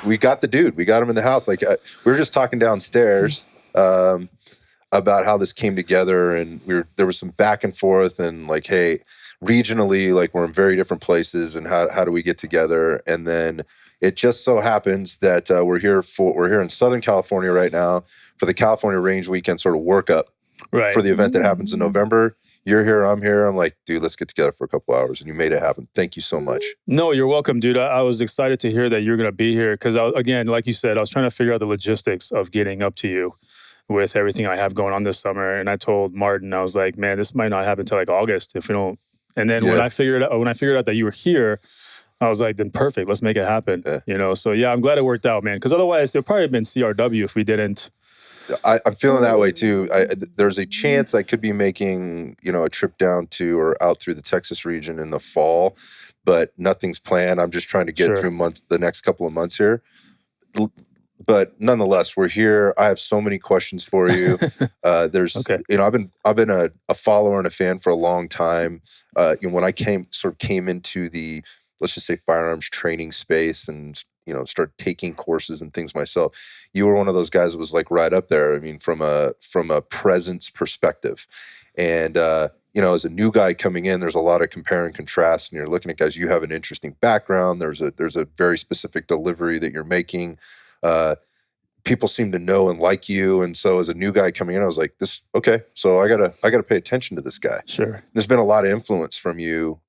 we got the dude. We got him in the house. Like we were just talking downstairs about how this came together, and there was some back and forth, and like, hey, regionally, like we're in very different places, and how do we get together? And then it just so happens that we're here in Southern California right now for the California Range Weekend sort of workup for the event that happens in November. You're here, I'm here. I'm like, dude, let's get together for a couple hours, and you made it happen. Thank you so much. No, you're welcome, dude. I was excited to hear that you're going to be here because, again, like you said, I was trying to figure out the logistics of getting up to you with everything I have going on this summer. And I told Martin, I was like, man, this might not happen until like August if we don't. And then when I figured out that you were here, I was like, then perfect, let's make it happen. So yeah, I'm glad it worked out, man. Because otherwise, it would probably have been CRW if we didn't. I'm feeling that way too. There's a chance I could be making, a trip down to or out through the Texas region in the fall, but nothing's planned. I'm just trying to get through the next couple of months here. But nonetheless, we're here. I have so many questions for you. I've been a follower and a fan for a long time. When I came into the, let's just say, firearms training space and start taking courses and things myself, you were one of those guys that was like right up there. I mean, from a presence perspective, and as a new guy coming in, there's a lot of compare and contrast, and you're looking at guys. You have an interesting background. There's a very specific delivery that you're making. People seem to know and like you, and so as a new guy coming in, I was like, so I gotta pay attention to this guy. Sure. There's been a lot of influence from you,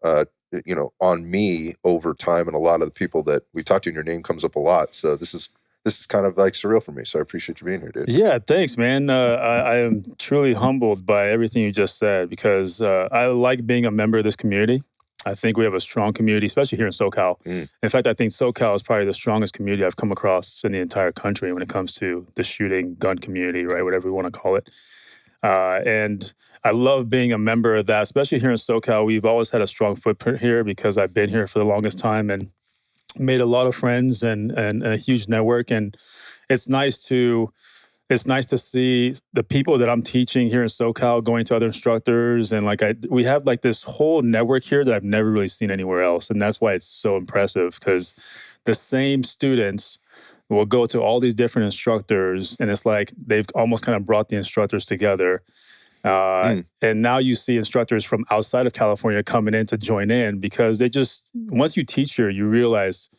on me over time, and a lot of the people that we talked to, and your name comes up a lot. So this is kind of like surreal for me. So I appreciate you being here, dude. Yeah, thanks, man. I am truly humbled by everything you just said because I like being a member of this community. I think we have a strong community, especially here in SoCal. In fact, I think SoCal is probably the strongest community I've come across in the entire country when it comes to the shooting gun community, right? Whatever we want to call it. And I love being a member of that, especially here in SoCal. We've always had a strong footprint here because I've been here for the longest time and made a lot of friends and a huge network. And it's nice to see the people that I'm teaching here in SoCal going to other instructors. And we have like this whole network here that I've never really seen anywhere else. And that's why it's so impressive because the same students will go to all these different instructors and it's like they've almost kind of brought the instructors together. And now you see instructors from outside of California coming in to join in because once you teach here, you realize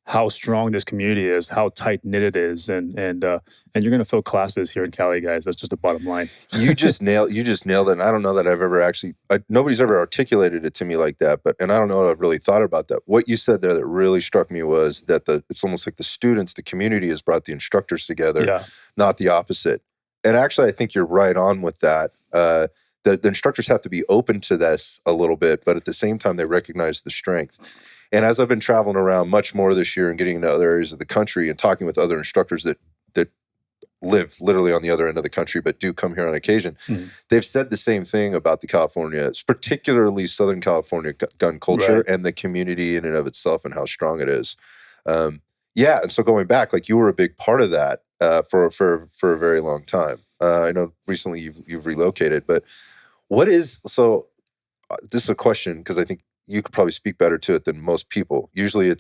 how strong this community is, how tight knit it is, and you're gonna fill classes here in Cali, guys. That's just the bottom line. You just nailed it. And I don't know that I've ever actually, nobody's ever articulated it to me like that. And I don't know if I've really thought about that. What you said there that really struck me was that it's almost like the students, the community has brought the instructors together, not the opposite. And actually, I think you're right on with that. The instructors have to be open to this a little bit, but at the same time, they recognize the strength. And as I've been traveling around much more this year and getting into other areas of the country and talking with other instructors that live literally on the other end of the country but do come here on occasion, they've said the same thing about the California, particularly Southern California gun culture and the community in and of itself and how strong it is. And so going back, like you were a big part of that for a very long time. I know recently you've relocated, but this is a question because I think you could probably speak better to it than most people. Usually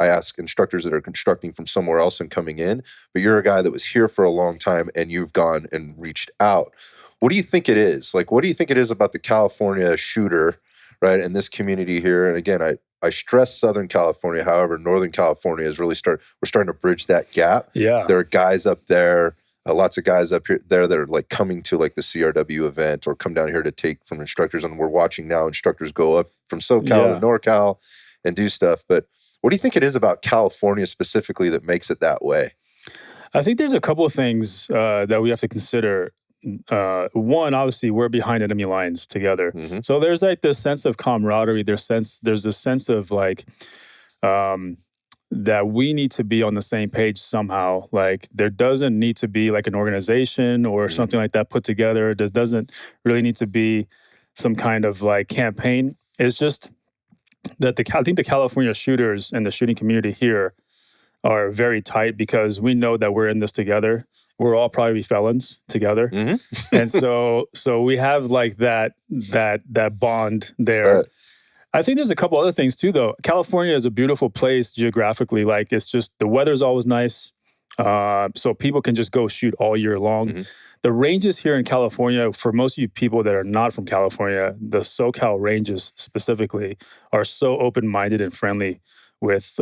I ask instructors that are constructing from somewhere else and coming in, but you're a guy that was here for a long time and you've gone and reached out. What do you think it is? Like, what do you think it is about the California shooter, right, and this community here? And again, I stress Southern California. However, Northern California is we're starting to bridge that gap. Yeah. There are guys up there, lots of guys up here there that are like coming to like the CRW event or come down here to take from instructors. And we're watching now instructors go up from SoCal to NorCal and do stuff. But what do you think it is about California specifically that makes it that way? I think there's a couple of things that we have to consider. One, obviously, we're behind enemy lines together. So there's like this sense of camaraderie. There's a sense of like that we need to be on the same page somehow. Like there doesn't need to be like an organization or something like that put together. There doesn't really need to be some kind of like campaign. It's just that I think the California shooters and the shooting community here are very tight because we know that we're in this together. We're all probably felons together. And so we have like that bond there. I think there's a couple other things too, though. California is a beautiful place geographically. Like, it's just the weather's always nice. So people can just go shoot all year long. The ranges here in California, for most of you people that are not from California, the SoCal ranges specifically are so open-minded and friendly with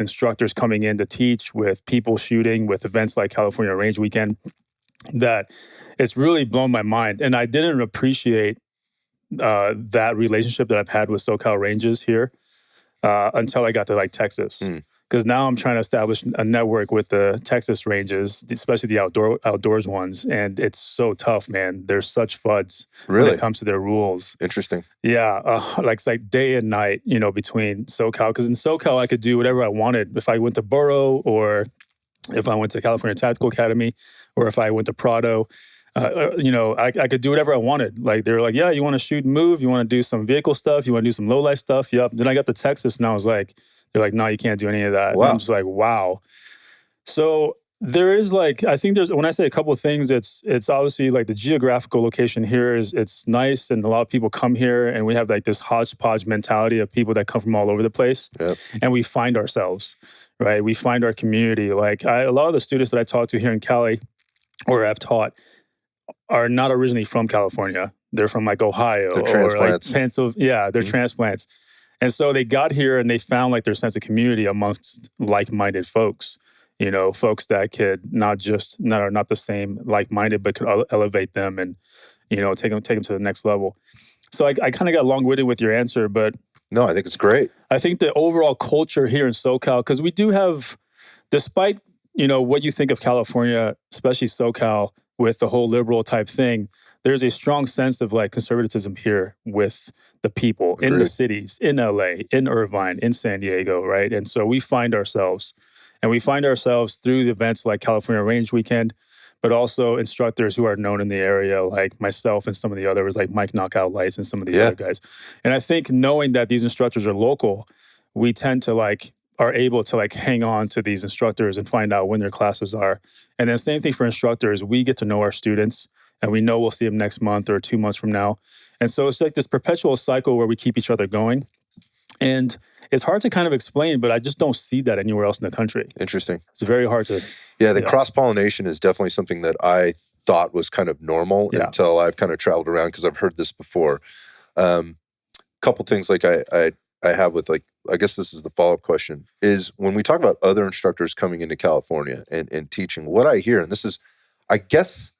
instructors coming in to teach, with people shooting, with events like California Range Weekend, that it's really blown my mind. And I didn't appreciate that relationship that I've had with SoCal ranges here until I got to like Texas. Because now I'm trying to establish a network with the Texas ranges, especially the outdoors ones. And it's so tough, man. They're such FUDs when it comes to their rules. Interesting. Yeah. It's like day and night, between SoCal. Because in SoCal, I could do whatever I wanted. If I went to Burrow, or if I went to California Tactical Academy, or if I went to Prado, I could do whatever I wanted. Like, they were like, yeah, you want to shoot and move? You want to do some vehicle stuff? You want to do some low-life stuff? Yep. Then I got to Texas, and I was like, they're like, no, you can't do any of that. Wow. And I'm just like, wow. So there is like, I think when I say a couple of things, it's obviously like the geographical location here it's nice, and a lot of people come here, and we have like this hodgepodge mentality of people that come from all over the place. Yep. And we find ourselves, right? We find our community. Like, a lot of the students that I talk to here in Cali, or have taught, are not originally from California. They're from like Ohio, they're transplants. Or like Pennsylvania. Yeah, they're transplants. And so they got here and they found like their sense of community amongst like-minded folks, folks that could are not the same like-minded, but could elevate them and, take them to the next level. So I kind of got long-winded with your answer, but no, I think it's great. I think the overall culture here in SoCal, because we do have, despite, what you think of California, especially SoCal, with the whole liberal type thing, there's a strong sense of like conservatism here with the people in the cities, in LA, in Irvine, in San Diego, right? And so we find ourselves through the events like California Range Weekend, but also instructors who are known in the area, like myself and some of the others, like Mike Knockout Lights and some of these other guys. And I think knowing that these instructors are local, we tend to are able to hang on to these instructors and find out when their classes are. And then same thing for instructors. We get to know our students, and we know we'll see them next month or 2 months from now. And so it's like this perpetual cycle where we keep each other going. And it's hard to kind of explain, but I just don't see that anywhere else in the country. Interesting. It's very hard to... Yeah, the cross-pollination is definitely something that I thought was kind of normal until I've kind of traveled around, because I've heard this before. Couple things like I have with I guess this is the follow-up question, is when we talk about other instructors coming into California and teaching, what I hear, and this is, I guess,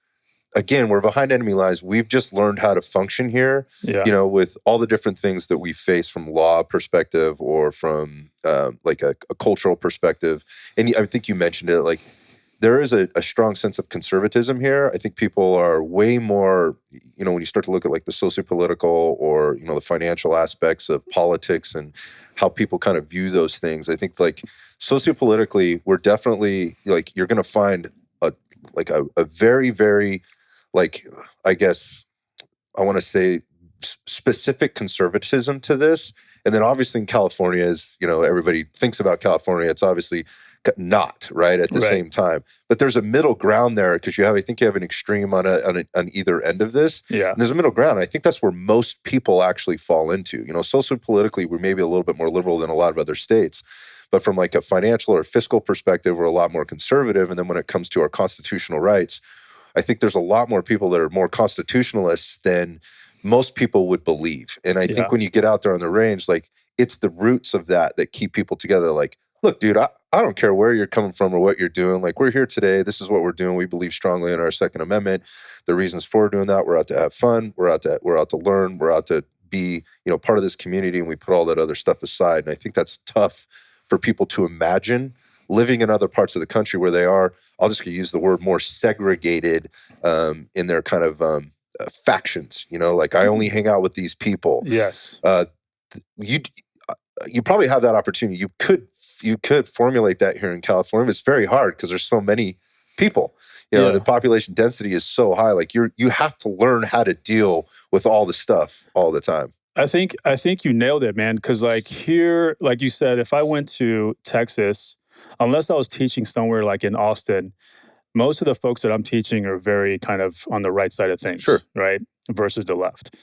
again, we're behind enemy lines. We've just learned how to function here, with all the different things that we face from law perspective or from like a cultural perspective. And I think you mentioned it, like, there is a strong sense of conservatism here. I think people are way more, when you start to look at like the sociopolitical or, the financial aspects of politics and how people kind of view those things. I think like sociopolitically, we're definitely like, you're going to find a very, very, like, I guess I want to say specific conservatism to this. And then obviously in California, as everybody thinks about California, it's obviously not right at the same time, but there's a middle ground there, because I think you have an extreme on either end of this. Yeah, and there's a middle ground. I think that's where most people actually fall into. Sociopolitically, we're maybe a little bit more liberal than a lot of other states, but from like a financial or fiscal perspective, we're a lot more conservative. And then when it comes to our constitutional rights, I think there's a lot more people that are more constitutionalists than most people would believe. And I think when you get out there on the range, like, it's the roots of that keep people together. Like, look, dude, I don't care where you're coming from or what you're doing. Like, we're here today. This is what we're doing. We believe strongly in our Second Amendment. The reasons for doing that, we're out to have fun. We're out to learn. We're out to be, part of this community, and we put all that other stuff aside. And I think that's tough for people to imagine living in other parts of the country where they are, I'll just use the word, more segregated in their kind of factions. Like, I only hang out with these people. Yes. You probably have that opportunity. You could formulate that here in California. But it's very hard because there's so many people. The population density is so high. Like, you have to learn how to deal with all the stuff all the time. I think you nailed it, man. Because like here, like you said, if I went to Texas, unless I was teaching somewhere like in Austin, most of the folks that I'm teaching are very kind of on the right side of things. Sure. Right. versus the left.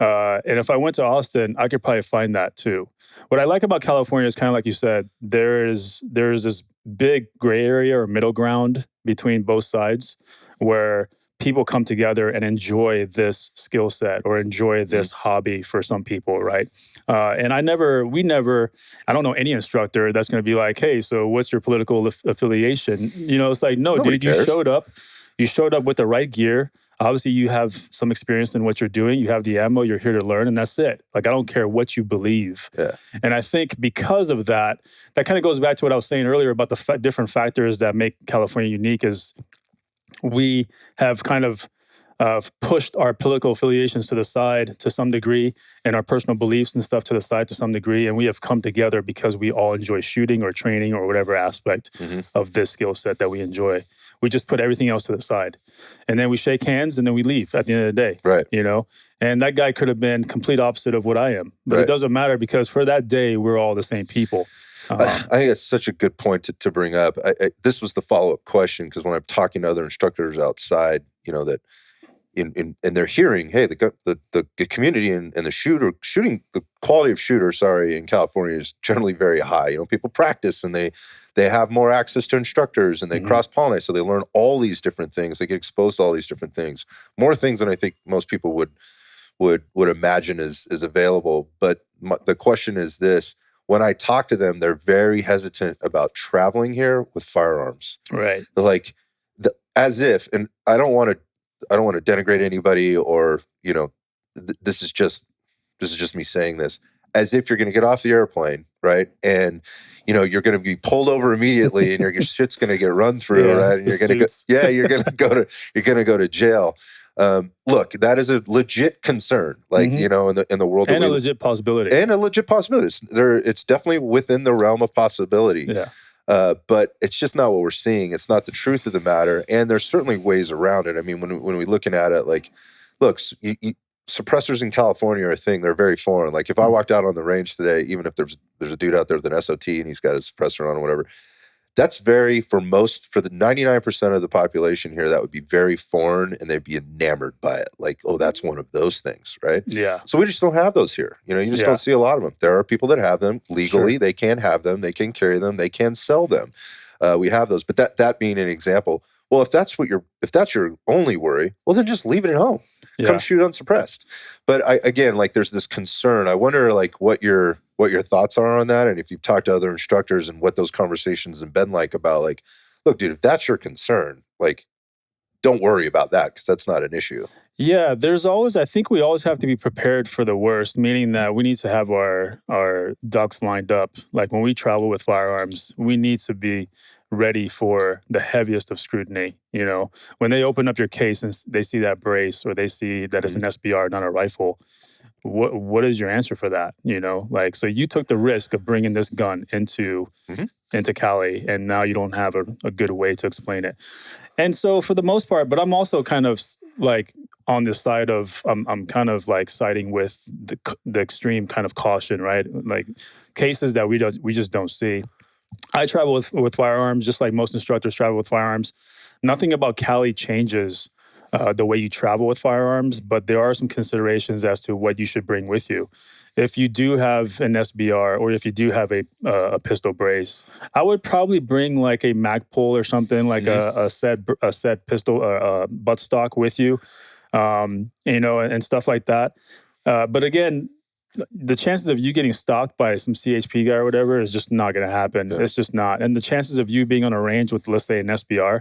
And if I went to Austin, I could probably find that too. What I like about California is kind of like you said, there's this big gray area or middle ground between both sides where people come together and enjoy this skill set or enjoy this hobby for some people, right? And I don't know any instructor that's going to be like, hey, so what's your political affiliation? It's like, no, Nobody dude, cares. you showed up with the right gear. Obviously, you have some experience in what you're doing. You have the ammo. You're here to learn, and that's it. Like, I don't care what you believe. Yeah. And I think because of that kind of goes back to what I was saying earlier about the different factors that make California unique is we have kind of pushed our political affiliations to the side to some degree and our personal beliefs and stuff to the side to some degree. And we have come together because we all enjoy shooting or training or whatever aspect of this skill set that we enjoy. We just put everything else to the side. And then we shake hands and then we leave at the end of the day. Right. And that guy could have been complete opposite of what I am. But it doesn't matter because for that day, we're all the same people. I think that's such a good point to bring up. This was the follow-up question because when I'm talking to other instructors outside, that and they're hearing, hey, the community and the the quality of shooters, in California is generally very high. People practice and they have more access to instructors and they cross-pollinate, so they learn all these different things. They get exposed to all these different things, more things than I think most people would imagine is available. But the question is this. When I talk to them, they're very hesitant about traveling here with firearms. Right. They're like, as if, and I don't want to denigrate anybody or, this is just me saying this, as if you're going to get off the airplane, right? And, you're going to be pulled over immediately and your shit's going to get run through, right? And you're going to go to jail. Look, that is a legit concern, in the world, and a legit possibility. It's definitely within the realm of possibility. Yeah. But it's just not what we're seeing. It's not the truth of the matter, and there's certainly ways around it. I mean, when we're looking at it, suppressors in California are a thing. They're very foreign. Like if I walked out on the range today, even if there's a dude out there with an SOT and he's got his suppressor on or whatever. That's for the 99% of the population here, that would be very foreign and they'd be enamored by it. Like, oh, that's one of those things, right? Yeah. So we just don't have those here. You just don't see a lot of them. There are people that have them legally. Sure. They can have them. They can carry them. They can sell them. We have those. But that being an example, well, if that's your only worry, well, then just leave it at home. Yeah. Come shoot unsuppressed. But there's this concern. I wonder, what your thoughts are on that, and if you've talked to other instructors and what those conversations have been like about, look, dude, if that's your concern, don't worry about that because that's not an issue. Yeah, I think we always have to be prepared for the worst, meaning that we need to have our ducks lined up. Like when we travel with firearms, we need to be ready for the heaviest of scrutiny. When they open up your case and they see that brace or they see that it's an SBR, not a rifle, what is your answer for that? So you took the risk of bringing this gun into Cali, and now you don't have a good way to explain it. And so for the most part, but I'm also kind of on this side of I'm kind of siding with the extreme kind of caution, right? Like cases that we just don't see. I travel with firearms, just like most instructors travel with firearms. Nothing about Cali changes the way you travel with firearms, but there are some considerations as to what you should bring with you. If you do have an SBR or if you do have a pistol brace, I would probably bring like a mag pull or something, like a set pistol buttstock with you, and stuff like that. But again, the chances of you getting stalked by some CHP guy or whatever is just not going to happen. Yeah. It's just not. And the chances of you being on a range with, let's say, an SBR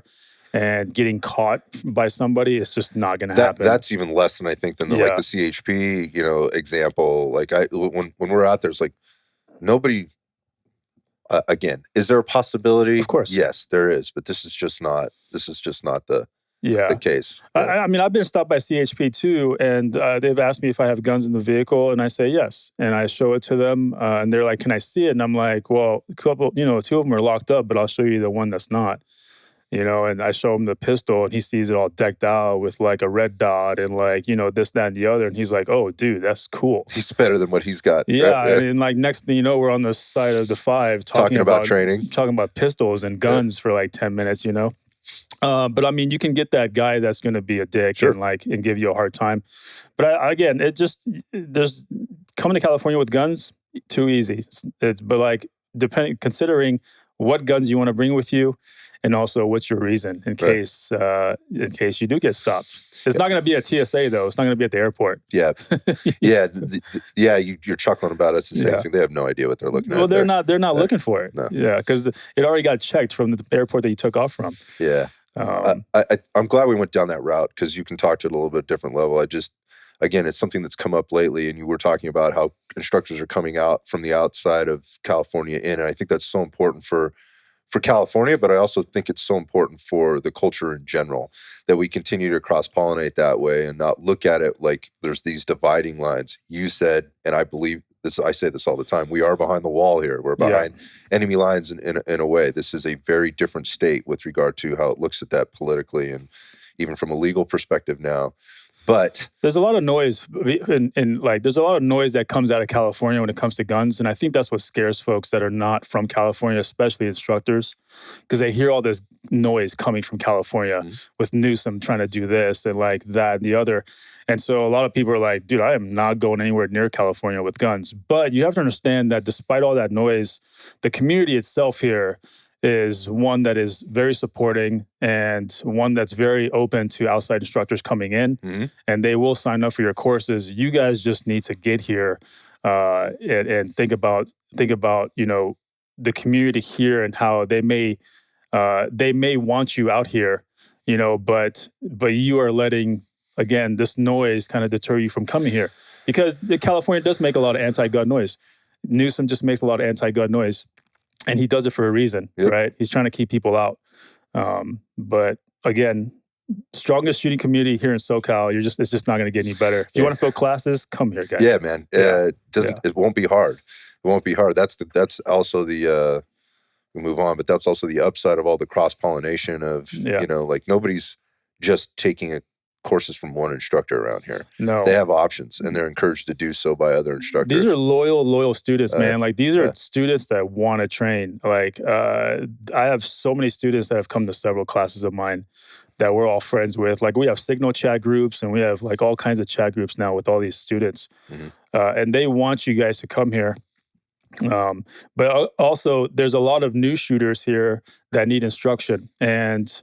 and getting caught by somebody, it's just not going to happen. That's even less than I think than the CHP, example. Like when we're out there, it's like nobody. Again, is there a possibility? Of course, yes, there is. But this is just not the case. Yeah. I mean, I've been stopped by CHP too, and they've asked me if I have guns in the vehicle, and I say yes, and I show it to them, and they're like, "Can I see it?" And I'm like, "Well, two of them are locked up, but I'll show you the one that's not." And I show him the pistol and he sees it all decked out with like a red dot and this, that, and the other. And he's like, "Oh, dude, that's cool. He's better than what he's got." Yeah. Right? And next thing you know, we're on the side of the 5 talking about training, talking about pistols and guns for 10 minutes, But I mean, you can get that guy that's going to be a dick Sure. and give you a hard time. But again, there's coming to California with guns too easy. But like considering what guns you want to bring with you, and also what's your reason in case you do get stopped. It's not going to be at TSA though. It's not going to be at the airport. Yeah, yeah. You're chuckling about it. It's the same thing. They have no idea what they're looking at. Well, they're not looking for it. No. Yeah, because it already got checked from the airport that you took off from. Yeah. I'm glad we went down that route because you can talk to it at a little bit different level. Again, it's something that's come up lately, and you were talking about how instructors are coming out from the outside of California in, and I think that's so important for California, but I also think it's so important for the culture in general that we continue to cross-pollinate that way and not look at it like there's these dividing lines. You said, and I believe this, I say this all the time, we are behind the wall here. We're behind enemy lines in a way. This is a very different state with regard to how it looks at that politically and even from a legal perspective now. But there's a lot of noise, there's a lot of noise that comes out of California when it comes to guns, and I think that's what scares folks that are not from California, especially instructors, because they hear all this noise coming from California with Newsom trying to do this and like that and the other, and so a lot of people are like, "Dude, I am not going anywhere near California with guns." But you have to understand that despite all that noise, the community itself here is one that is very supporting and one that's very open to outside instructors coming in, and they will sign up for your courses. You guys just need to get here and think about the community here and how they may want you out here, but you are letting, again, this noise kind of deter you from coming here because California does make a lot of anti-gun noise. Newsom just makes a lot of anti-gun noise. And he does it for a reason, right? He's trying to keep people out. But again, strongest shooting community here in SoCal. It's just not going to get any better. If you want to fill classes, come here, guys. Yeah, man. It won't be hard. It won't be hard. That's also the we move on, but that's also the upside of all the cross pollination of like nobody's just taking courses from one instructor around here. No, they have options, and they're encouraged to do so by other instructors. These are loyal students, man. Like these are students that want to train. Like I have so many students that have come to several classes of mine that we're all friends with. Like we have Signal chat groups, and we have like all kinds of chat groups now with all these students, and they want you guys to come here. But also, there's a lot of new shooters here that need instruction, and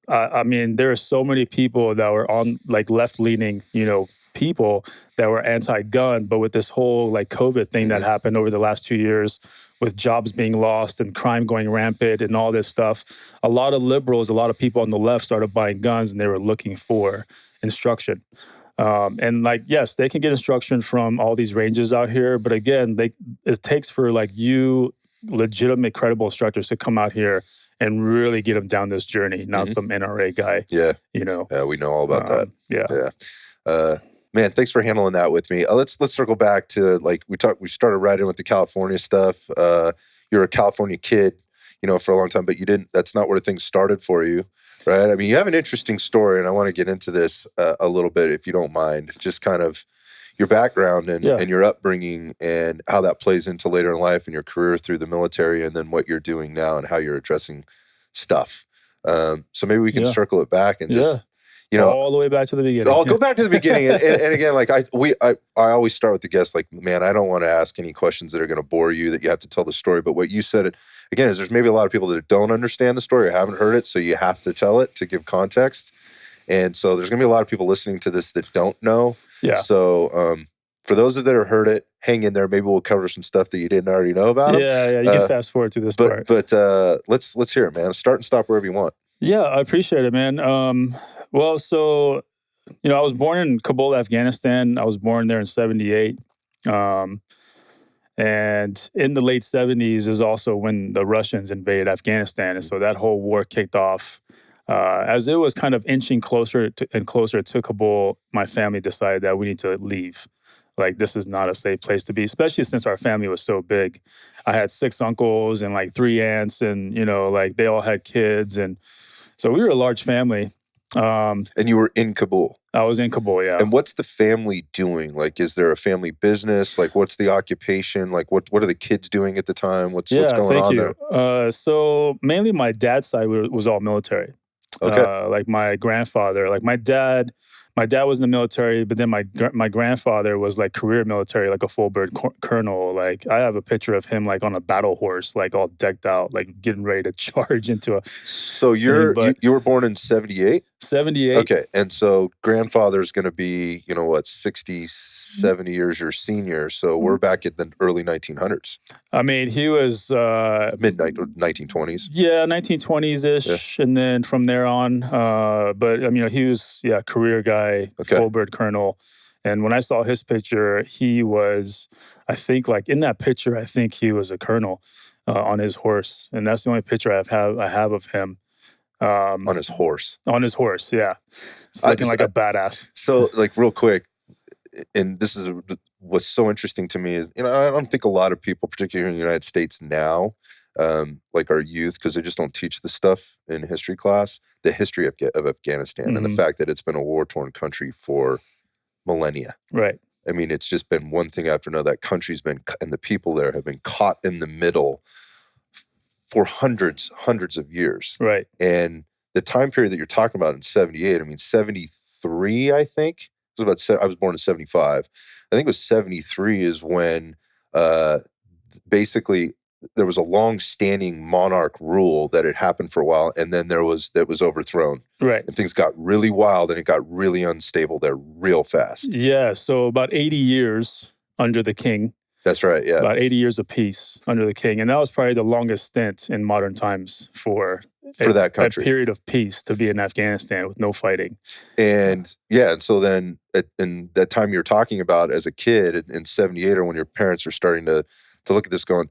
I mean, there are so many people that were on like left-leaning, people that were anti-gun, but with this whole like COVID thing that happened over the last 2 years, with jobs being lost and crime going rampant and all this stuff, a lot of liberals, a lot of people on the left started buying guns, and they were looking for instruction. And like, yes, they can get instruction from all these ranges out here, but again, it takes for like you legitimate, credible instructors to come out here and really get them down this journey, not some NRA guy. Yeah. Yeah, we know all about that. Yeah. Man, thanks for handling that with me. Let's circle back to like we started right in with the California stuff. You're a California kid, for a long time, but that's not where things started for you, right? I mean, you have an interesting story, and I want to get into this a little bit, if you don't mind, just kind of your background and your upbringing and how that plays into later in life and your career through the military, and then what you're doing now and how you're addressing stuff. So maybe we can circle it back and just, all the way back to the beginning. I'll go back to the beginning. And again, like I always start with the guest, like, man, I don't want to ask any questions that are going to bore you, that you have to tell the story. But what you said, again, is there's maybe a lot of people that don't understand the story or haven't heard it. So you have to tell it to give context. And so there's going to be a lot of people listening to this that don't know. Yeah. So for those that have heard it, hang in there. Maybe we'll cover some stuff that you didn't already know about. Yeah. You can fast forward to this part. But let's hear it, man. Start and stop wherever you want. Yeah, I appreciate it, man. Well, so, I was born in Kabul, Afghanistan. I was born there in 1978. And in the late 1970s is also when the Russians invaded Afghanistan. And so that whole war kicked off. As it was kind of inching closer and closer to Kabul, my family decided that we need to leave. Like, this is not a safe place to be, especially since our family was so big. I had 6 uncles and like 3 aunts, and, like they all had kids. And so we were a large family. And you were in Kabul? I was in Kabul, yeah. And what's the family doing? Like, is there a family business? Like, what's the occupation? Like, what are the kids doing at the time? What's going on there? So mainly my dad's side was all military. Okay. Like my grandfather, like my dad was in the military, but then my grandfather was like career military, like a full bird colonel. Like I have a picture of him like on a battle horse, like all decked out, like getting ready to charge into a So thing. But you were born in 78? 78. Okay. And so grandfather's going to be, 60, 70 years your senior. So we're back in the early 1900s. I mean, he was Midnight 1920s. Yeah, 1920s ish, and then from there on. But I mean, he was career guy, full bird colonel. And when I saw his picture, he was, I think, like in that picture, I think he was a colonel on his horse, and that's the only picture I have of him. On his horse. On his horse, yeah. It's looking like a badass. So, like, real quick, and this is what's so interesting to me is, I don't think a lot of people, particularly in the United States now, like our youth, because they just don't teach the stuff in history class, the history of Afghanistan and the fact that it's been a war-torn country for millennia. Right. I mean, it's just been one thing after another. That country's been, and the people there have been caught in the middle for hundreds of years. Right. And the time period that you're talking about in 78, I mean, 73, I think. I was born in 75. I think it was 73 is when basically there was a long-standing monarch rule that had happened for a while, and then that was overthrown. Right. And things got really wild, and it got really unstable there real fast. Yeah, so about 80 years under the king. That's right, yeah. About 80 years of peace under the king. And that was probably the longest stint in modern times for that country. A period of peace to be in Afghanistan with no fighting. And and so then in that time you're talking about as a kid in 78, or when your parents are starting to look at this going,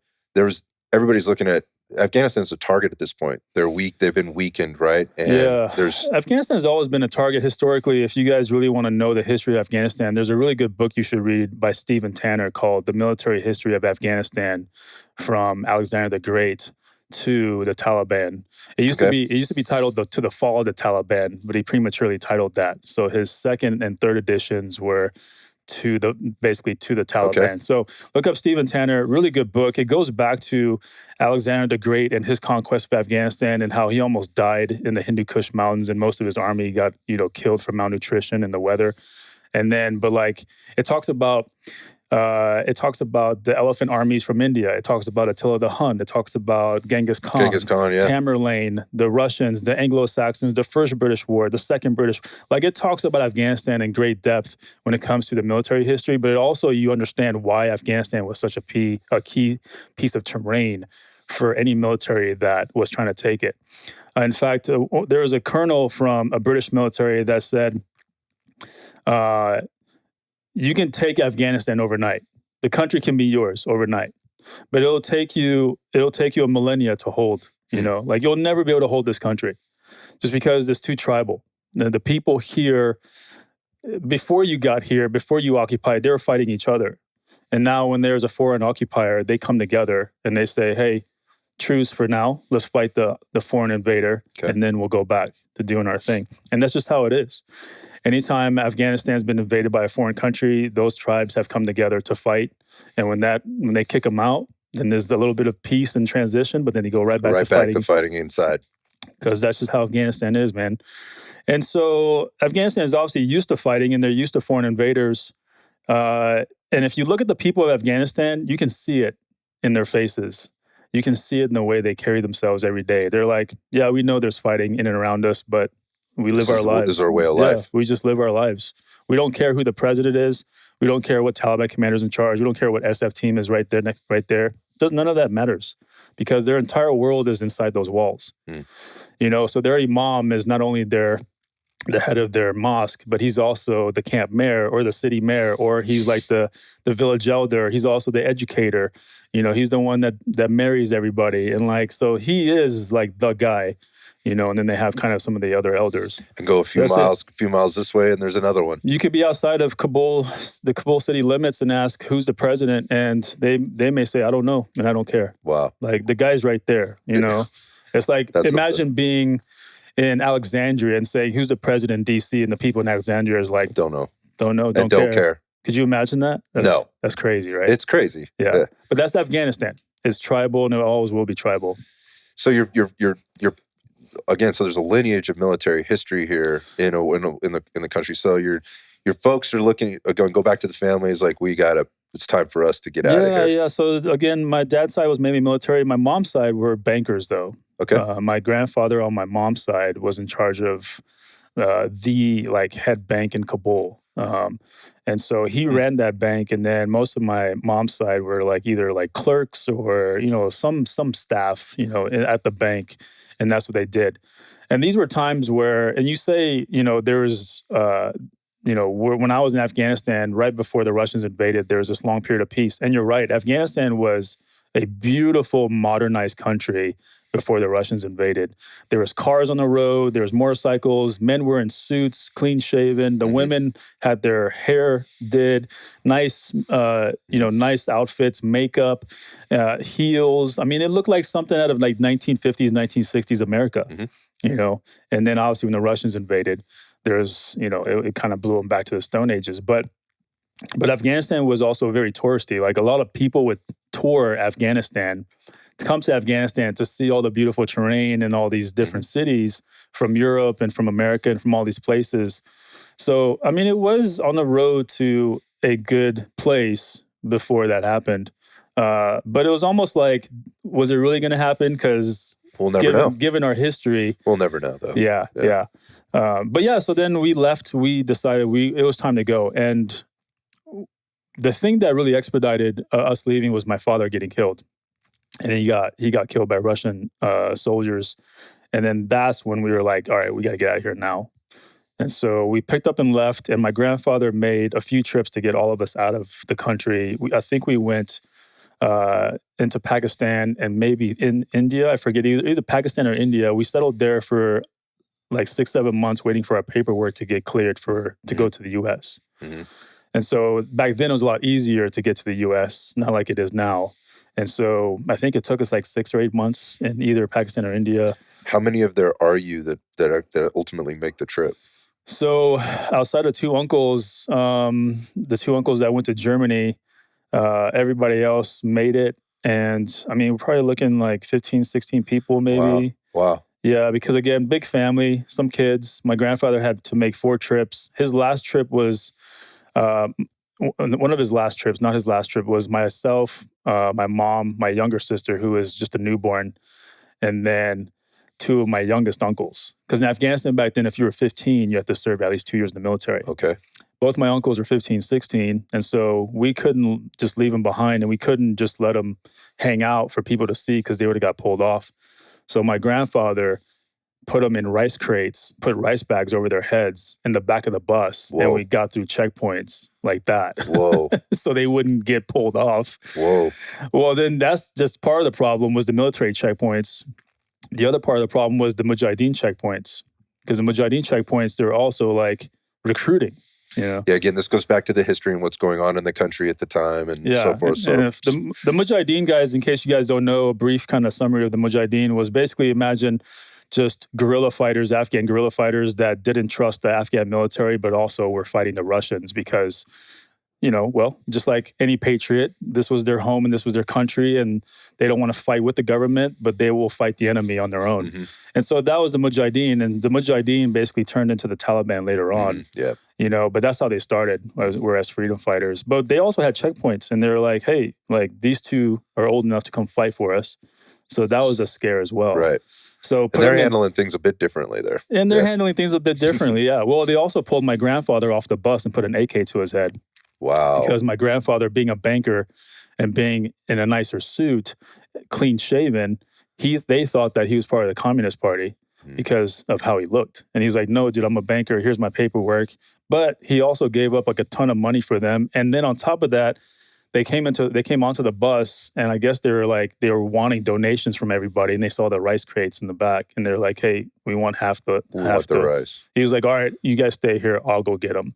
everybody's looking at Afghanistan's a target at this point. They're weak. They've been weakened, right? And Afghanistan has always been a target historically. If you guys really want to know the history of Afghanistan, there's a really good book you should read by Stephen Tanner called The Military History of Afghanistan from Alexander the Great to the Taliban. It used to be titled To the Fall of the Taliban, but he prematurely titled that. So his second and third editions were to the Taliban. Okay. So look up Stephen Tanner, really good book. It goes back to Alexander the Great and his conquest of Afghanistan and how he almost died in the Hindu Kush Mountains and most of his army got, killed from malnutrition and the weather. And then, but like it talks about the elephant armies from India. It talks about Attila the Hun. It talks about Genghis Khan, Tamerlane, the Russians, the Anglo-Saxons, the First British War, the Second British. Like it talks about Afghanistan in great depth when it comes to the military history, but it also you understand why Afghanistan was such a key piece of terrain for any military that was trying to take it. In fact, there was a colonel from a British military that said, you can take Afghanistan overnight. The country can be yours overnight, but it'll take you a millennia to hold. Like you'll never be able to hold this country, just because it's too tribal. The people here, before you got here, before you occupied, they were fighting each other, and now when there's a foreign occupier, they come together and they say, "Hey, truce for now. Let's fight the foreign invader, and then we'll go back to doing our thing." And that's just how it is. Anytime Afghanistan's been invaded by a foreign country, those tribes have come together to fight. And when they kick them out, then there's a little bit of peace and transition, but then they go right back to fighting inside. Because that's just how Afghanistan is, man. And so Afghanistan is obviously used to fighting, and they're used to foreign invaders. And if you look at the people of Afghanistan, you can see it in their faces. You can see it in the way they carry themselves every day. They're like, yeah, we know there's fighting in and around us, but we live our lives. This is our way of life. We just live our lives. We don't care who the president is. We don't care what Taliban commander's in charge. We don't care what SF team is right there. None of that matters because their entire world is inside those walls. So their imam is not only the head of their mosque, but he's also the camp mayor or the city mayor, or he's like the village elder. He's also the educator. He's the one that marries everybody. And like, so he is like the guy, and then they have kind of some of the other elders. And go a few miles this way and there's another one. You could be outside of Kabul, the Kabul city limits, and ask who's the president. And they may say, I don't know. And I don't care. Wow. Like the guy's right there, It's like, imagine being in Alexandria and saying, who's the president in D.C.? And the people in Alexandria is like, don't know. Don't care. Could you imagine that? No. That's crazy, right? It's crazy. Yeah. But that's Afghanistan. It's tribal and it always will be tribal. So you're again, so there's a lineage of military history here in the country. So your folks are looking, going, go back to the families, like, it's time for us to get out of here. Yeah. So again, my dad's side was mainly military. My mom's side were bankers, though. Okay. My grandfather on my mom's side was in charge of the head bank in Kabul. And so he ran that bank, and then most of my mom's side were either clerks or some staff at the bank, and that's what they did. And these were times where, and you say there was when I was in Afghanistan right before the Russians invaded, there was this long period of peace. And you're right, Afghanistan was a beautiful, modernized country before the Russians invaded. There was cars on the road, there was motorcycles, men were in suits, clean shaven. The women had their hair did, nice, nice outfits, makeup, heels. I mean, it looked like something out of 1950s, 1960s America, And then obviously when the Russians invaded, there's, it kind of blew them back to the Stone Ages. But Afghanistan was also very touristy. A lot of people would tour Afghanistan, to come to Afghanistan to see all the beautiful terrain and all these different cities from Europe and from America and from all these places. So, I mean, it was on the road to a good place before that happened. But it was almost like, was it really going to happen? Because we'll never know. Given our history. We'll never know, though. Yeah. But yeah, so then we left. We decided it was time to go. And the thing that really expedited us leaving was my father getting killed. And he got killed by Russian soldiers. And then that's when we were like, all right, we got to get out of here now. And so we picked up and left. And my grandfather made a few trips to get all of us out of the country. I think we went into Pakistan and maybe in India. I forget, either Pakistan or India. We settled there for 6-7 months waiting for our paperwork to get cleared to go to the U.S. Mm-hmm. And so back then it was a lot easier to get to the U.S., not like it is now. And so I think it took us 6 or 8 months in either Pakistan or India. How many of there are you that ultimately make the trip? So outside of two uncles, the two uncles that went to Germany, everybody else made it. And I mean, we're probably looking 15, 16 people maybe. Wow. Yeah, because again, big family, some kids. My grandfather had to make 4 trips. His last trip was... one of his last trips, not his last trip, was myself, my mom, my younger sister, who was just a newborn, and then 2 of my youngest uncles. Because in Afghanistan back then, if you were 15, you had to serve at least 2 years in the military. Okay. Both my uncles were 15, 16, and so we couldn't just leave them behind, and we couldn't just let them hang out for people to see because they would have got pulled off. So my grandfather put them in rice crates, put rice bags over their heads in the back of the bus. Whoa. And we got through checkpoints like that. Whoa. So they wouldn't get pulled off. Whoa. Well, then that's just part of the problem was the military checkpoints. The other part of the problem was the Mujahideen checkpoints. Because the Mujahideen checkpoints, they're also recruiting. Yeah, again, this goes back to the history and what's going on in the country at the time and so forth. And if the Mujahideen guys, in case you guys don't know, a brief kind of summary of the Mujahideen was basically, imagine just guerrilla fighters, Afghan guerrilla fighters that didn't trust the Afghan military, but also were fighting the Russians because, just like any patriot, this was their home and this was their country, and they don't want to fight with the government, but they will fight the enemy on their own. Mm-hmm. And so that was the Mujahideen, and the Mujahideen basically turned into the Taliban later on. But that's how they started, were as freedom fighters. But they also had checkpoints, and they were like, hey, these 2 are old enough to come fight for us. So that was a scare as well. Right. So they're handling things a bit differently there. And they're handling things a bit differently, yeah. Well, they also pulled my grandfather off the bus and put an AK to his head. Wow. Because my grandfather, being a banker and being in a nicer suit, clean shaven, they thought that he was part of the Communist Party because of how he looked. And he was like, no, dude, I'm a banker. Here's my paperwork. But he also gave up a ton of money for them. And then on top of that, they came onto the bus, and I guess they were wanting donations from everybody, and they saw the rice crates in the back, and they're like, "Hey, we want half the rice." He was like, "All right, you guys stay here. I'll go get them."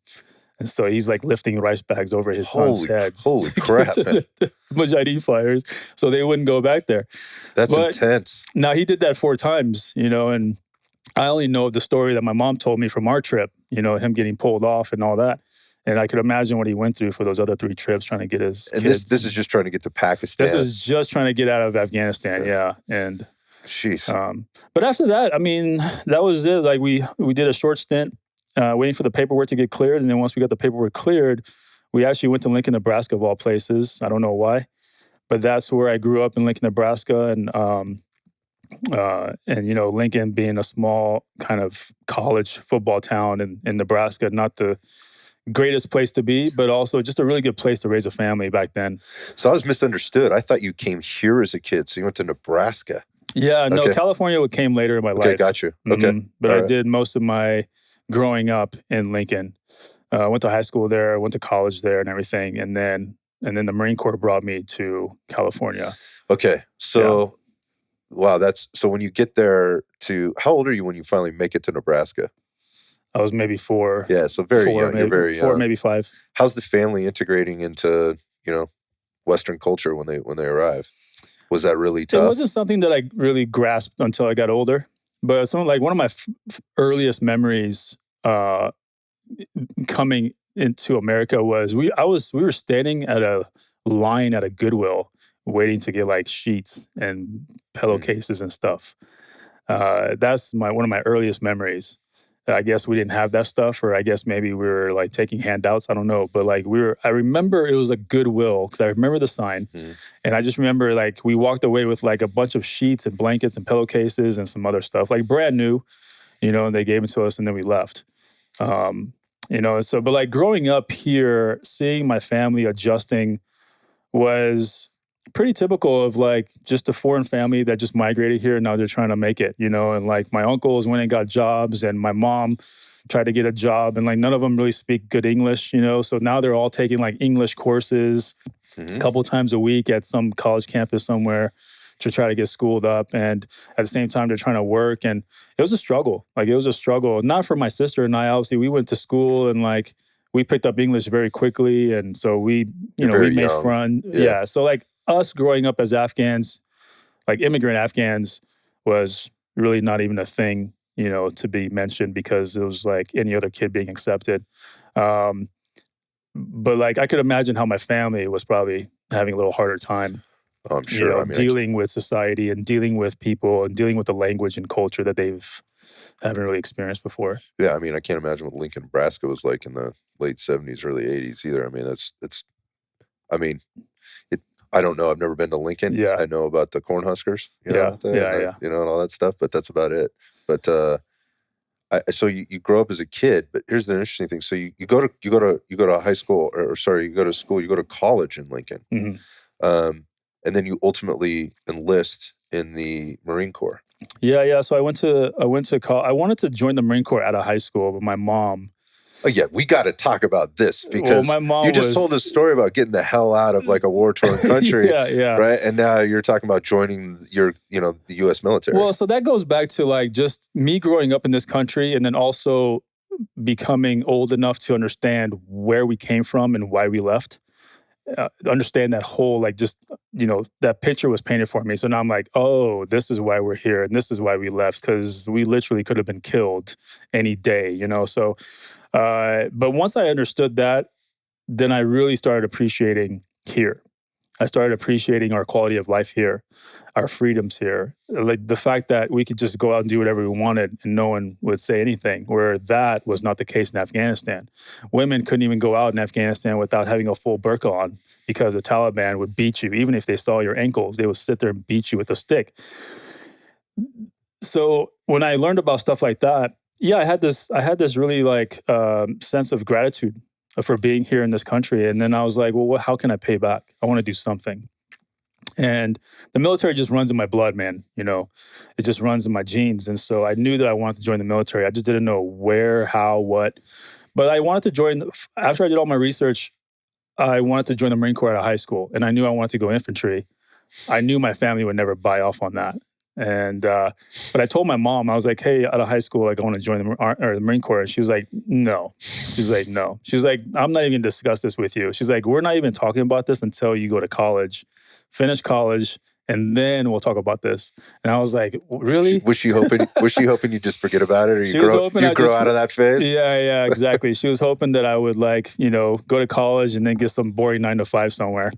And so he's lifting rice bags over his son's heads. Holy crap, man. Mujahideen fighters, so they wouldn't go back there. That's intense. Now he did that 4 times, and I only know the story that my mom told me from our trip. Him getting pulled off and all that. And I could imagine what he went through for those other 3 trips trying to get his kids. This is just trying to get to Pakistan. This is just trying to get out of Afghanistan, yeah. And Jeez. But after that, I mean, that was it. Like we did a short stint waiting for the paperwork to get cleared. And then once we got the paperwork cleared, we actually went to Lincoln, Nebraska, of all places. I don't know why, but that's where I grew up, in Lincoln, Nebraska. And you know, Lincoln being a small kind of college football town in Nebraska, not the greatest place to be, but also just a really good place to raise a family back then. So I was misunderstood. I thought you came here as a kid. So you went to Nebraska. Yeah, no, Okay. California came later in my life. Okay, got you. Okay. But All I right. did most of my growing up in Lincoln. Went to high school there, went to college there and everything. And then the Marine Corps brought me to California. Okay. So, wow, so when you get there how old are you when you finally make it to Nebraska? I was maybe 4. Yeah, so very young. Maybe, You're very young. 4, maybe 5. How's the family integrating into, you know, Western culture when they arrive? Was that really tough? It wasn't something that I really grasped until I got older. But something like one of my earliest memories coming into America was we were standing at a line at a Goodwill waiting to get like sheets and pillowcases and stuff. That's one of my earliest memories. I guess we didn't have that stuff, or I guess maybe we were like taking handouts. I don't know. But like I remember it was a Goodwill because I remember the sign. And I just remember like we walked away with like a bunch of sheets and blankets and pillowcases and some other stuff, like brand new, you know, and they gave it to us and then we left. You know, so, but like growing up here, seeing my family adjusting was pretty typical of like just a foreign family that just migrated here and now they're trying to make it, you know, and like my uncles went and got jobs and my mom tried to get a job and like none of them really speak good English, you know, so now they're all taking like English courses a couple times a week at some college campus somewhere to try to get schooled up. And at the same time, they're trying to work. And it was a struggle. Like it was a struggle, not for my sister and I. Obviously, we went to school and like we picked up English very quickly. And so we made friends. Yeah. So like us growing up as Afghans, like immigrant Afghans, was really not even a thing, you know, to be mentioned because it was like any other kid being accepted. But like I could imagine how my family was probably having a little harder time. I'm sure. You know, dealing with society and dealing with people and dealing with the language and culture that haven't really experienced before. Yeah, I mean, I can't imagine what Lincoln, Nebraska was like in the late 70s, early 80s either. I mean, I don't know. I've never been to Lincoln. Yeah. I know about the Cornhuskers, you know, you know, and all that stuff, but that's about it. But so you grow up as a kid, but here's the interesting thing. So you go to high school, you go to school, you go to college in Lincoln. And then you ultimately enlist in the Marine Corps. Yeah. So I went to college. I wanted to join the Marine Corps out of high school, but my mom. Oh yeah, we got to talk about this because my mom you just told a story about getting the hell out of like a war-torn country, right? And now you're talking about joining the U.S. military. Well, so that goes back to like just me growing up in this country, and then also becoming old enough to understand where we came from and why we left. Understand that whole, like, just, you know, that picture was painted for me. So now I'm like, oh, this is why we're here. And this is why we left, because we literally could have been killed any day, you know? So, but once I understood that, then I really started appreciating here. I started appreciating our quality of life here, our freedoms here. Like the fact that we could just go out and do whatever we wanted and no one would say anything, where that was not the case in Afghanistan. Women couldn't even go out in Afghanistan without having a full burqa on because the Taliban would beat you. Even if they saw your ankles, they would sit there and beat you with a stick. So when I learned about stuff like that, I had this really like sense of gratitude for being here in this country. And then I was like, well, how can I pay back? I want to do something. And the military just runs in my blood, man. You know, it just runs in my genes. And so I knew that I wanted to join the military. I just didn't know where, how, what. But I wanted to join, after I did all my research, I wanted to join the Marine Corps out of high school. And I knew I wanted to go infantry. I knew my family would never buy off on that. And but I told my mom, I was like, hey, out of high school, like I want to join the Marine Corps. And she was like, no. She was like, no. She was like, I'm not even going to discuss this with you. She's like, we're not even talking about this until you go to college, finish college, and then we'll talk about this. And I was like, really? Was she hoping you just forget about it, or you grow out of that phase? Yeah, exactly. She was hoping that I would, like, you know, go to college and then get some boring 9 to 5 somewhere.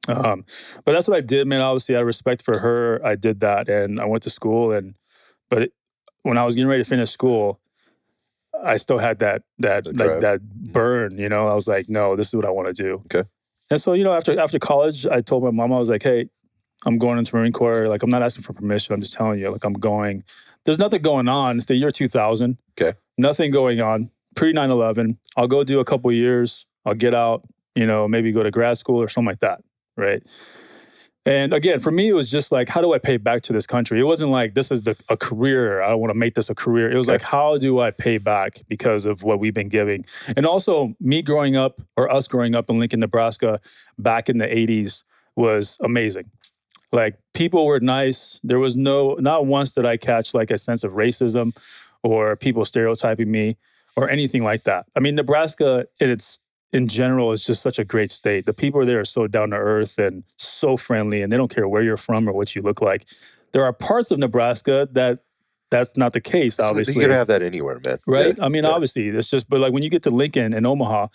But that's what I did, man. Obviously, out of respect for her, I did that, and I went to school. When I was getting ready to finish school, I still had that burn. You know, I was like, no, this is what I want to do. Okay. And so, after college, I told my mom, I was like, hey, I'm going into Marine Corps. Like, I'm not asking for permission. I'm just telling you, like, I'm going. There's nothing going on. It's the year 2000. Okay. Nothing going on. Pre 9/11. I'll go do a couple years. I'll get out. Maybe go to grad school or something like that. Right. And again, for me, it was just like, how do I pay back to this country? It wasn't like, this is a career. I want to make this a career. It was like, how do I pay back because of what we've been giving? And also us growing up in Lincoln, Nebraska, back in the 80s was amazing. Like, people were nice. There was not once did I catch like a sense of racism or people stereotyping me or anything like that. I mean, Nebraska in general is just such a great state. The people there are so down to earth and so friendly, and they don't care where you're from or what you look like. There are parts of Nebraska that's not the case, obviously. You're going to have that anywhere, man. Right? Yeah. I mean, obviously, it's just, but like when you get to Lincoln and Omaha,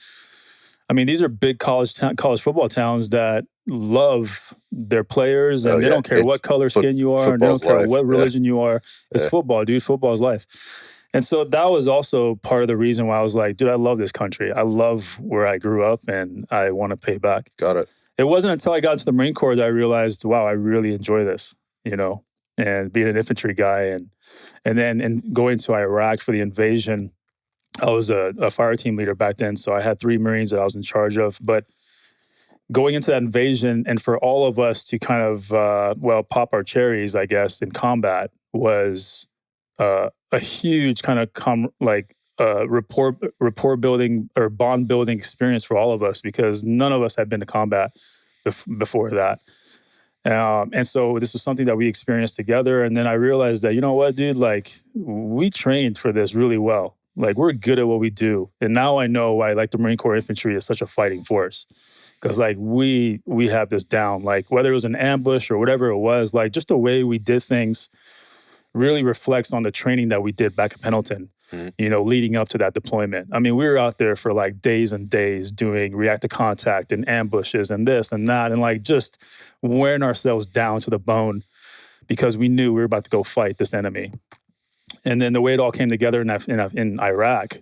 I mean, these are big college football towns that love their players, and they don't care what color skin you are, and they don't care what religion you are. It's football, dude. Football is life. And so that was also part of the reason why I was like, dude, I love this country. I love where I grew up, and I want to pay back. Got it. It wasn't until I got into the Marine Corps that I realized, wow, I really enjoy this, and being an infantry guy. And then going to Iraq for the invasion, I was a fire team leader back then. So I had 3 Marines that I was in charge of. But going into that invasion, and for all of us to kind of, pop our cherries, I guess, in combat was a huge kind of rapport building or bond building experience for all of us, because none of us had been to combat before that. And so this was something that we experienced together. And then I realized that, you know what, dude, like, we trained for this really well. Like, we're good at what we do. And now I know why, like, the Marine Corps infantry is such a fighting force. Because, like, we have this down. Like, whether it was an ambush or whatever it was, like, just the way we did things really reflects on the training that we did back at Pendleton, leading up to that deployment. I mean, we were out there for like days and days doing react to contact and ambushes and this and that, and like just wearing ourselves down to the bone because we knew we were about to go fight this enemy. And then the way it all came together in Iraq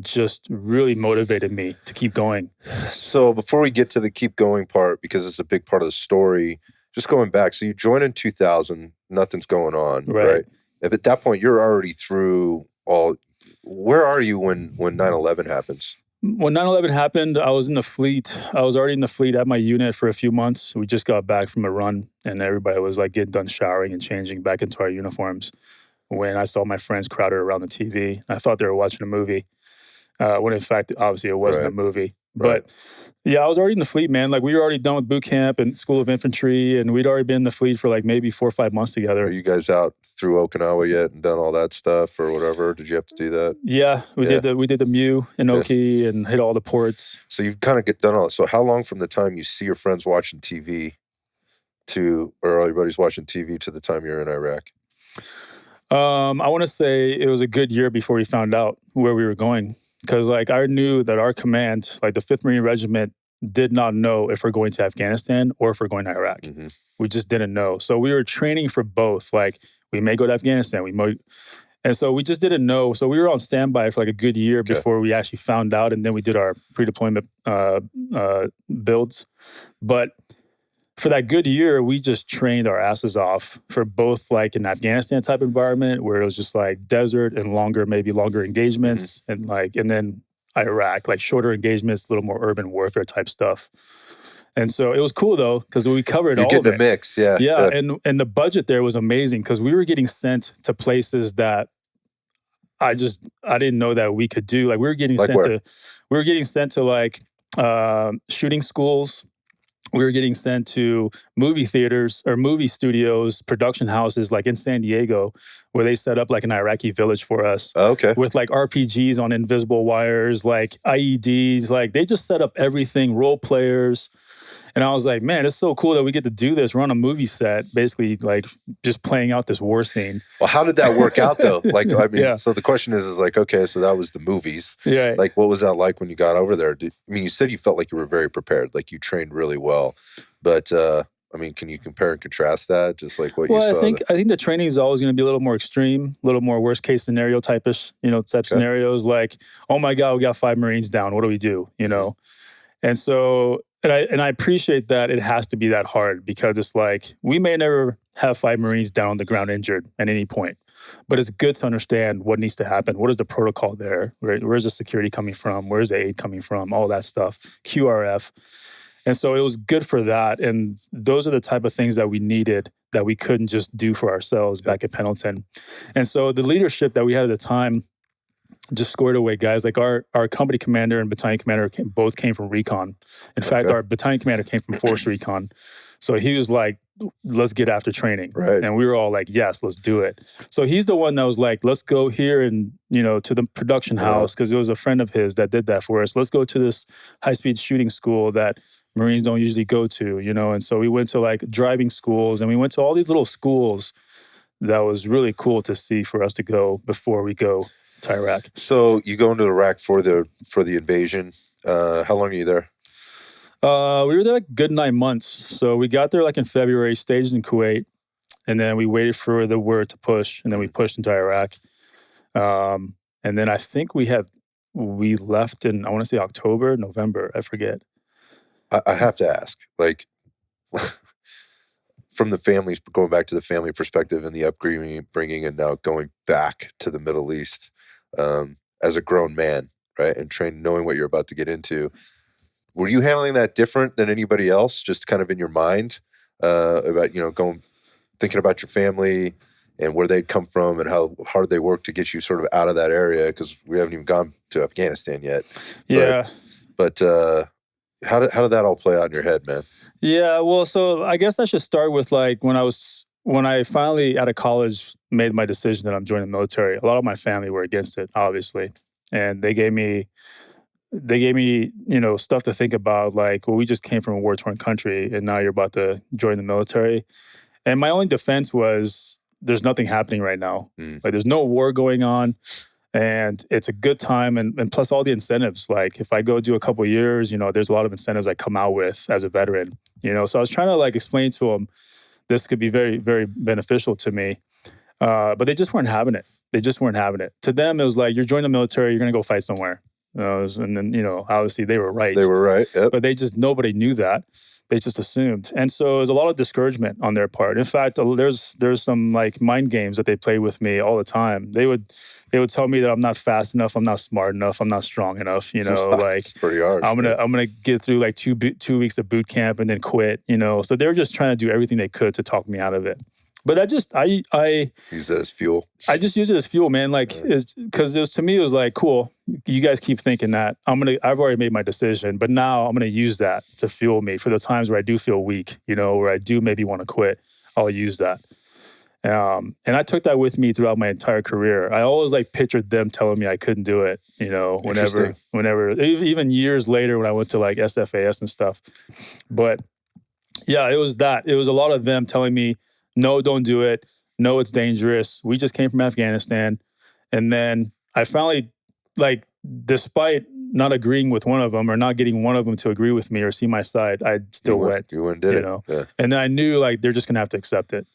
just really motivated me to keep going. So before we get to the keep going part, because it's a big part of the story, just going back. So you joined in 2000, nothing's going on, right? If at that point you're already through all, where are you when 9/11 happens? When 9/11 happened, I was in the fleet. I was already in the fleet at my unit for a few months. We just got back from a run, and everybody was like getting done showering and changing back into our uniforms when I saw my friends crowded around the TV. I thought they were watching a movie, when in fact, obviously it wasn't a movie. But yeah, I was already in the fleet, man. Like, we were already done with boot camp and School of Infantry, and we'd already been in the fleet for like maybe 4 or 5 months together. Are you guys out through Okinawa yet and done all that stuff or whatever? Did you have to do that? Yeah, we did the Mew in Oki and hit all the ports. So you kind of get done all that. So how long from the time you see your friends watching TV or all your buddies watching TV to the time you're in Iraq? I want to say it was a good year before we found out where we were going. Because, like, I knew that our command, like the 5th Marine Regiment, did not know if we're going to Afghanistan or if we're going to Iraq. Mm-hmm. We just didn't know. So we were training for both. Like, we may go to Afghanistan. And so we just didn't know. So we were on standby for like a good year before we actually found out. And then we did our pre-deployment builds. But for that good year, we just trained our asses off for both like an Afghanistan type environment where it was just like desert and maybe longer engagements, and then Iraq, like shorter engagements, a little more urban warfare type stuff. And so it was cool though, because we covered all of it. You're getting a mix, yeah. Yeah, and the budget there was amazing because we were getting sent to places that I didn't know that we could do. Like, we were getting sent to like shooting schools. We were getting sent to movie theaters or movie studios, production houses like in San Diego, where they set up like an Iraqi village for us. Okay. With like RPGs on invisible wires, like IEDs, like they just set up everything, role players. And I was like, man, it's so cool that we get to do this. We're on a movie set, basically like just playing out this war scene. Well, how did that work out though? Like, I mean, Yeah. so the question is like, okay, so that was the movies. Yeah. Like, what was that like when you got over there? I mean, you said you felt like you were very prepared, like you trained really well. But, I mean, can you compare and contrast that? Just like what you saw? I think the training is always going to be a little more extreme, a little more worst case scenario type-ish, type scenarios like, oh my God, we got 5 Marines down. What do we do? And so, and I appreciate that it has to be that hard because it's like, we may never have 5 Marines down on the ground injured at any point, but it's good to understand what needs to happen. What is the protocol there? Where's the security coming from? Where's the aid coming from? All that stuff, QRF. And so it was good for that. And those are the type of things that we needed that we couldn't just do for ourselves back at Pendleton. And so the leadership that we had at the time just squared away guys. Like our company commander and battalion commander both came from recon. In fact, our battalion commander came from force recon. So he was like, let's get after training. Right. And we were all like, yes, let's do it. So he's the one that was like, let's go here and, to the production house, because it was a friend of his that did that for us. Let's go to this high-speed shooting school that Marines don't usually go to, And so we went to like driving schools and we went to all these little schools that was really cool to see for us to go before we go to Iraq. So you go into Iraq for the invasion. How long are you there? We were there like a good 9 months. So we got there like in February, staged in Kuwait, and then we waited for the word to push, and then we pushed into Iraq. And then I think we left in, I want to say October, November, I forget. I have to ask, like, from the families, going back to the family perspective and the upbringing and now going back to the Middle East as a grown man, right, and trained, knowing what you're about to get into. Were you handling that different than anybody else, just kind of in your mind about, thinking about your family and where they'd come from and how hard they worked to get you sort of out of that area? Because we haven't even gone to Afghanistan yet. Yeah. But how did that all play out in your head, man? Yeah, well, so I guess I should start with like when I finally out of college made my decision that I'm joining the military. A lot of my family were against it, obviously. And they gave me, stuff to think about, like, well, we just came from a war-torn country and now you're about to join the military. And my only defense was there's nothing happening right now. Like, there's no war going on and it's a good time. And plus all the incentives, like if I go do a couple of years, there's a lot of incentives I come out with as a veteran, So I was trying to like explain to them this could be very, very beneficial to me. But they just weren't having it. To them, it was like, you're joining the military, you're going to go fight somewhere. And then, obviously they were right. They were right, yep. But nobody knew that. They just assumed. And so there's a lot of discouragement on their part. In fact, there's some like mind games that they play with me all the time. They would tell me that I'm not fast enough, I'm not smart enough, I'm not strong enough, like it's pretty hard. I'm gonna get through like 2 weeks of boot camp and then quit, So they were just trying to do everything they could to talk me out of it. But I use that as fuel. I just use it as fuel, man. Like, because to me, it was like, cool. You guys keep thinking that I've already made my decision, but now I'm gonna use that to fuel me for the times where I do feel weak, where I do maybe want to quit. I'll use that. And I took that with me throughout my entire career. I always like pictured them telling me I couldn't do it, whenever, even years later when I went to like SFAS and stuff. But yeah, it was that. It was a lot of them telling me, no, don't do it. No, it's dangerous. We just came from Afghanistan. And then I finally, like, despite not agreeing with one of them or not getting one of them to agree with me or see my side, I still went. You went and did it. Yeah. And then I knew, like, they're just going to have to accept it.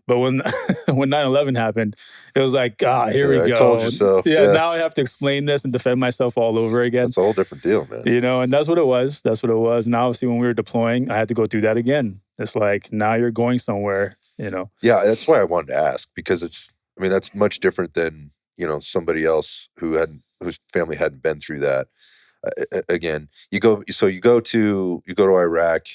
But when 9/11 happened, it was like, here we go. I told you so. Yeah, now I have to explain this and defend myself all over again. That's a whole different deal, man. And that's what it was. And obviously when we were deploying, I had to go through that again. It's like, now you're going somewhere, Yeah, that's why I wanted to ask, because that's much different than, somebody else whose family hadn't been through that. Again, you go to Iraq.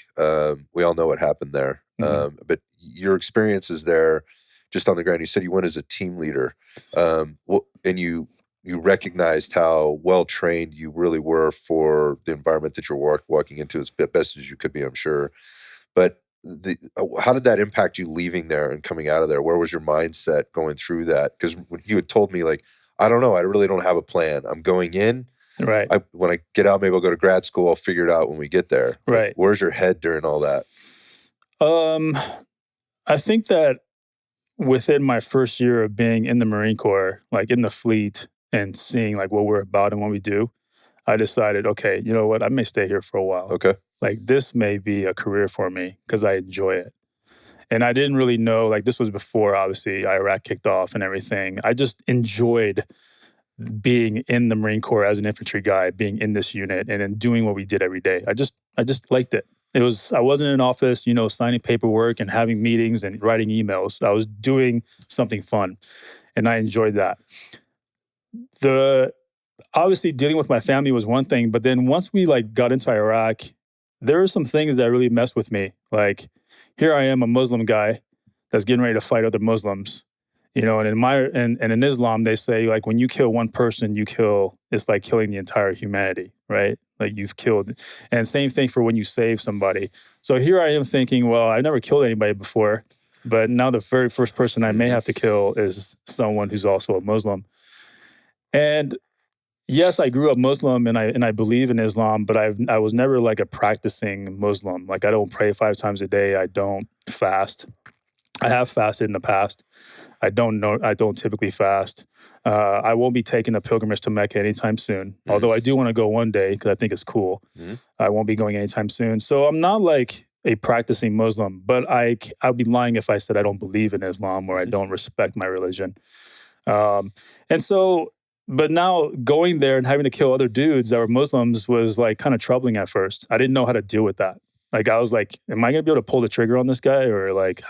We all know what happened there. But your experiences there, just on the ground, you said you went as a team leader, and you recognized how well trained you really were for the environment that you're walking into as best as you could be, I'm sure. But how did that impact you leaving there and coming out of there? Where was your mindset going through that? Because you had told me, like, I don't know, I really don't have a plan. I'm going in. Right. When I get out, maybe I'll go to grad school. I'll figure it out when we get there. Right. Where's your head during all that? I think that within my first year of being in the Marine Corps, like in the fleet and seeing like what we're about and what we do, I decided, okay, you know what? I may stay here for a while. Okay. Like this may be a career for me because I enjoy it. And I didn't really know, like this was before obviously Iraq kicked off and everything. I just enjoyed being in the Marine Corps as an infantry guy, being in this unit and then doing what we did every day. I just liked it. I wasn't in office, signing paperwork and having meetings and writing emails. I was doing something fun and I enjoyed that. Obviously dealing with my family was one thing, but then once we like got into Iraq, there were some things that really messed with me. Like here I am, a Muslim guy that's getting ready to fight other Muslims. And in Islam, they say like when you kill one person, it's like killing the entire humanity, right? Like you've killed. And same thing for when you save somebody. So here I am thinking, well, I never killed anybody before, but now the very first person I may have to kill is someone who's also a Muslim. And yes, I grew up Muslim and I believe in Islam, but I was never like a practicing Muslim. Like I don't pray 5 times a day. I don't fast. I have fasted in the past. I don't typically fast. I won't be taking a pilgrimage to Mecca anytime soon. Although I do want to go one day because I think it's cool. I won't be going anytime soon. So I'm not like a practicing Muslim, but I'd be lying if I said I don't believe in Islam or I don't respect my religion. But now going there and having to kill other dudes that were Muslims was like kind of troubling at first. I didn't know how to deal with that. Like I was like, am I going to be able to pull the trigger on this guy or like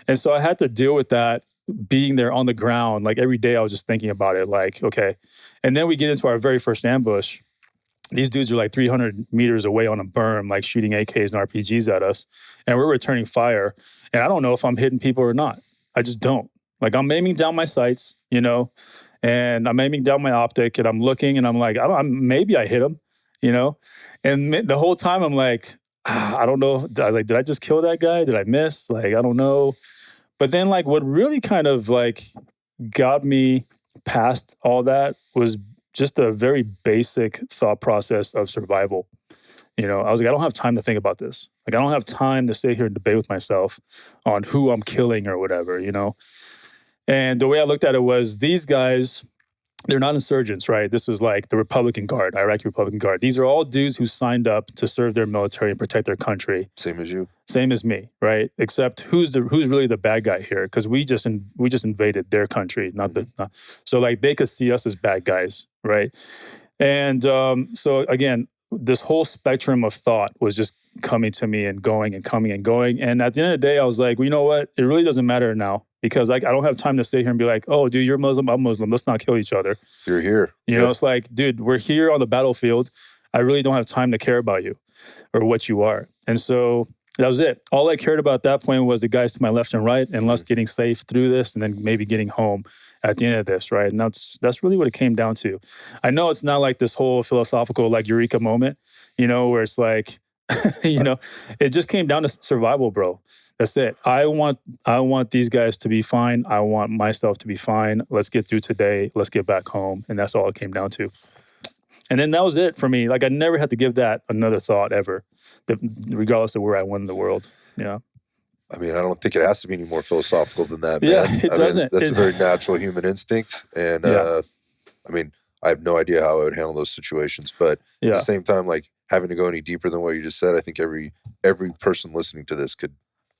And so I had to deal with that being there on the ground. Like every day I was just thinking about it like, okay. And then we get into our very first ambush. These dudes are like 300 meters away on a berm, like shooting AKs and RPGs at us. And we're returning fire. And I don't know if I'm hitting people or not. I just don't. Like I'm aiming down my sights, and I'm aiming down my optic and I'm looking and I'm like, maybe I hit him, And the whole time I'm like, I don't know. I was like, did I just kill that guy? Did I miss? Like, I don't know. But then like what really kind of like got me past all that was just a very basic thought process of survival. I was like, I don't have time to think about this. Like, I don't have time to sit here and debate with myself on who I'm killing or whatever, And the way I looked at it was these guys, they're not insurgents, right? This was like the Republican Guard, Iraqi Republican Guard. These are all dudes who signed up to serve their military and protect their country. Same as you. Same as me, right? Except who's really the bad guy here? Because we just invaded their country, so like they could see us as bad guys, right? And so again, this whole spectrum of thought was just coming to me and going and coming and going. And at the end of the day, I was like, well, you know what? It really doesn't matter now. Because I don't have time to sit here and be like, oh, dude, you're Muslim, I'm Muslim. Let's not kill each other. You're here. It's like, dude, we're here on the battlefield. I really don't have time to care about you or what you are. And so that was it. All I cared about at that point was the guys to my left and right and us getting safe through this and then maybe getting home at the end of this, right? And that's really what it came down to. I know it's not like this whole philosophical like eureka moment, where it's like, it just came down to survival, bro. That's it. I want these guys to be fine. I want myself to be fine. Let's get through today. Let's get back home. And that's all it came down to. And then that was it for me. Like I never had to give that another thought ever, regardless of where I went in the world. Yeah. I mean, I don't think it has to be any more philosophical than that, man. Yeah, it doesn't. That's a very natural human instinct. And I mean, I have no idea how I would handle those situations. But at the same time, like having to go any deeper than what you just said, I think every person listening to this could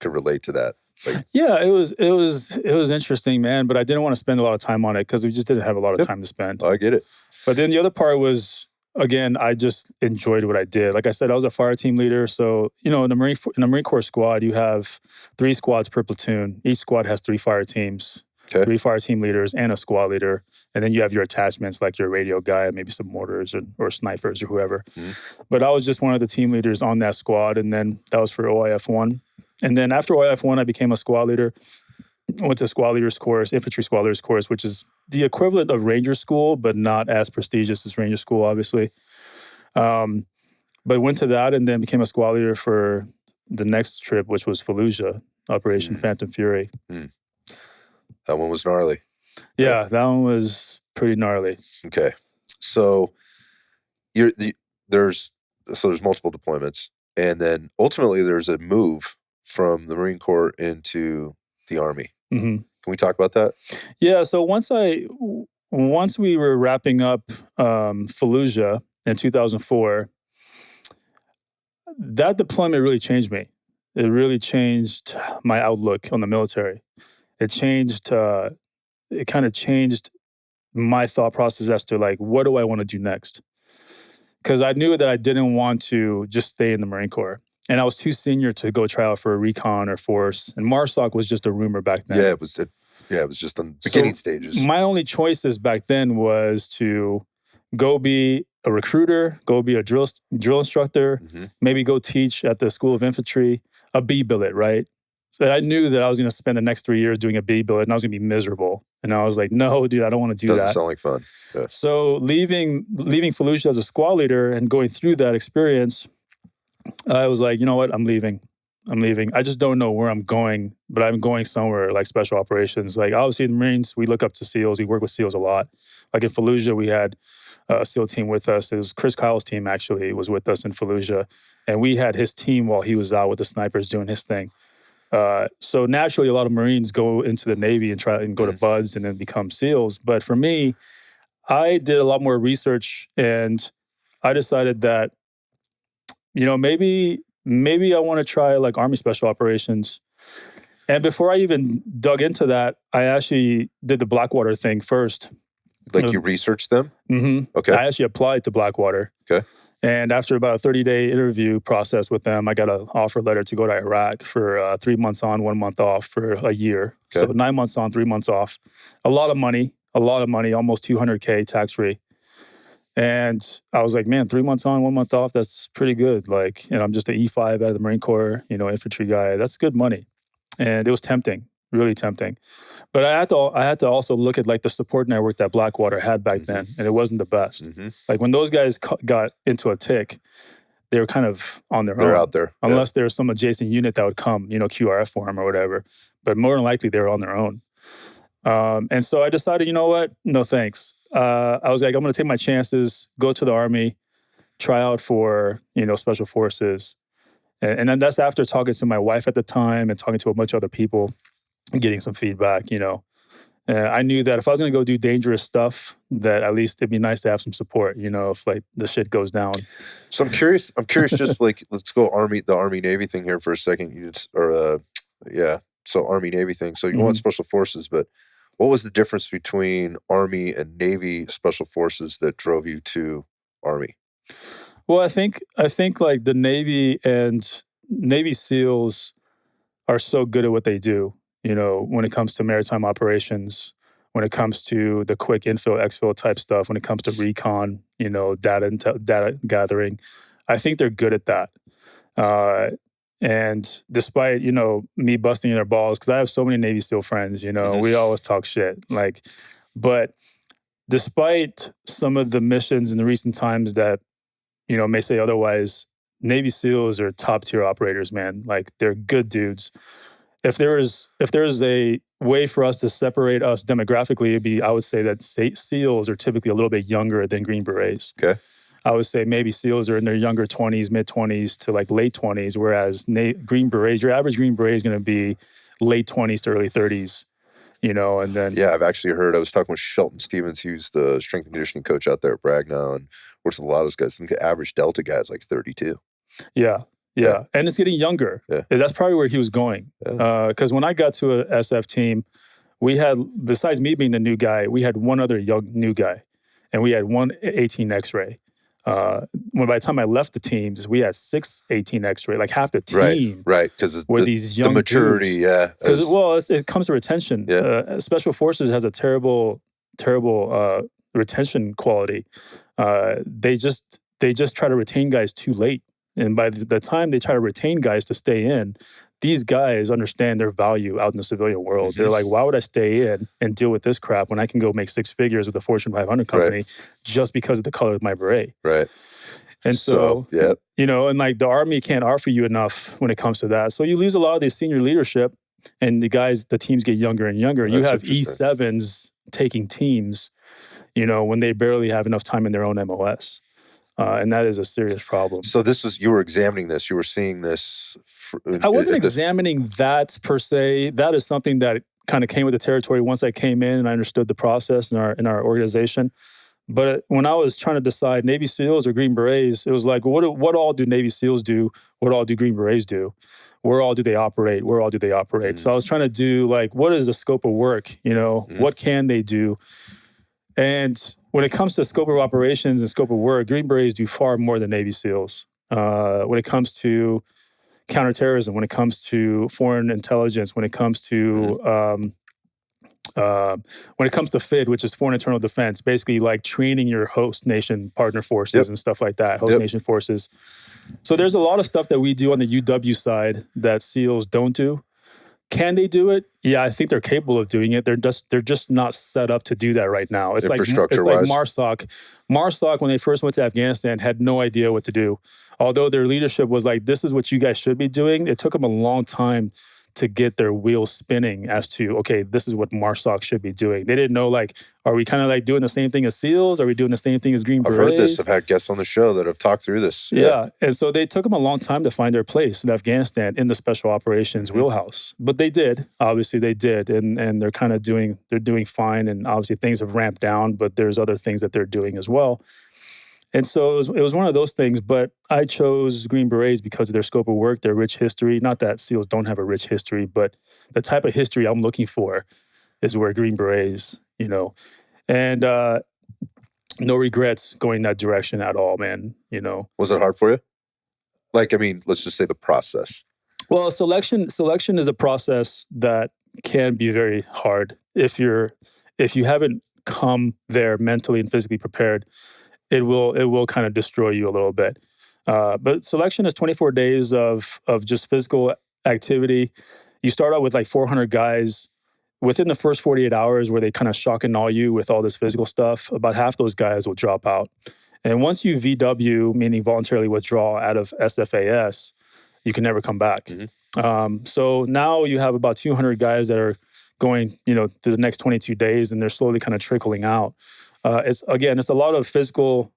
relate to that. Like, yeah, it was interesting, man. But I didn't want to spend a lot of time on it because we just didn't have a lot of time to spend. I get it. But then the other part was, again, I just enjoyed what I did. Like I said, I was a fire team leader. So, in the Marine Corps squad, you have 3 squads per platoon. Each squad has 3 fire teams, 3 fire team leaders, and a squad leader. And then you have your attachments like your radio guy, maybe some mortars or snipers or whoever. Mm-hmm. But I was just one of the team leaders on that squad. And then that was for OIF 1. And then after OIF 1, I became a squad leader. Went to squad leaders course, infantry squad leaders course, which is the equivalent of Ranger School, but not as prestigious as Ranger School, obviously. But went to that and then became a squad leader for the next trip, which was Fallujah, Operation Phantom Fury. That one was gnarly. Yeah, that one was pretty gnarly. Okay. So there's multiple deployments, and then ultimately there's a move from the Marine Corps into the Army. Mm-hmm. Can we talk about that? Yeah. So once we were wrapping up Fallujah in 2004, that deployment really changed me. It really changed my outlook on the military. It changed. It kind of changed my thought process as to like, what do I want to do next? Because I knew that I didn't want to just stay in the Marine Corps. And I was too senior to go try out for a recon or force. And MARSOC was just a rumor back then. Yeah, it was just on beginning stages. My only choices back then was to go be a recruiter, go be a drill instructor, maybe go teach at the School of Infantry, a B billet, right? So I knew that I was going to spend the next 3 years doing a B billet and I was going to be miserable. And I was like, no, dude, I don't want to do that. Doesn't sound like fun. Yeah. So leaving Fallujah as a squad leader and going through that experience, I was like, you know what? I'm leaving. I just don't know where I'm going, but I'm going somewhere like special operations. Like obviously the Marines, we look up to SEALs. We work with SEALs a lot. Like in Fallujah, we had a SEAL team with us. It was Chris Kyle's team actually was with us in Fallujah. And we had his team while he was out with the snipers doing his thing. So naturally, a lot of Marines go into the Navy and try and go to BUDS and then become SEALs. But for me, I did a lot more research and I decided that, you know, maybe I want to try like Army Special Operations. And before I even dug into that, I actually did the Blackwater thing first. Like you researched them? Mm-hmm. Okay. I actually applied to Blackwater. Okay. And after about a 30-day interview process with them, I got an offer letter to go to Iraq for 3 months on, 1 month off for a year. Okay. So 9 months on, 3 months off. A lot of money, almost $200K tax-free. And I was like, man, 3 months on, 1 month off, that's pretty good. Like, and I'm just an E5 out of the Marine Corps, you know, infantry guy. That's good money. And it was tempting, really tempting. But I had to also look at like the support network that Blackwater had back then, and it wasn't the best. Like when those guys got into a tick, they were kind of on their own. They're out there. Unless there was some adjacent unit that would come, you know, QRF for them or whatever. But more than likely, they were on their own. And so I decided, you know what? No, thanks. I was like, I'm going to take my chances, go to the Army, try out for, you know, Special Forces. And then that's after talking to my wife at the time and talking to a bunch of other people and getting some feedback, you know. I knew that if I was going to go do dangerous stuff, that at least it'd be nice to have some support, you know, if like the shit goes down. So I'm curious just like, let's go the Army Navy thing here for a second. So Army Navy thing. So you want Special Forces, but what was the difference between Army and Navy Special Forces that drove you to Army? Well, I think like the Navy and Navy SEALs are so good at what they do, you know, when it comes to maritime operations, when it comes to the quick infill, exfil type stuff, when it comes to recon, you know, data gathering. I think they're good at that. And despite, you know, me busting their balls, because I have so many Navy SEAL friends, you know, we always talk shit. Like, but despite some of the missions in the recent times that, you know, may say otherwise, Navy SEALs are top tier operators, man. Like they're good dudes. If there is a way for us to separate us demographically, it'd be, I would say that SEALs are typically a little bit younger than Green Berets. Okay. I would say maybe SEALs are in their younger 20s, mid 20s to like late 20s, whereas Green Berets, your average Green Beret is going to be late 20s to early 30s, you know, and then... Yeah, I've actually heard, I was talking with Shelton Stevens, who's the strength and conditioning coach out there at Bragg now, and works with a lot of those guys. I think the average Delta guy is like 32. Yeah. And it's getting younger. Yeah. That's probably where he was going. Because when I got to a SF team, we had, besides me being the new guy, we had one other young new guy, and we had one 18 X-ray. When by the time I left the teams, we had 6 18 X-ray, like half the team. Right, because these young the maturity, dudes. Because it comes to retention. Yeah. Special Forces has a terrible retention quality. They just try to retain guys too late, and by the time they try to retain guys to stay in, these guys understand their value out in the civilian world. They're like, why would I stay in and deal with this crap when I can go make 6 figures with a Fortune 500 company just because of the color of my beret? Right. And so you know, and like the Army can't offer you enough when it comes to that. So you lose a lot of the senior leadership, and the teams get younger and younger. You have E7s taking teams, you know, when they barely have enough time in their own MOS. and that is a serious problem. So you were examining this. You were seeing this. I wasn't examining that per se. That is something that kind of came with the territory once I came in and I understood the process in our organization. But when I was trying to decide Navy SEALs or Green Berets, it was like, what all do Navy SEALs do? What all do Green Berets do? Where all do they operate? Where all do they operate? Mm-hmm. So I was trying to do like, what is the scope of work? You know, mm-hmm. What can they do? And when it comes to scope of operations and scope of work, Green Berets do far more than Navy SEALs. When it comes to counterterrorism, when it comes to foreign intelligence, when it comes to FID, which is foreign internal defense, basically like training your host nation partner forces and stuff like that, host nation forces. So there's a lot of stuff that we do on the UW side that SEALs don't do. Can they do it? Yeah, I think they're capable of doing it. They're just not set up to do that right now. It's like MARSOC. MARSOC, when they first went to Afghanistan, had no idea what to do. Although their leadership was like, this is what you guys should be doing, it took them a long time to get their wheels spinning as to, okay, this is what MARSOC should be doing. They didn't know, like, are we kind of like doing the same thing as SEALs? Are we doing the same thing as Green Berets? I've heard this. I've had guests on the show that have talked through this. Yeah. And so they took them a long time to find their place in Afghanistan in the special operations wheelhouse. But they did. Obviously, they did. And they're kind of doing fine. And obviously, things have ramped down, but there's other things that they're doing as well. And so it was one of those things, but I chose Green Berets because of their scope of work, their rich history. Not that SEALs don't have a rich history, but the type of history I'm looking for is where Green Berets, you know. And no regrets going that direction at all, man, you know. Was it hard for you? Like, I mean, let's just say the process. Well, selection is a process that can be very hard if you haven't come there mentally and physically prepared. It will kind of destroy you a little bit. But selection is 24 days of just physical activity. You start out with like 400 guys. Within the first 48 hours where they kind of shock and awe you with all this physical stuff, about half those guys will drop out. And once you VW, meaning voluntarily withdraw out of SFAS, you can never come back. Mm-hmm. So now you have about 200 guys that are going, you know, through the next 22 days, and they're slowly kind of trickling out. It's a lot of physical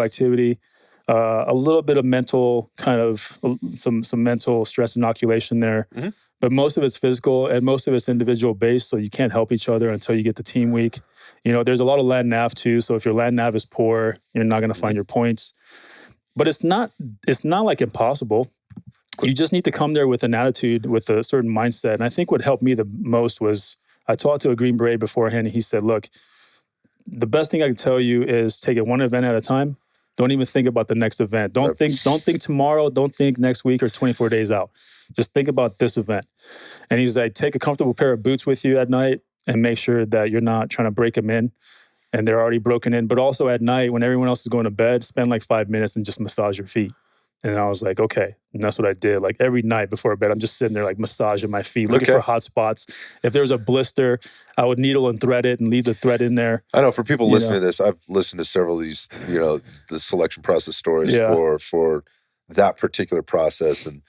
activity, a little bit of mental kind of some mental stress inoculation there, mm-hmm. but most of it's physical and most of it's individual based. So you can't help each other until you get the team week. You know, there's a lot of land nav too. So if your land nav is poor, you're not going to find your points. But it's not like impossible. You just need to come there with an attitude, with a certain mindset. And I think what helped me the most was I talked to a Green Beret beforehand, and he said, "Look, the best thing I can tell you is take it one event at a time. Don't even think about the next event. Don't think tomorrow. Don't think next week or 24 days out. Just think about this event." And he's like, take a comfortable pair of boots with you at night and make sure that you're not trying to break them in and they're already broken in. But also at night when everyone else is going to bed, spend like 5 minutes and just massage your feet. And I was like, okay. And that's what I did. Like every night before bed, I'm just sitting there like massaging my feet, looking for hot spots. If there was a blister, I would needle and thread it and leave the thread in there. I know for people listening to this, I've listened to several of these, you know, the selection process stories for that particular process. And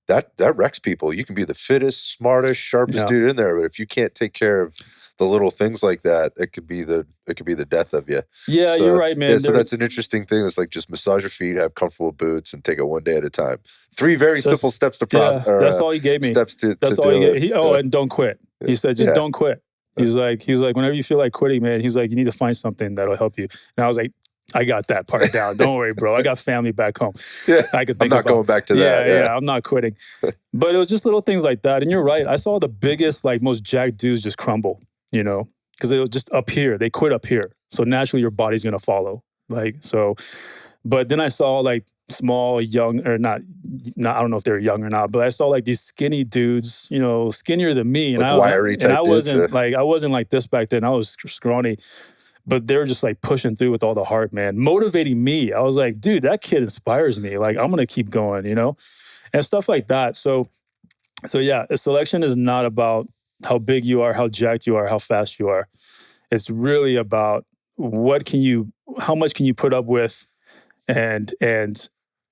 that wrecks people. You can be the fittest, smartest, sharpest dude in there, but if you can't take care of the little things like that, it could be the death of you. Yeah, so, you're right, man. Yeah, so that's an interesting thing. It's like just massage your feet, have comfortable boots, and take it one day at a time. 3 very simple steps to process. Yeah, that's all he gave me. Steps to that's to all do he it. gave. And don't quit. He said, just don't quit. He's like, whenever you feel like quitting, man, he's like, you need to find something that'll help you. And I was like, I got that part down. Don't worry, bro. I got family back home. I can think I'm not going back to that. Yeah, I'm not quitting. But it was just little things like that. And you're right. I saw the biggest, like most jacked dudes just crumble, you know, because it was just up here. They quit up here. So naturally your body's going to follow. Like, so, but then I saw like small, young, or not, I don't know if they're young or not, but I saw like these skinny dudes, you know, skinnier than me. Like wiry type dudes. I wasn't like this back then. I was scrawny. But they're just like pushing through with all the heart, man, motivating me. I was like, dude, that kid inspires me. Like, I'm going to keep going, you know, and stuff like that. So yeah, a selection is not about how big you are, how jacked you are, how fast you are. It's really about how much can you put up with and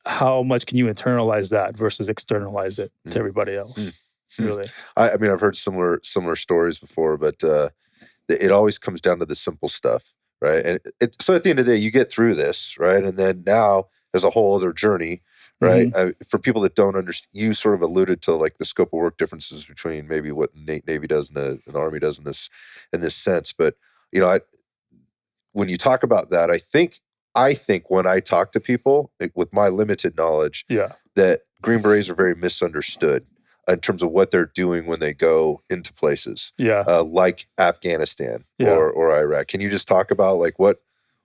how much can you internalize that versus externalize it to everybody else, really. I mean, I've heard similar stories before, but it always comes down to the simple stuff, right? And so at the end of the day, you get through this, right? And then now there's a whole other journey, right? For people that don't understand, you sort of alluded to like the scope of work differences between maybe what the Navy does and the Army does in this sense. But when you talk about that, I think when I talk to people with my limited knowledge, that Green Berets are very misunderstood in terms of what they're doing when they go into places, like Afghanistan or Iraq. Can you just talk about like what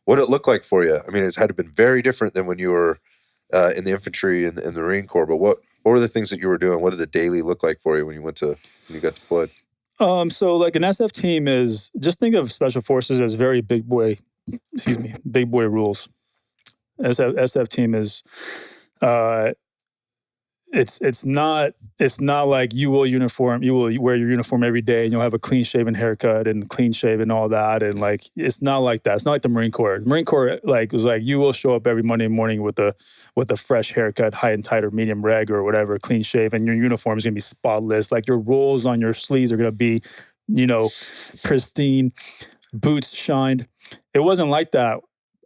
it looked like for you? I mean, it's had to have been very different than when you were in the infantry and the Marine Corps. But what were the things that you were doing? What did the daily look like for you when you got deployed? So like an SF team is, just think of special forces as very big boy rules. SF team is, it's not like you will wear your uniform every day and you'll have a clean shaven haircut and clean shave and all that. And like, it's not like that. It's not like the Marine Corps. The Marine Corps was like, you will show up every Monday morning with a fresh haircut, high and tight or medium reg or whatever, clean shave, and your uniform is going to be spotless. Like your rolls on your sleeves are going to be, pristine, boots shined. It wasn't like that.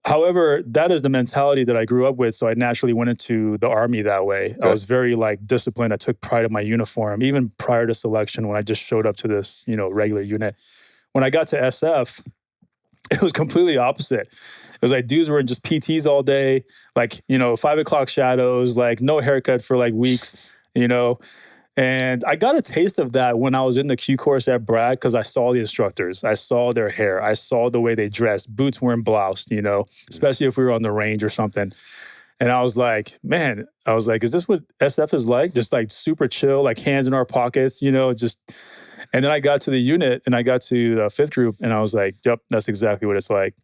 However, that is the mentality that I grew up with. So I naturally went into the Army that way. I was very disciplined. I took pride in my uniform, even prior to selection when I just showed up to this, regular unit. When I got to SF, it was completely opposite. It was like dudes were in just PTs all day, 5 o'clock shadows, no haircut for weeks, And I got a taste of that when I was in the Q course at Bragg because I saw the instructors. I saw their hair. I saw the way they dressed. Boots weren't bloused, especially if we were on the range or something. And I was like, man, is this what SF is like? Just super chill, hands in our pockets, just. And then I got to the unit and I got to the 5th group and I was like, yep, that's exactly what it's like,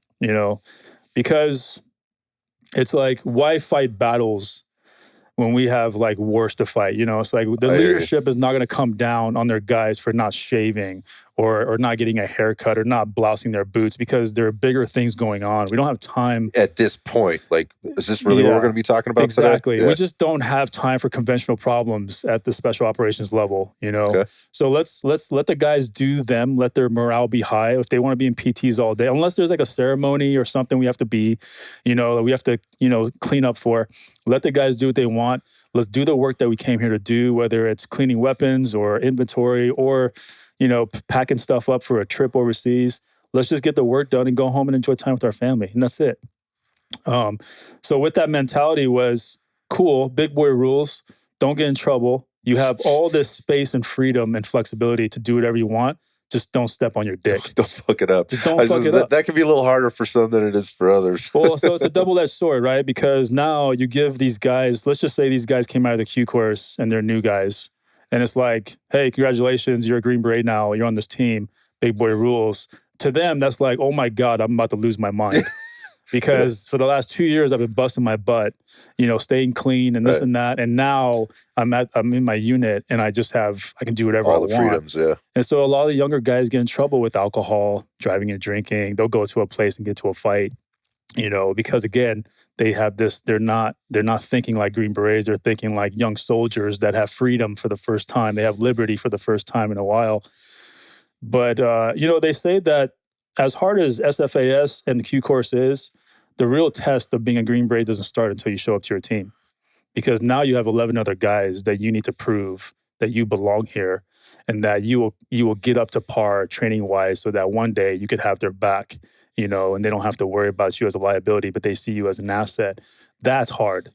because it's like, why fight battles when we have wars to fight? It's like the leadership is not going to come down on their guys for not shaving or not getting a haircut or not blousing their boots because there are bigger things going on. We don't have time. At this point, is this really what we're going to be talking about exactly. today? We just don't have time for conventional problems at the special operations level, Okay. So let's let the guys do them, let their morale be high. If they want to be in PTs all day, unless there's a ceremony or something we have to be, we have to, clean up for, let the guys do what they want. Let's do the work that we came here to do, whether it's cleaning weapons or inventory or, packing stuff up for a trip overseas. Let's just get the work done and go home and enjoy time with our family. And that's it. So with that mentality was cool, big boy rules, don't get in trouble. You have all this space and freedom and flexibility to do whatever you want. Just don't step on your dick. Don't fuck it up. Just don't fuck it up. That can be a little harder for some than it is for others. Well, so it's a double-edged sword, right? Because now you give these guys, let's just say these guys came out of the Q course and they're new guys. And it's like, hey, congratulations, you're a Green Beret now. You're on this team. Big boy rules. To them, that's like, oh my God, I'm about to lose my mind. Because for the last 2 years, I've been busting my butt, staying clean and this and that. And now I'm in my unit and I can do whatever I want. All the freedoms, yeah. And so a lot of the younger guys get in trouble with alcohol, driving and drinking. They'll go to a place and get to a fight, because again, they have this, they're not thinking like Green Berets. They're thinking like young soldiers that have freedom for the first time. They have liberty for the first time in a while. But, they say that as hard as SFAS and the Q course is, the real test of being a Green Beret doesn't start until you show up to your team. Because now you have 11 other guys that you need to prove that you belong here and that you will get up to par training-wise so that one day you could have their back, and they don't have to worry about you as a liability, but they see you as an asset. That's hard.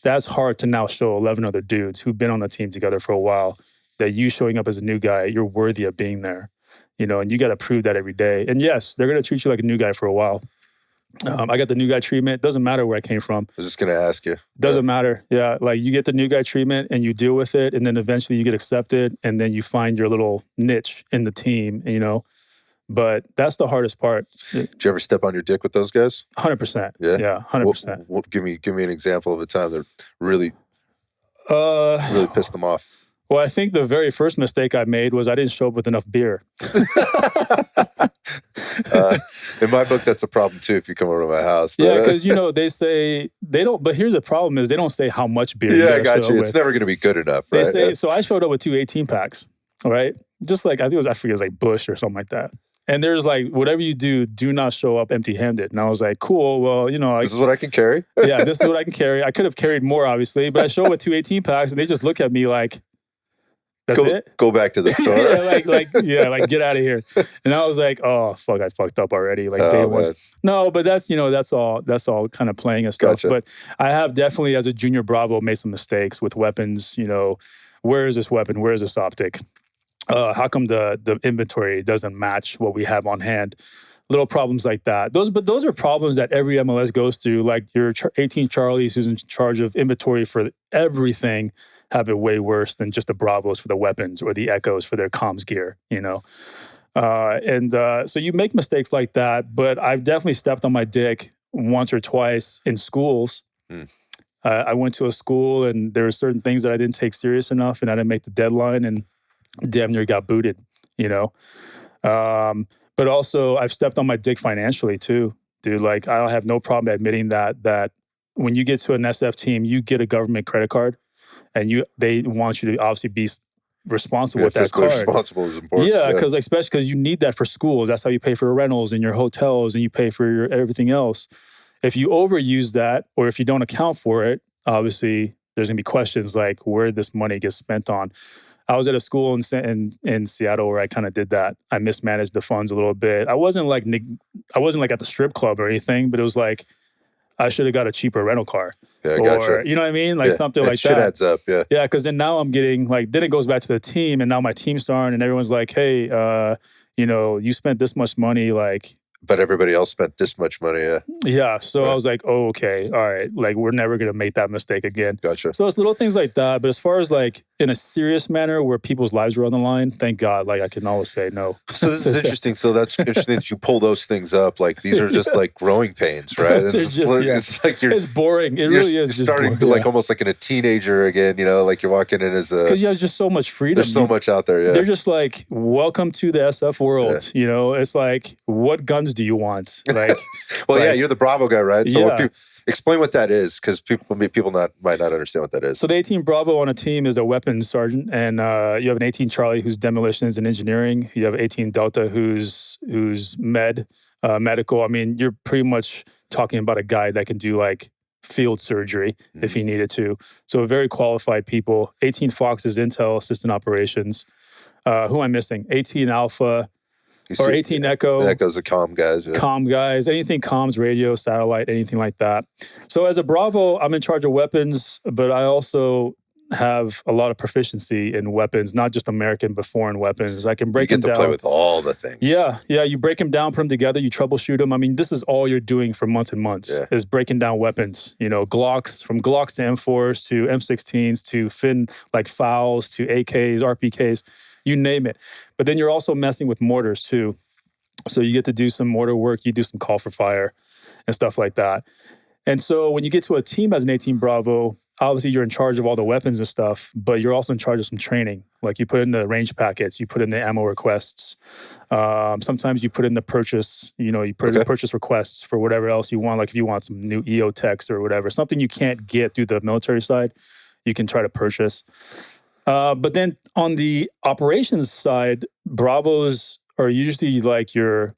That's hard to now show 11 other dudes who've been on the team together for a while that you showing up as a new guy, you're worthy of being there. And you got to prove that every day. And yes, they're going to treat you like a new guy for a while. I got the new guy treatment. Doesn't matter where I came from. I was just going to ask you. Doesn't matter. Yeah. You get the new guy treatment and you deal with it. And then eventually you get accepted. And then you find your little niche in the team, But that's the hardest part. Did you ever step on your dick with those guys? 100%. Yeah? Yeah, 100%. Give me an example of a time that really pissed them off. Well, I think the very first mistake I made was I didn't show up with enough beer. In my book, that's a problem too if you come over to my house. Yeah, because, they say they don't, but here's the problem is they don't say how much beer Yeah, I got you. It's never going to be good enough, right? So I showed up with 2 18 packs, all right? Just I forget it was Bush or something like that. And there's like, whatever you do not show up empty-handed. And I was like, cool. Well, this is what I can carry. Yeah, this is what I can carry. I could have carried more, obviously, but I show up with 2 18 packs, and they just look at me like, that's it? Go back to the store. like get out of here. And I was like, oh fuck, I fucked up already. Like day one. Man. No, but that's that's all kind of playing and stuff. Gotcha. But I have definitely, as a junior Bravo, made some mistakes with weapons. Where is this weapon? Where is this optic? How come the inventory doesn't match what we have on hand? Little problems like that. Those are problems that every MLS goes through. Like your 18 Charlies, who's in charge of inventory for everything, have it way worse than just the Bravos for the weapons or the Echoes for their comms gear. So you make mistakes like that. But I've definitely stepped on my dick once or twice in schools. I went to a school and there were certain things that I didn't take serious enough, and I didn't make the deadline, and damn near got booted. But also, I've stepped on my dick financially too, dude. Like, I have no problem admitting that when you get to an SF team, you get a government credit card, and they want you to obviously be responsible with that card. Responsible is important. Yeah, because especially because you need that for schools. That's how you pay for your rentals and your hotels, and you pay for your everything else. If you overuse that, or if you don't account for it, obviously there's gonna be questions like where this money gets spent on. I was at a school in Seattle where I kind of did that. I mismanaged the funds a little bit. I wasn't like at the strip club or anything, but it was like I should have got a cheaper rental car. Yeah, or, gotcha. You know what I mean? Like something like shit that. Adds up, yeah. Yeah, because then now I'm getting then it goes back to the team, and now my team's starting, and everyone's like, hey, you spent this much money, like. But everybody else spent this much money, yeah. Yeah, so right. I was like, oh, okay, all right. Like, we're never going to make that mistake again. Gotcha. So it's little things like that. But as far as like in a serious manner where people's lives are on the line, thank God, like I can always say no. So this is interesting. So that's interesting that you pull those things up. Like, these are just like growing pains, right? It's like it's boring. It really is. You're starting like almost like in a teenager again, like you're walking in as a... Because you have just so much freedom. There's so much out there, yeah. They're just like, welcome to the SF world. Yeah. It's like, what guns do you want? Like, well, you're the Bravo guy, right? So yeah. Explain what that is, because people might not understand what that is. So the 18 Bravo on a team is a weapons sergeant, and you have an 18 Charlie who's demolitions and engineering. You have 18 Delta who's medical. I mean, you're pretty much talking about a guy that can do like field surgery if he needed to. So very qualified people. 18 Fox is Intel Assistant Operations. Who am I missing? 18 Alpha. Or 18 Echo. Echo's the comm guys. Yeah. Comm guys, anything comms, radio, satellite, anything like that. So as a Bravo, I'm in charge of weapons, but I also have a lot of proficiency in weapons, not just American, but foreign weapons. I can break them down. You get to play with all the things. Yeah. You break them down, put them together, you troubleshoot them. I mean, this is all you're doing for months and months, is breaking down weapons. Glocks, from Glocks to M4s to M16s to Fin, like FOWLs to AKs, RPKs. You name it. But then you're also messing with mortars too. So you get to do some mortar work, you do some call for fire and stuff like that. And so when you get to a team as an 18 Bravo, obviously you're in charge of all the weapons and stuff, but you're also in charge of some training. Like you put in the range packets, you put in the ammo requests. Sometimes you put in the purchase, you put in the purchase requests for whatever else you want. Like if you want some new EO techs or whatever, something you can't get through the military side, you can try to purchase. But then on the operations side, Bravos are usually like your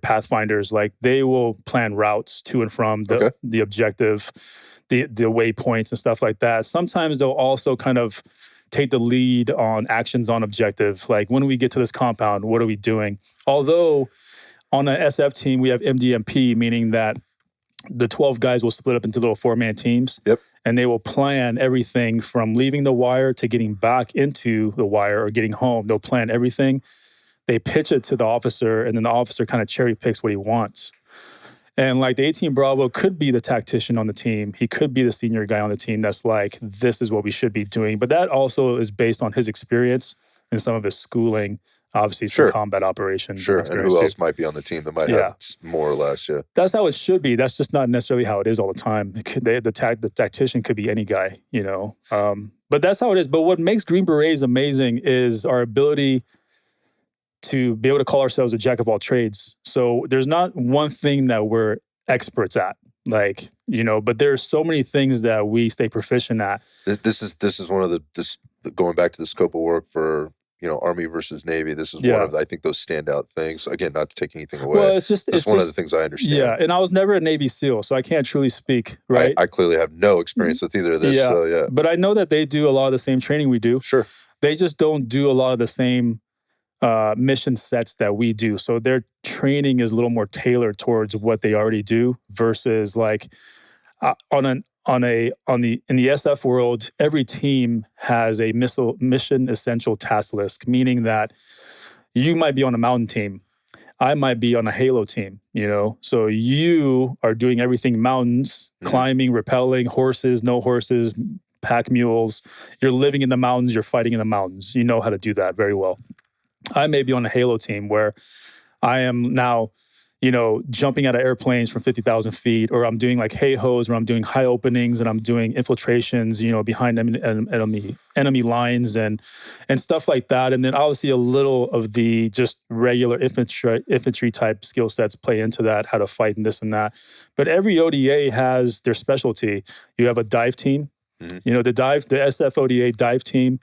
pathfinders. Like they will plan routes to and from the objective, the waypoints and stuff like that. Sometimes they'll also kind of take the lead on actions on objective. Like when we get to this compound, what are we doing? Although on an SF team, we have MDMP, meaning that the 12 guys will split up into little 4-man teams. Yep. And they will plan everything from leaving the wire to getting back into the wire or getting home. They'll plan everything. They pitch it to the officer, and then the officer kind of cherry picks what he wants. And like the 18 Bravo could be the tactician on the team. He could be the senior guy on the team that's like, this is what we should be doing. But that also is based on his experience and some of his schooling. Obviously, some combat operations. Sure, and who else might be on the team that might have more or less, That's how it should be. That's just not necessarily how it is all the time. The tactician could be any guy, But that's how it is. But what makes Green Berets amazing is our ability to be able to call ourselves a jack of all trades. So there's not one thing that we're experts at. But there's so many things that we stay proficient at. This is one of the going back to the scope of work for Army versus Navy. This is one of, I think, those standout things. Again, not to take anything away. Well, it's one of the things I understand. Yeah, and I was never a Navy SEAL, so I can't truly speak, right? I clearly have no experience with either of this. Yeah, so yeah. But I know that they do a lot of the same training we do. Sure. They just don't do a lot of the same mission sets that we do. So their training is a little more tailored towards what they already do versus like in the SF world, every team has a mission essential task list, meaning that you might be on a mountain team. I might be on a Halo team, So you are doing everything mountains, climbing, rappelling, horses, no horses, pack mules. You're living in the mountains, you're fighting in the mountains. You know how to do that very well. I may be on a Halo team where I am now, jumping out of airplanes from 50,000 feet, or I'm doing like hey-hos, or I'm doing high openings, and I'm doing infiltrations, behind enemy lines and stuff like that. And then obviously a little of the just regular infantry type skill sets play into that, how to fight and this and that. But every ODA has their specialty. You have a dive team. The SF ODA dive team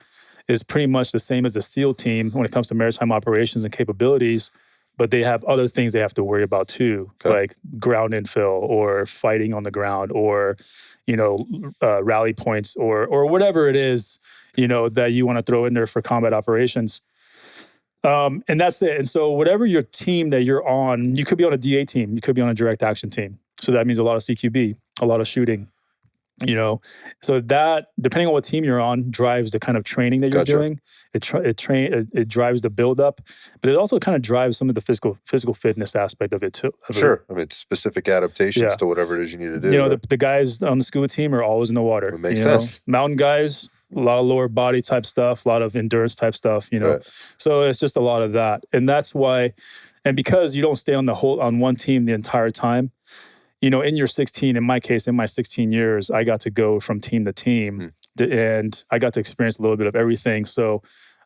is pretty much the same as a SEAL team when it comes to maritime operations and capabilities, but they have other things they have to worry about too, like ground infill or fighting on the ground or, rally points or whatever it is, that you want to throw in there for combat operations. And that's it. And so whatever your team that you're on, you could be on a DA team, you could be on a direct action team. So that means a lot of CQB, a lot of shooting. So that, depending on what team you're on, drives the kind of training that you're doing. It drives the buildup, but it also kind of drives some of the physical fitness aspect of it too. Sure. I mean, it's specific adaptations to whatever it is you need to do. The guys on the scuba team are always in the water. It makes sense. Mountain guys, a lot of lower body type stuff, a lot of endurance type stuff, Right. So it's just a lot of that. And that's why, and because you don't stay on one team the entire time, in your 16, in my case, in my 16 years, I got to go from team to team and I got to experience a little bit of everything. So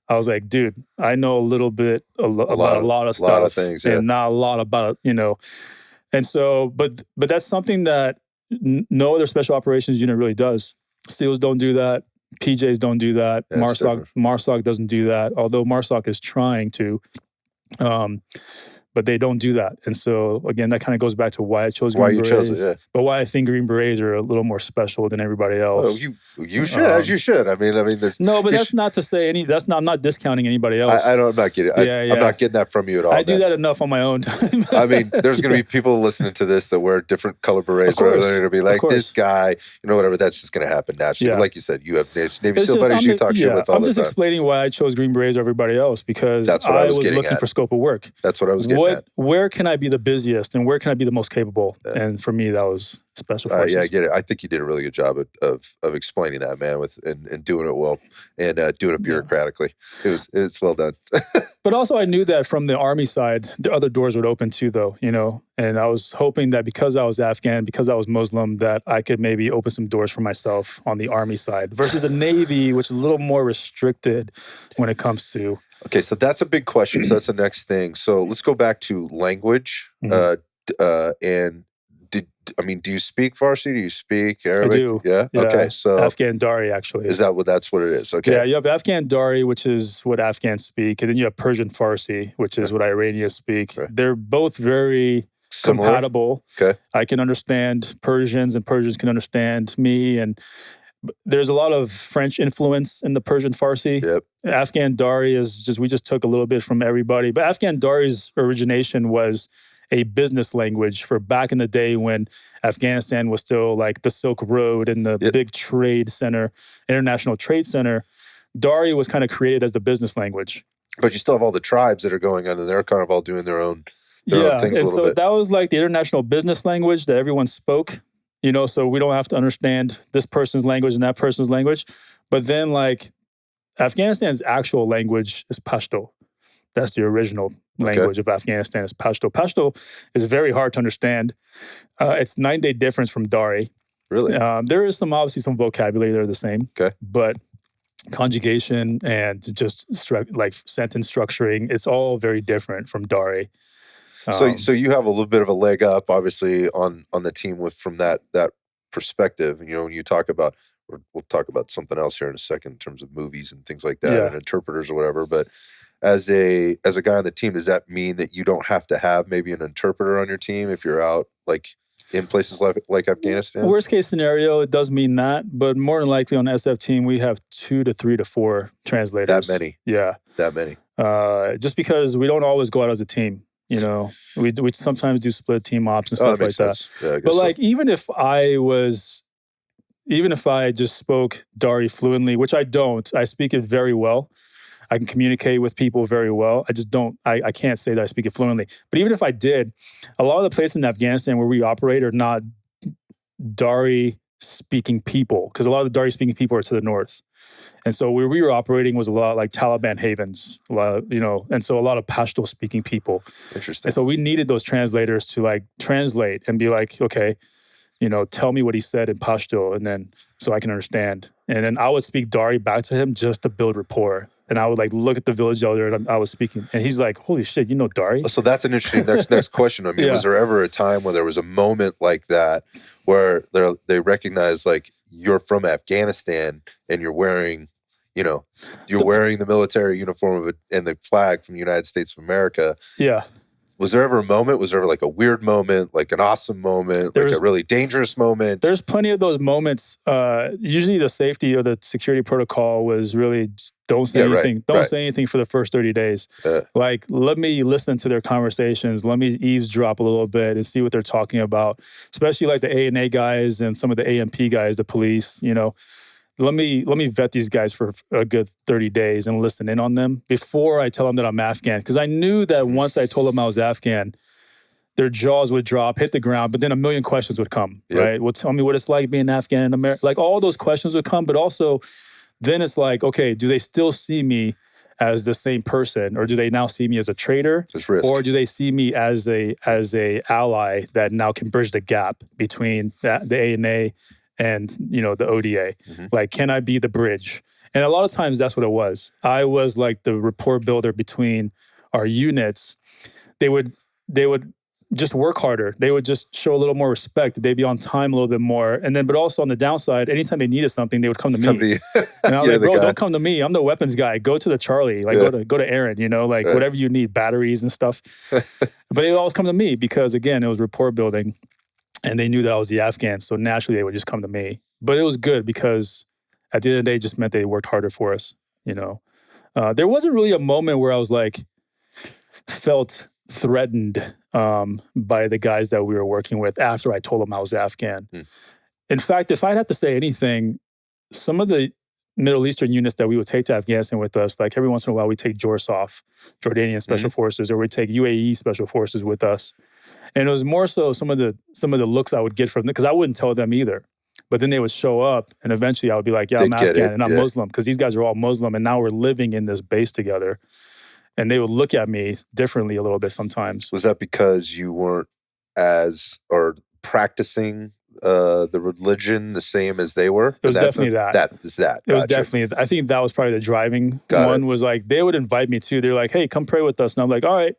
I was like, dude, I know a little bit about a lot of stuff, a lot of things, and not a lot about, And so, but that's something that no other special operations unit really does. SEALs don't do that. PJs don't do that. MARSOC doesn't do that, although MARSOC is trying to. But they don't do that. And so, again, that kind of goes back to why I chose Green Berets. Why you chose it, But why I think Green Berets are a little more special than everybody else. Well, you should, as you should. I mean, there's... No, but that's not to say I'm not discounting anybody else. I'm not getting I'm not getting that from you at all. I do that enough on my own time. I mean, there's going to be people listening to this that wear different color berets. They're going to be like, this guy, whatever. That's just going to happen naturally. Like you said, you have Navy SEAL buddies you talk shit with all the time. I'm just explaining why I chose Green Berets over everybody else, because I was looking for scope of work. That's what I was getting at. Where can I be the busiest and where can I be the most capable? And for me, that was special forces. I get it. I think you did a really good job of explaining that, man, and doing it well and doing it bureaucratically. It's well done. But also, I knew that from the Army side, the other doors would open too, though, And I was hoping that because I was Afghan, because I was Muslim, that I could maybe open some doors for myself on the Army side versus the Navy, which is a little more restricted when it comes to. Okay, so that's a big question. So that's the next thing. So let's go back to language. And do you speak Farsi? Do you speak Arabic? I do. Yeah? Okay, so Afghan Dari, actually. Is that that's what it is? Okay. Yeah, you have Afghan Dari, which is what Afghans speak, and then you have Persian Farsi, which is what Iranians speak. Okay. They're both very similar, compatible. Okay. I can understand Persians, and Persians can understand me, and there's a lot of French influence in the Persian Farsi. Yep. Afghan Dari we just took a little bit from everybody. But Afghan Dari's origination was a business language for back in the day when Afghanistan was still like the Silk Road and the big trade center, international trade center. Dari was kind of created as the business language. But you still have all the tribes that are going on, and they're kind of all doing their own things a little bit. And so that was like the international business language that everyone spoke. So we don't have to understand this person's language and that person's language. But then like Afghanistan's actual language is Pashto. That's the original language of Afghanistan is Pashto. Pashto is very hard to understand. It's 9-day difference from Dari. Really? There is obviously some vocabulary that are the same. Okay. But conjugation and just like sentence structuring, it's all very different from Dari. So you have a little bit of a leg up, obviously, on the team from that perspective. When you talk about we'll talk about something else here in a second in terms of movies and things like that Yeah. and interpreters or whatever. But as a guy on the team, does that mean that you don't have to have maybe an interpreter on your team if you're out like in places like Afghanistan? Worst case scenario, it does mean that, but more than likely on the SF team, we have 2 to 3 to 4 translators. That many? Yeah. That many? Just because we don't always go out as a team. You know, we sometimes do split team ops and stuff like that. Yeah, I guess but like, even if I just spoke Dari fluently, which I don't, I speak it very well. I can communicate with people very well. I just don't, I can't say that I speak it fluently. But even if I did, a lot of the places in Afghanistan where we operate are not Dari speaking people, because a lot of the Dari speaking people are to the north. And so where we were operating was a lot like Taliban havens, a lot of, and so a lot of Pashto speaking people. Interesting. And so we needed those translators to like translate and be like, okay, tell me what he said in Pashto, and then so I can understand. And then I would speak Dari back to him just to build rapport. And I would like look at the village elder and I was speaking, and he's like, "Holy shit, you know Dari?" So that's an interesting next question. I mean, Yeah. Was there ever a time where there was a moment like that where they recognize like you're from Afghanistan and you're wearing, wearing the military uniform and the flag from the United States of America? Yeah. Was there ever a moment? Was there ever like a weird moment, like an awesome moment, like a really dangerous moment? There's plenty of those moments. Usually the safety or the security protocol was really just don't say anything. Right, Don't say anything for the first 30 days. Like, let me listen to their conversations. Let me eavesdrop a little bit and see what they're talking about, especially like the A&A guys and some of the AMP guys, the police, Let me vet these guys for a good 30 days and listen in on them before I tell them that I'm Afghan. Because I knew that once I told them I was Afghan, their jaws would drop, hit the ground, but then a million questions would come, right? Well, tell me what it's like being Afghan in America. Like all those questions would come, but also then it's like, okay, do they still see me as the same person, or do they now see me as a traitor? There's risk. Or do they see me as a ally that now can bridge the gap between the A&A and the ODA? Mm-hmm. Like, can I be the bridge? And a lot of times that's what it was. I was like the rapport builder between our units. They would just work harder. They would just show a little more respect. They'd be on time a little bit more. And then, but also on the downside, anytime they needed something, they would come to me. And I was like, bro, don't come to me. I'm the weapons guy. Go to the Charlie. Like, go to Aaron, whatever you need, batteries and stuff. But they would always come to me because, again, it was rapport building. And they knew that I was the Afghan. So naturally, they would just come to me. But it was good because at the end of the day, it just meant they worked harder for us, There wasn't really a moment where I was like, felt threatened by the guys that we were working with after I told them I was Afghan. In fact, if I'd have to say anything, some of the Middle Eastern units that we would take to Afghanistan with us, like every once in a while, we take JORSOF, Jordanian Special Forces, or we take UAE Special Forces with us. And it was more so some of the looks I would get from them, because I wouldn't tell them either. But then they would show up, and eventually I would be like, yeah, I'm Afghan, and I'm Muslim, because these guys are all Muslim, and now we're living in this base together. And they would look at me differently a little bit sometimes. Was that because you weren't practicing the religion the same as they were? It was definitely that. That is that. It was definitely, I think that was probably the driving one. Was like, they would invite me too. They're like, hey, come pray with us. And I'm like, all right.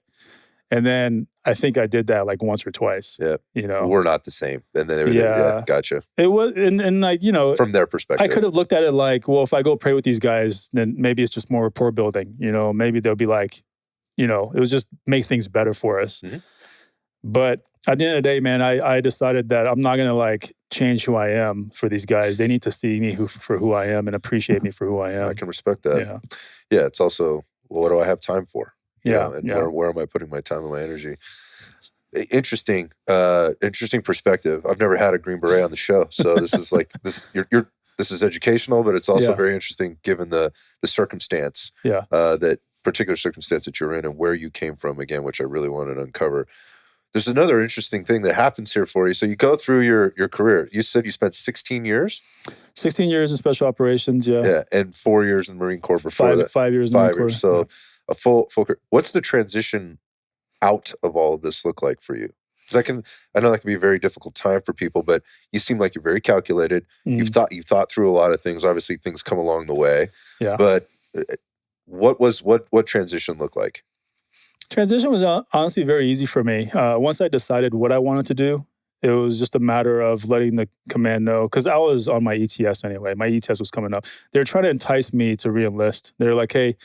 And then I think I did that like once or twice. Yeah. We're not the same. And then everything, gotcha. It was, and like, from their perspective, I could have looked at it like, well, if I go pray with these guys, then maybe it's just more rapport building. Maybe they'll be like, it was just make things better for us. Mm-hmm. But at the end of the day, man, I decided that I'm not going to like change who I am for these guys. They need to see me for who I am and appreciate me for who I am. I can respect that. Yeah. It's also, well, what do I have time for? Where am I putting my time and my energy? Interesting perspective. I've never had a Green Beret on the show, so this is like this. This is educational, but it's also very interesting given the circumstance. That particular circumstance that you're in and where you came from. Again, which I really wanted to uncover. There's another interesting thing that happens here for you. So you go through your career. You said you spent 16 years? 16 years in special operations, Yeah, and 4 years in the Marine Corps before that. 5 years in the Marine Corps. So a full career. What's the transition out of all of this look like for you? Because I know that can be a very difficult time for people, but you seem like you're very calculated. You've thought through a lot of things. Obviously, things come along the way. Yeah. But what transition look like? Transition was honestly very easy for me. Once I decided what I wanted to do, It was just a matter of letting the command know, because I was on my ETS anyway. My ETS was coming up. They were trying to entice me to re-enlist. They're like, hey,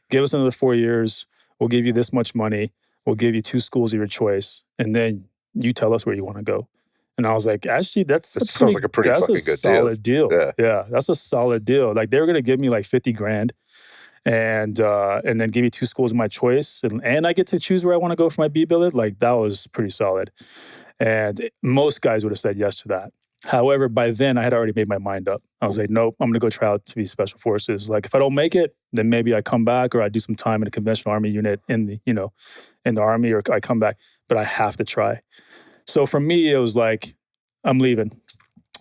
give us another 4 years. We'll give you this much money. We'll give you 2 schools of your choice. And then you tell us where you want to go. And I was like, actually, that sounds like a pretty fucking good solid deal. Yeah. That's a solid deal. Like, they were going to give me like 50 grand and then give me 2 schools of my choice. And I get to choose where I want to go for my B billet. Like, that was pretty solid. And most guys would have said yes to that. However, by then I had already made my mind up. I was like, nope, I'm going to go try out to be Special Forces. Like, if I don't make it, then maybe I come back, or I do some time in a conventional Army unit in the, in the Army, or I come back, but I have to try. So for me, it was like, I'm leaving.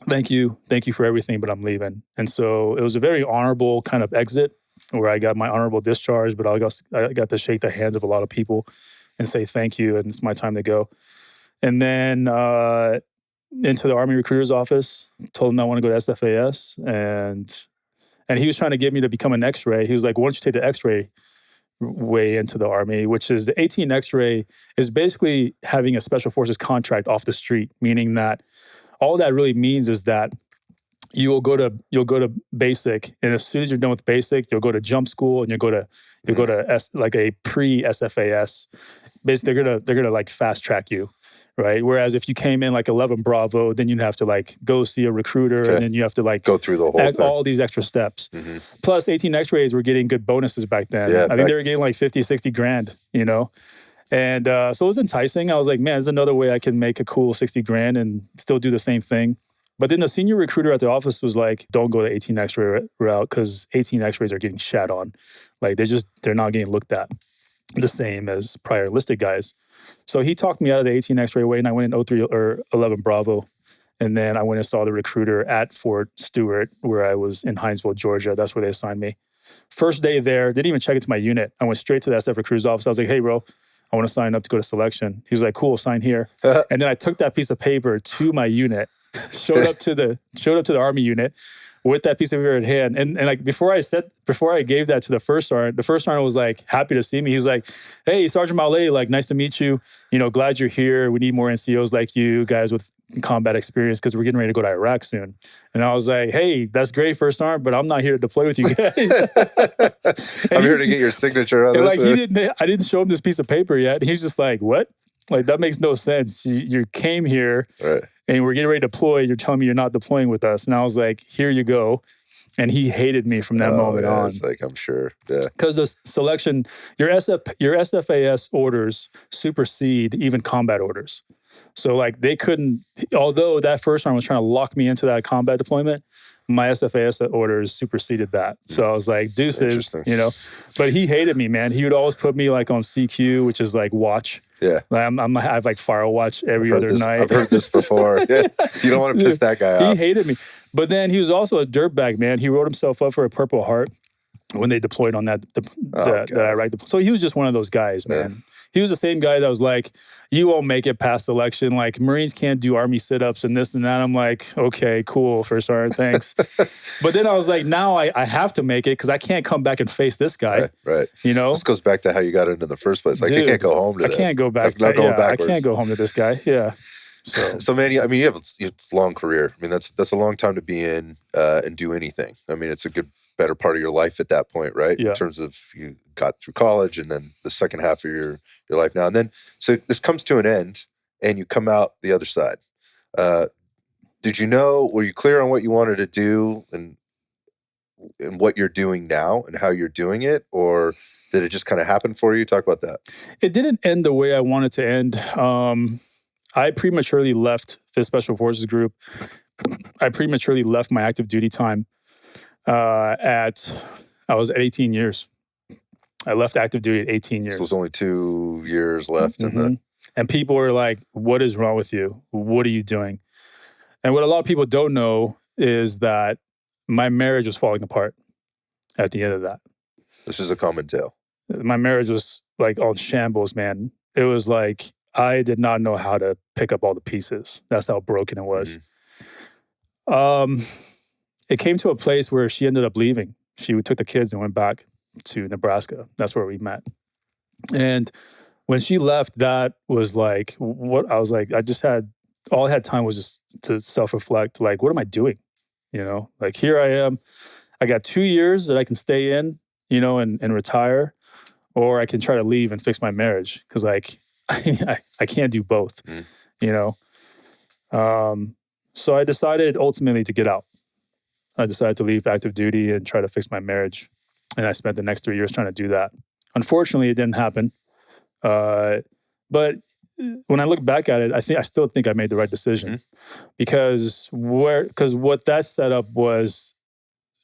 Thank you for everything, but I'm leaving. And so it was a very honorable kind of exit, where I got my honorable discharge, but I got to shake the hands of a lot of people and say thank you, and it's my time to go. And then into the Army recruiter's office, told him I want to go to SFAS. And he was trying to get me to become an X-ray. He was like, why don't you take the X-ray way into the Army, which is the 18 X-ray is basically having a Special Forces contract off the street, meaning that all that really means is that you'll go to basic, and as soon as you're done with basic, you'll go to jump school, and you'll go to like a pre-SFAS. Basically, they're gonna like fast track you, right? Whereas if you came in like 11 Bravo, then you'd have to like go see a recruiter, and then you have to like go through the whole thing. All these extra steps. Plus, 18 X-rays were getting good bonuses back then. Yeah, I think they were getting like 50, 60 grand, And so it was enticing. I was like, man, there's another way I can make a cool 60 grand and still do the same thing. But then the senior recruiter at the office was like, don't go the 18 X-ray route, because 18 X-rays are getting shat on. Like, they're not getting looked at the same as prior enlisted guys. So he talked me out of the 18 X-ray way, and I went in 03 or 11 Bravo. And then I went and saw the recruiter at Fort Stewart, where I was in Hinesville, Georgia. That's where they assigned me. First day there, didn't even check into my unit. I went straight to the SF recruiter's office. I was like, hey, bro, I want to sign up to go to selection. He was like, cool, sign here. And then I took that piece of paper to my unit, showed up to the Army unit with that piece of paper in hand. And like before I gave that to the first sergeant was like happy to see me. He's like, hey, Sergeant Mawlayee, like, nice to meet you. Glad you're here. We need more NCOs like you, guys with combat experience, because we're getting ready to go to Iraq soon. And I was like, hey, that's great, First Sergeant, but I'm not here to deploy with you guys. I'm here to get your signature on this. Like, I didn't show him this piece of paper yet. He's just like, what? Like, that makes no sense. You came here, right, and we're getting ready to deploy. You're telling me you're not deploying with us. And I was like, here you go. And he hated me from that moment on. It's like, I'm sure. Yeah. Because the selection, your SFAS orders supersede even combat orders. So like they couldn't, although that first one was trying to lock me into that combat deployment, my SFAS orders superseded that. So I was like, deuces, But he hated me, man. He would always put me like on CQ, which is like watch. Yeah. Like I have like fire watch every other night. I've heard this before. Yeah. You don't want to piss that guy off. He hated me. But then he was also a dirtbag, man. He wrote himself up for a Purple Heart when they deployed on that Iraq. So he was just one of those guys, man. Yeah. He was the same guy that was like, you won't make it past selection. Like, Marines can't do Army sit-ups and this and that. I'm like, okay, cool, First Sergeant, thanks. But then I was like, now I have to make it, because I can't come back and face this guy. Right. This goes back to how you got into the first place. Like, dude, I can't go home to this. I can't go back. Not going backwards. I can't go home to this guy. Yeah. So man, you have a long career. I mean, that's a long time to be in and do anything. I mean, it's a better part of your life at that point, right? Yeah. In terms of you got through college, and then the second half of your life now. And then, so this comes to an end, and you come out the other side. Were you clear on what you wanted to do and what you're doing now and how you're doing it? Or did it just kind of happen for you? Talk about that. It didn't end the way I wanted to end. I prematurely left 5th Special Forces Group. I prematurely left my active duty time I was at 18 years. I left active duty at 18 years. So there's only 2 years left. Mm-hmm. And people were like, what is wrong with you? What are you doing? And what a lot of people don't know is that my marriage was falling apart at the end of that. This is a common tale. My marriage was like on shambles, man. It was like, I did not know how to pick up all the pieces. That's how broken it was. Mm-hmm. It came to a place where she ended up leaving. She took the kids and went back to Nebraska. That's where we met. And when she left, that was like, what I was like, I just had all I had time was just to self-reflect, like, what am I doing? Like, here I am. I got 2 years that I can stay in, and retire, or I can try to leave and fix my marriage. Because, like, I can't do both, So I decided ultimately to get out. I decided to leave active duty and try to fix my marriage. And I spent the next 3 years trying to do that. Unfortunately, it didn't happen. But when I look back at it, I still think I made the right decision, because what that set up was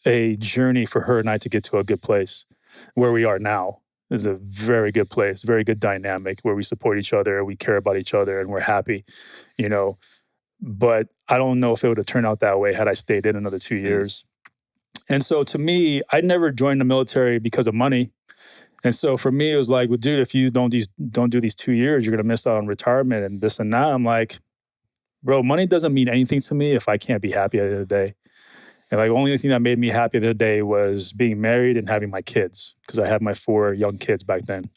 a journey for her and I to get to a good place. Where we are now is a very good place, very good dynamic where we support each other, we care about each other, and we're happy, But I don't know if it would have turned out that way had I stayed in another 2 years. And so to me, I never joined the military because of money. And so for me, it was like, well, dude, if you don't do these 2 years, you're going to miss out on retirement and this and that. I'm like, bro, money doesn't mean anything to me if I can't be happy at the end of the day. And like, the only thing that made me happy at the end of the day was being married and having my kids, because I had my 4 young kids back then.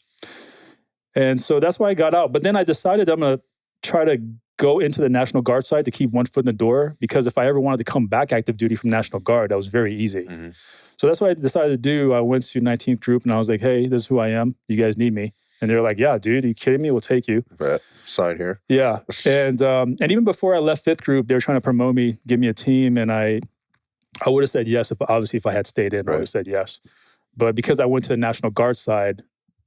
And so that's why I got out. But then I decided I'm going to try to go into the National Guard side to keep one foot in the door, because if I ever wanted to come back active duty from National Guard, that was very easy. So that's what I decided to do. I went to 19th Group and I was like, hey, this is who I am. You guys need me. And they're like, yeah, dude, are you kidding me? We'll take you. Right. Sign here. Yeah. And even before I left 5th Group, they were trying to promote me, give me a team. And I would have said yes, if I had stayed in, I would have said yes. But because I went to the National Guard side,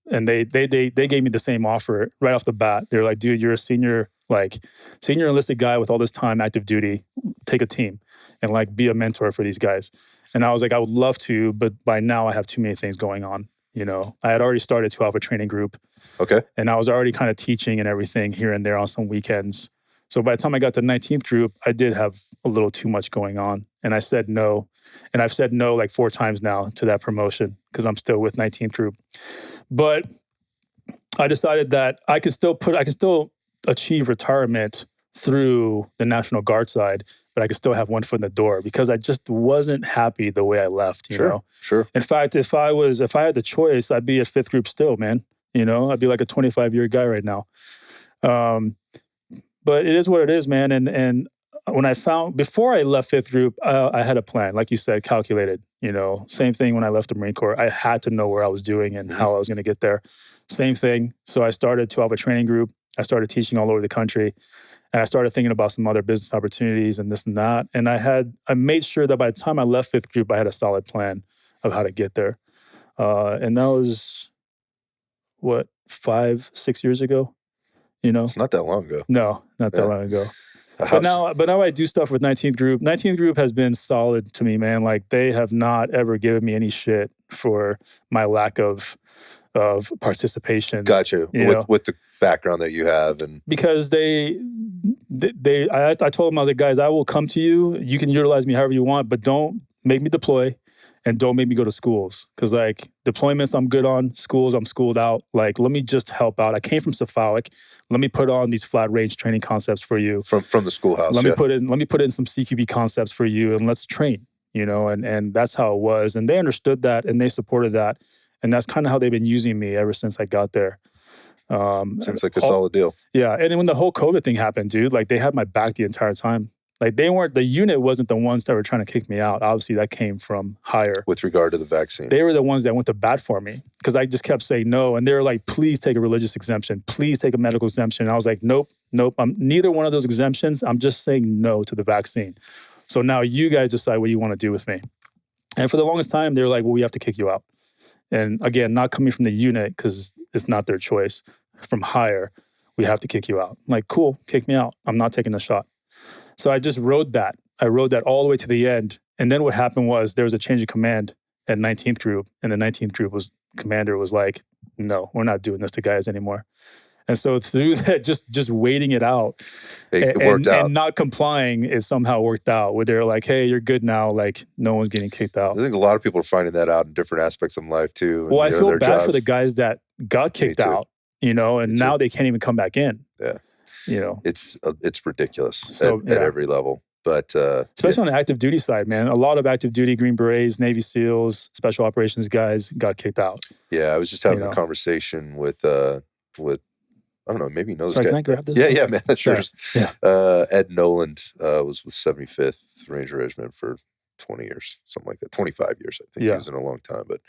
and they gave me the same offer right off the bat. They're like, dude, you're a senior enlisted guy with all this time active duty. Take a team and like be a mentor for these guys. And I was like, I would love to, but by now I have too many things going on. I had already started to have a training group. Okay. And I was already kind of teaching and everything here and there on some weekends. So by the time I got to 19th Group, I did have a little too much going on. And I said no. And I've said no like 4 times now to that promotion, because I'm still with 19th Group. But I decided that I could still achieve retirement through the National Guard side, but I could still have one foot in the door, because I just wasn't happy the way I left, you know? Sure. In fact, if I had the choice, I'd be at 5th Group still, man. I'd be like a 25-year guy right now. But it is what it is, man. And when before I left 5th Group, I had a plan, like you said, calculated. Same thing when I left the Marine Corps. I had to know where I was doing and how I was going to get there. Same thing. So I started to have a training group. I started teaching all over the country. And I started thinking about some other business opportunities and this and that. And I made sure that by the time I left 5th Group, I had a solid plan of how to get there. And that was, 5-6 years ago? It's not that long ago. No, not that long ago. But now I do stuff with 19th Group. 19th Group has been solid to me, man. Like, they have not ever given me any shit for my lack of participation. Gotcha. With the background that you have, and because I told them, I was like, guys, I will come to you. You can utilize me however you want, but don't make me deploy. And don't make me go to schools, because like deployments I'm good on, schools I'm schooled out. Like, let me just help out. I came from cephalic. Let me put on these flat range training concepts for you from the schoolhouse. Let me put in some CQB concepts for you, and let's train. And that's how it was. And they understood that, and they supported that, and that's kind of how they've been using me ever since I got there. Seems like a solid deal. Yeah, and when the whole COVID thing happened, dude, like they had my back the entire time. Like, the unit wasn't the ones that were trying to kick me out. Obviously, that came from higher. With regard to the vaccine. They were the ones that went to bat for me, because I just kept saying no. And they were like, please take a religious exemption. Please take a medical exemption. And I was like, nope. I'm neither one of those exemptions. I'm just saying no to the vaccine. So now you guys decide what you want to do with me. And for the longest time, they were like, well, we have to kick you out. And again, not coming from the unit, because it's not their choice. From higher, we have to kick you out. I'm like, cool, kick me out. I'm not taking the shot. So I just rode that. I rode that all the way to the end. And then what happened was there was a change of command at 19th Group. And the 19th Group commander was like, no, we're not doing this to guys anymore. And so through that, just waiting it out, it worked out. And not complying, it somehow worked out, where they're like, hey, you're good now. Like, no one's getting kicked out. I think a lot of people are finding that out in different aspects of life too. Well, I feel bad for the guys that got kicked out, and now they can't even come back in. Yeah. It's ridiculous at every level. But especially on the active duty side, man, a lot of active duty Green Berets, Navy SEALs, special operations guys got kicked out. Yeah, I was just having a conversation with I don't know, maybe you know this Sorry, guy. can I grab this? Yeah, man, that sure is. Yeah. Ed Noland was with 75th Ranger Regiment for 20 years, something like that, 25 years, I think. Yeah. He was in a long time, but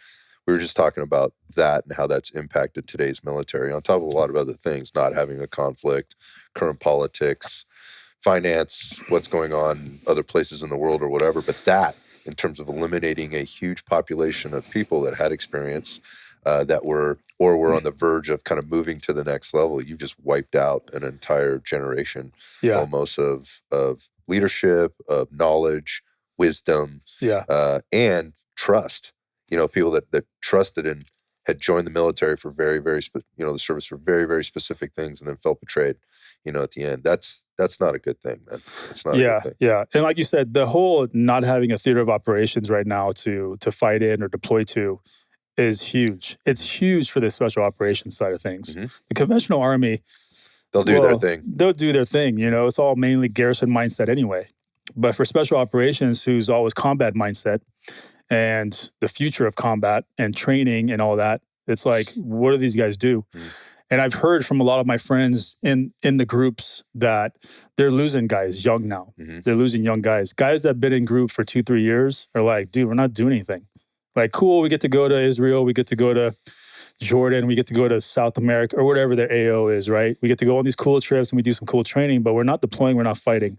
we were just talking about that and how that's impacted today's military, on top of a lot of other things, not having a conflict, current politics, finance, what's going on other places in the world or whatever. But that, in terms of eliminating a huge population of people that had experience, that were on the verge of kind of moving to the next level, you've just wiped out an entire generation almost of leadership, of knowledge, wisdom, and trust. People that trusted and had joined the military for very, very, the service for very, very specific things, and then felt betrayed. At the end, that's not a good thing, man. It's not a good thing. Yeah. And like you said, the whole not having a theater of operations right now to fight in or deploy to is huge. It's huge for the special operations side of things. Mm-hmm. The conventional army, they'll do their thing. They'll do their thing. It's all mainly garrison mindset anyway. But for special operations, who's always combat mindset and the future of combat and training and all that, it's like, what do these guys do? Mm-hmm. And I've heard from a lot of my friends in the groups that they're losing guys young now. Mm-hmm. They're losing young guys. Guys that have been in group for 2-3 years are like, dude, we're not doing anything. Like, cool, we get to go to Israel, we get to go to Jordan, we get to go to South America or whatever their AO is, right? We get to go on these cool trips and we do some cool training, but we're not deploying, we're not fighting.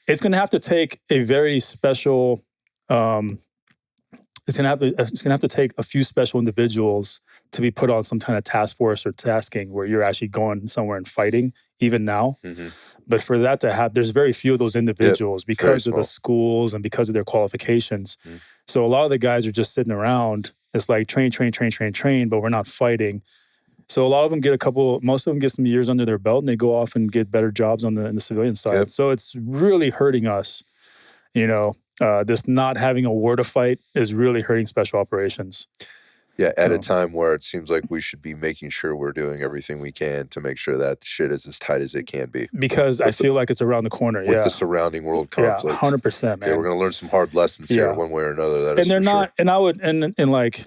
It's going to have to take a very special, it's going to have to take a few special individuals to be put on some kind of task force or tasking where you're actually going somewhere and fighting, even now. Mm-hmm. But for that to happen, there's very few of those individuals because of the schools and because of their qualifications. Mm-hmm. So a lot of the guys are just sitting around. It's like train, but we're not fighting. So a lot of them most of them get some years under their belt and they go off and get better jobs in the civilian side. Yep. So it's really hurting us. This not having a war to fight is really hurting special operations. Yeah, at a time where it seems like we should be making sure we're doing everything we can to make sure that shit is as tight as it can be. Because I feel like it's around the corner. With the surrounding world conflict. Yeah, 100%, man. Yeah, we're going to learn some hard lessons here one way or another. That is, and they're not, sure. and I would, and like,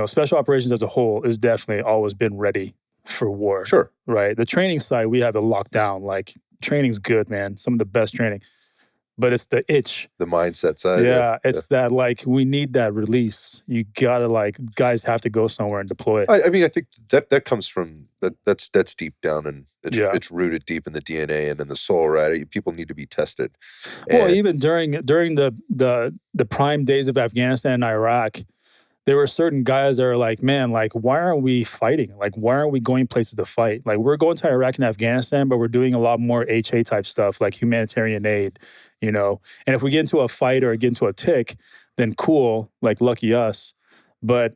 special operations as a whole has definitely always been ready for war. Sure. Right? The training side, we have it locked down. Like, training's good, man. Some of the best training. But it's the itch. The mindset side. Yeah, it's that, like, we need that release. You gotta, like, guys have to go somewhere and deploy. I mean, I think that comes from, that's deep down, and it's rooted deep in the DNA and in the soul, right? People need to be tested. Well, even during the prime days of Afghanistan and Iraq, there were certain guys that are like, man, like, why aren't we fighting? Like, why aren't we going places to fight? Like, we're going to Iraq and Afghanistan, but we're doing a lot more HA type stuff, like humanitarian aid, And if we get into a fight or get into a tick, then cool, like, lucky us. But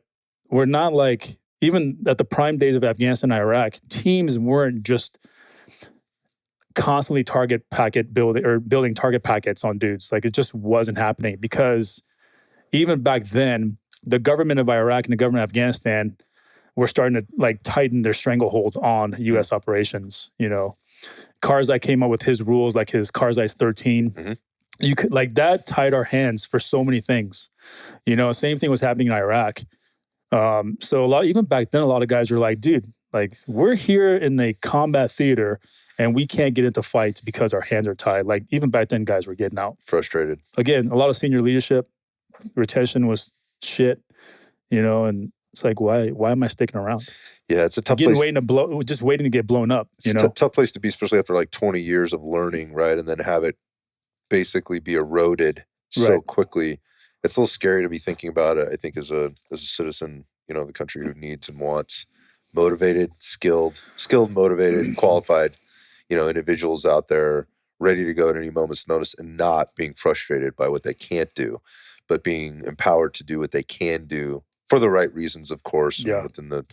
we're not like, even at the prime days of Afghanistan and Iraq, teams weren't just constantly building target packets on dudes. Like, it just wasn't happening, because even back then, the government of Iraq and the government of Afghanistan were starting to, like, tighten their stranglehold on U.S. operations. Karzai came up with his rules, like his Karzai's 13. Mm-hmm. You could, like, that tied our hands for so many things. Same thing was happening in Iraq. So even back then, a lot of guys were like, dude, like, we're here in a combat theater and we can't get into fights because our hands are tied. Like, even back then, guys were getting out. Frustrated. Again, a lot of senior leadership retention was shit, and it's like, why am I sticking around? Yeah, it's a tough place. Just waiting to get blown up. It's a tough place to be, especially after like 20 years of learning, right? And then have it basically be eroded so quickly. It's a little scary to be thinking about it, I think, as a citizen, the country who needs and wants motivated, skilled, motivated, qualified, individuals out there ready to go at any moment's notice, and not being frustrated by what they can't do, but being empowered to do what they can do for the right reasons, of course, within the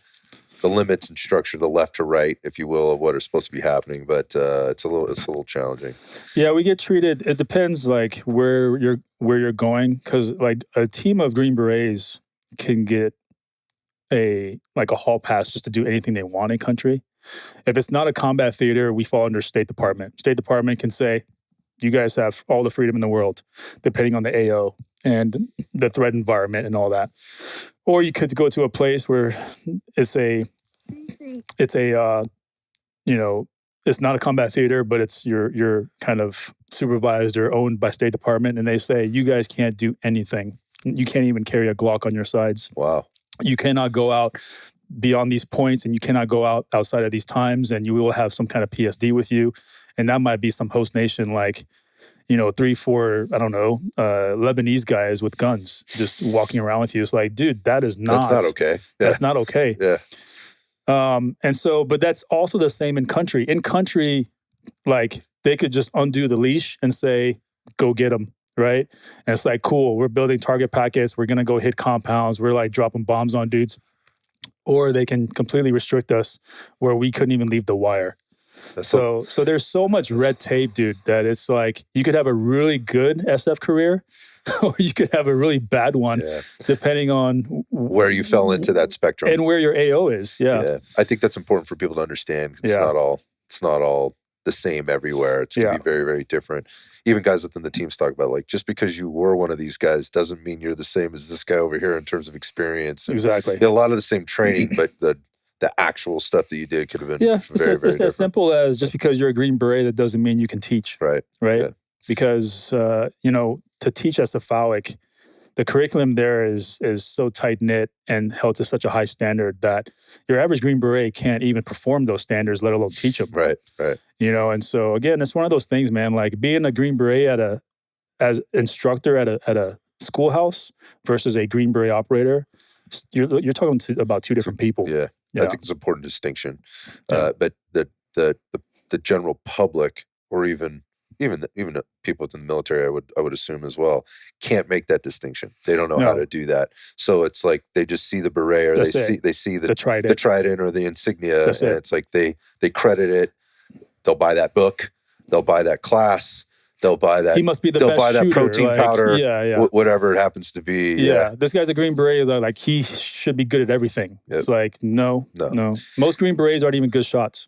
limits and structure, the left to right, if you will, of what is supposed to be happening. But it's a little challenging. Yeah, we get treated. It depends, like, where you're going, because, like, a team of Green Berets can get a hall pass just to do anything they want in country. If it's not a combat theater, we fall under State Department. State Department can say, you guys have all the freedom in the world, depending on the AO and the threat environment and all that. Or you could go to a place where it's a it's not a combat theater, but it's you're kind of supervised or owned by State Department, and they say you guys can't do anything. You can't even carry a Glock on your sides. Wow. You cannot go out beyond these points, and you cannot go outside of these times, and you will have some kind of PSD with you, and that might be some host nation like 3, 4, I don't know, Lebanese guys with guns just walking around with you. It's like, dude, that's not okay. That's not okay. Yeah. And so, but that's also the same in country. In country, like they could just undo the leash and say, go get them, right? And it's like, cool, we're building target packets. We're going to go hit compounds. We're like dropping bombs on dudes. Or they can completely restrict us where we couldn't even leave the wire. So there's so much red tape, dude, that it's like you could have a really good SF career or you could have a really bad one, depending on where you fell into that spectrum and where your AO is. Yeah. I think that's important for people to understand. It's not all the same everywhere. It's going to be very, very different. Even guys within the teams talk about, like, just because you were one of these guys doesn't mean you're the same as this guy over here in terms of experience. And exactly. You had a lot of the same training, but the actual stuff that you did could have been very, very it's different. as simple as just because you're a Green Beret, that doesn't mean you can teach. Right. Yeah. Because, to teach SFOIC, the curriculum there is so tight-knit and held to such a high standard that your average Green Beret can't even perform those standards, let alone teach them. Right. And so, again, it's one of those things, man, like being a Green Beret as instructor at a schoolhouse versus a Green Beret operator, you're talking about two different people. Yeah. I think it's an important distinction. But the general public, or even the people within the military, I would assume as well, can't make that distinction. They don't know how to do that. So it's like they just see the beret, or they see the trident or the insignia, it's like they credit it. They'll buy that book. They'll buy that class. They'll buy that. He must be the they'll best buy that shooter, protein powder. Whatever it happens to be. Yeah, this guy's a Green Beret. Like he should be good at everything. Yep. It's like no. Most Green Berets aren't even good shots.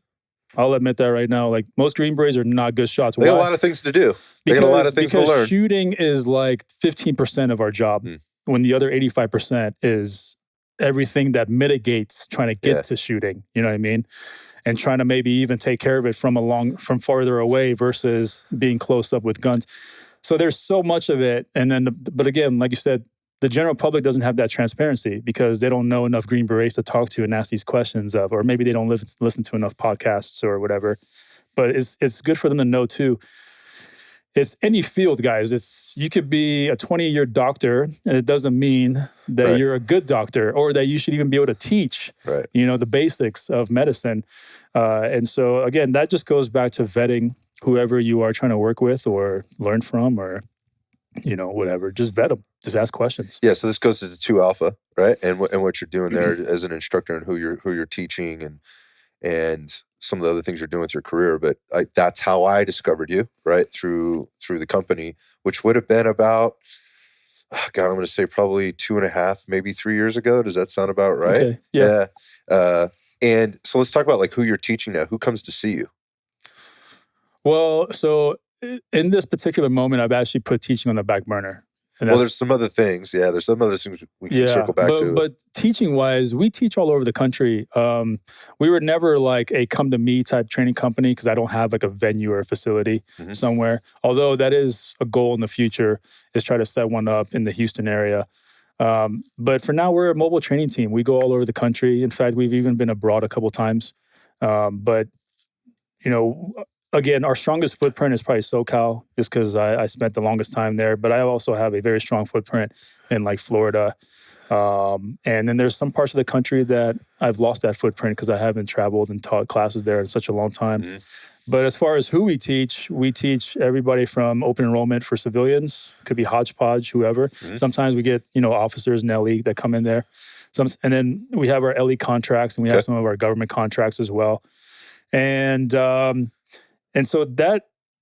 I'll admit that right now. Like most Green Berets are not good shots. They got a lot of things to do. They got a lot of things to learn. Because shooting is like 15% of our job, when the other 85% is everything that mitigates trying to get to shooting. You know what I mean? And trying to maybe even take care of it from farther away versus being close up with guns. So there's so much of it. And then, but again, like you said, the general public doesn't have that transparency because they don't know enough Green Berets to talk to and ask these questions of, or maybe they don't listen to enough podcasts or whatever. But it's good for them to know too. It's any field, guys. You could be a 20-year doctor, and it doesn't mean that you're a good doctor or that you should even be able to teach, the basics of medicine. And so, again, that just goes back to vetting whoever you are trying to work with or learn from or, whatever. Just vet them. Just ask questions. Yeah, so this goes to the 2 Alpha, right? And what you're doing there as an instructor and who you're teaching and some of the other things you're doing with your career. But that's how I discovered you, right? Through the company, which would have been about, I'm going to say probably 2.5, maybe 3 years ago. Does that sound about right? Okay. Yeah. And so let's talk about like who you're teaching now. Who comes to see you? Well, so in this particular moment, I've actually put teaching on the back burner. Well, there's some other things. Yeah, there's some other things we can circle back to. But teaching-wise, we teach all over the country. We were never like a come-to-me type training company because I don't have like a venue or a facility somewhere. Although that is a goal in the future, is try to set one up in the Houston area. But for now, we're a mobile training team. We go all over the country. In fact, we've even been abroad a couple times. But, again, our strongest footprint is probably SoCal, just because I spent the longest time there. But I also have a very strong footprint in like Florida. And then there's some parts of the country that I've lost that footprint because I haven't traveled and taught classes there in such a long time. But as far as who we teach everybody from open enrollment for civilians. Could be hodgepodge, whoever. Sometimes we get, officers in LE that come in there. And then we have our LE contracts and we have some of our government contracts as well. And so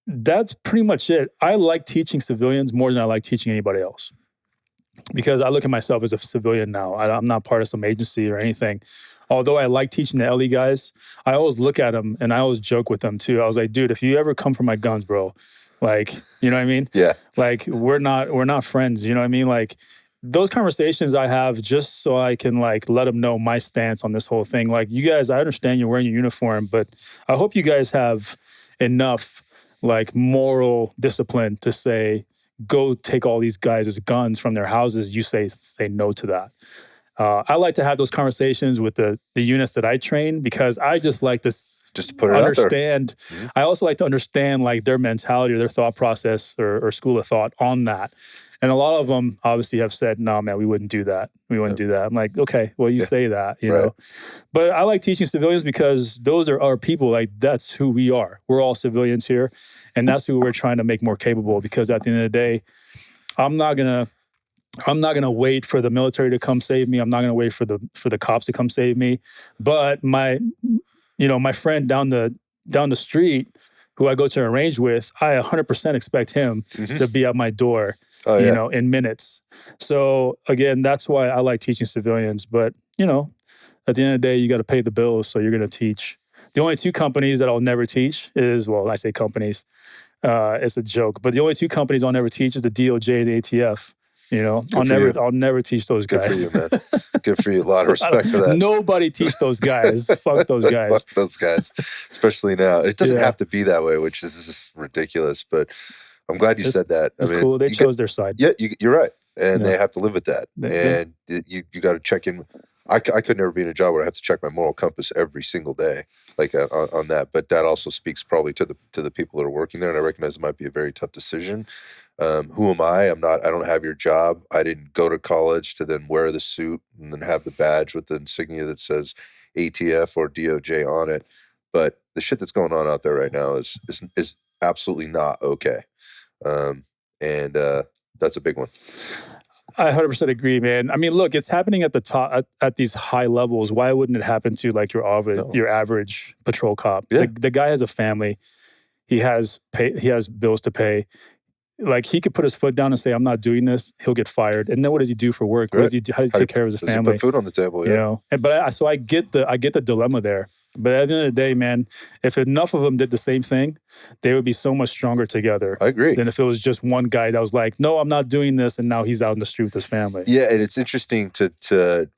that's pretty much it. I like teaching civilians more than I like teaching anybody else because I look at myself as a civilian now. I'm not part of some agency or anything. Although I like teaching the LE guys, I always look at them and I always joke with them too. I was like, dude, if you ever come for my guns, bro, like, you know what I mean? Yeah. Like we're not friends. You know what I mean? Like those conversations I have just so I can like let them know my stance on this whole thing. Like, you guys, I understand you're wearing your uniform, but I hope you guys have enough like moral discipline to say, go take all these guys' guns from their houses. You say no to that. I like to have those conversations with the units that I train, because I just like to just to put it understand. out there. I also like to understand like their mentality or their thought process or school of thought on that. And a lot of them obviously have said, no, man, we wouldn't do that. We wouldn't do that. I'm like, okay, well, you say that, you know. But I like teaching civilians because those are our people. Like, that's who we are. We're all civilians here. And that's who we're trying to make more capable, because at the end of the day, I'm not gonna wait for the military to come save me. I'm not gonna wait for the cops to come save me. But my friend down the street who I go to a range with, I 100% expect him to be at my door, in minutes. So again, that's why I like teaching civilians. But at the end of the day, you got to pay the bills, so you're gonna teach. The only two companies that I'll never teach is, well, I say companies, it's a joke, but the only two companies I'll never teach is the DOJ and the ATF. I'll never teach those guys. Good for you, man. Good for you. A lot of respect for that. Nobody teach those guys. Fuck those guys. Fuck those guys. Especially now. It doesn't have to be that way, which is just ridiculous. But I'm glad you said that. It's cool. They chose their side. Yeah, you're right. And they have to live with that. And you got to check in. I could never be in a job where I have to check my moral compass every single day, like on that. But that also speaks probably to the people that are working there. And I recognize it might be a very tough decision. Who am I? I don't have your job. I didn't go to college to then wear the suit and then have the badge with the insignia that says ATF or DOJ on it. But the shit that's going on out there right now is absolutely not okay. And that's a big one. I 100% agree, man. I mean, look, it's happening at the top, at these high levels. Why wouldn't it happen to like your average patrol cop? Yeah. The guy has a family. He has bills to pay. Like, he could put his foot down and say, I'm not doing this. He'll get fired. And then what does he do for work? How does he take care of his family? He put food on the table, yeah. So I get the dilemma there. But at the end of the day, man, if enough of them did the same thing, they would be so much stronger together. I agree. Than if it was just one guy that was like, no, I'm not doing this. And now he's out in the street with his family. Yeah, and it's interesting to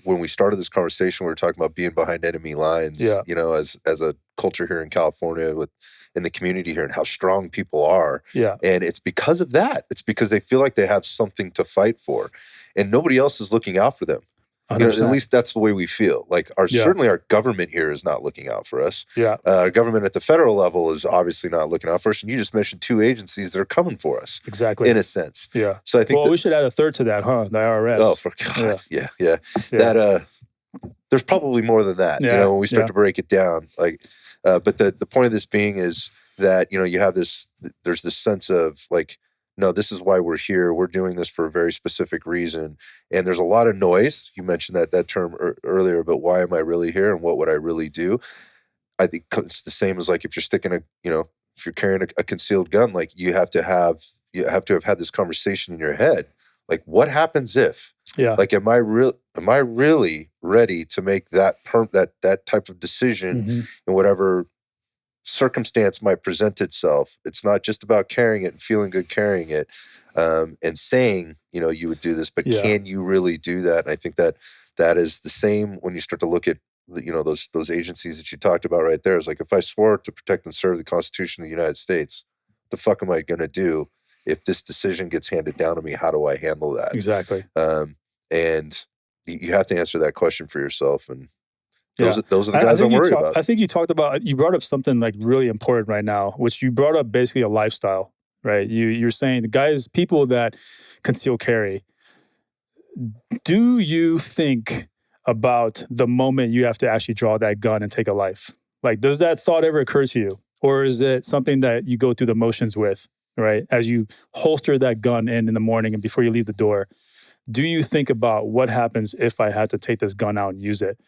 when we started this conversation, we were talking about being behind enemy lines, as a culture here in California in the community here, and how strong people are. Yeah. And it's because of that. It's because they feel like they have something to fight for. And nobody else is looking out for them. At least that's the way we feel. Like certainly our government here is not looking out for us. Yeah. Our government at the federal level is obviously not looking out for us. And you just mentioned two agencies that are coming for us. Exactly. In a sense. Yeah. So I think we should add a third to that, huh? The IRS. Oh, for God. Yeah. That there's probably more than that. Yeah. When we start to break it down. Like but the point of this being is that, you have there's this sense of like, no, this is why we're here. We're doing this for a very specific reason. And there's a lot of noise. You mentioned that term earlier, but why am I really here and what would I really do? I think it's the same as like if you're sticking if you're carrying a concealed gun, like you have to have had this conversation in your head. Like, what happens if? Yeah. Like, am I really ready to make that type of decision in whatever circumstance might present itself? It's not just about carrying it and feeling good carrying it, and saying, you would do this, but can you really do that? And I think that is the same when you start to look at those agencies that you talked about right there. It's like, if I swore to protect and serve the Constitution of the United States, what the fuck am I going to do if this decision gets handed down to me? How do I handle that? Exactly. And you have to answer that question for yourself. And those are the guys I'm worried about. I think you brought up something like really important right now, which you brought up basically a lifestyle, right? You're saying the guys, people that conceal carry, do you think about the moment you have to actually draw that gun and take a life? Like, does that thought ever occur to you? Or is it something that you go through the motions with, right? As you holster that gun in the morning and before you leave the door, do you think about what happens if I had to take this gun out and use it?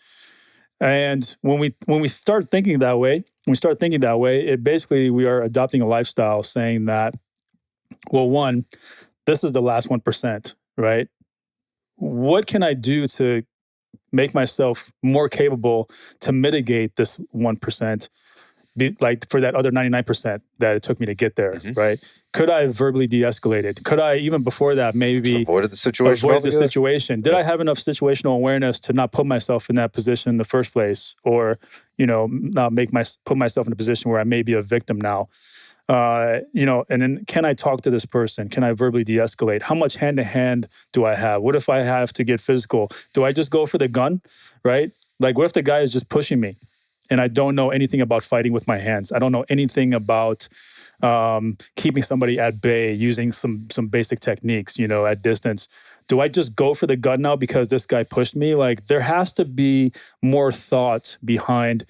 And when we start thinking that way, it basically, we are adopting a lifestyle saying that, well, one, this is the last 1%, right? What can I do to make myself more capable to mitigate this 1%? like for that other 99% that it took me to get there, Mm-hmm. right? Could I have verbally de-escalated? Could I, even before that, maybe Just avoided the situation avoid the altogether? situation? Did I have enough situational awareness to not put myself in that position in the first place, or not put myself in a position where I may be a victim now? And then can I talk to this person? Can I verbally de-escalate? How much hand-to-hand do I have? What if I have to get physical? Do I just go for the gun, right? Like, what if the guy is just pushing me and I don't know anything about fighting with my hands? I don't know anything about keeping somebody at bay using some basic techniques, at distance. Do I just go for the gun now because this guy pushed me? Like, there has to be more thought behind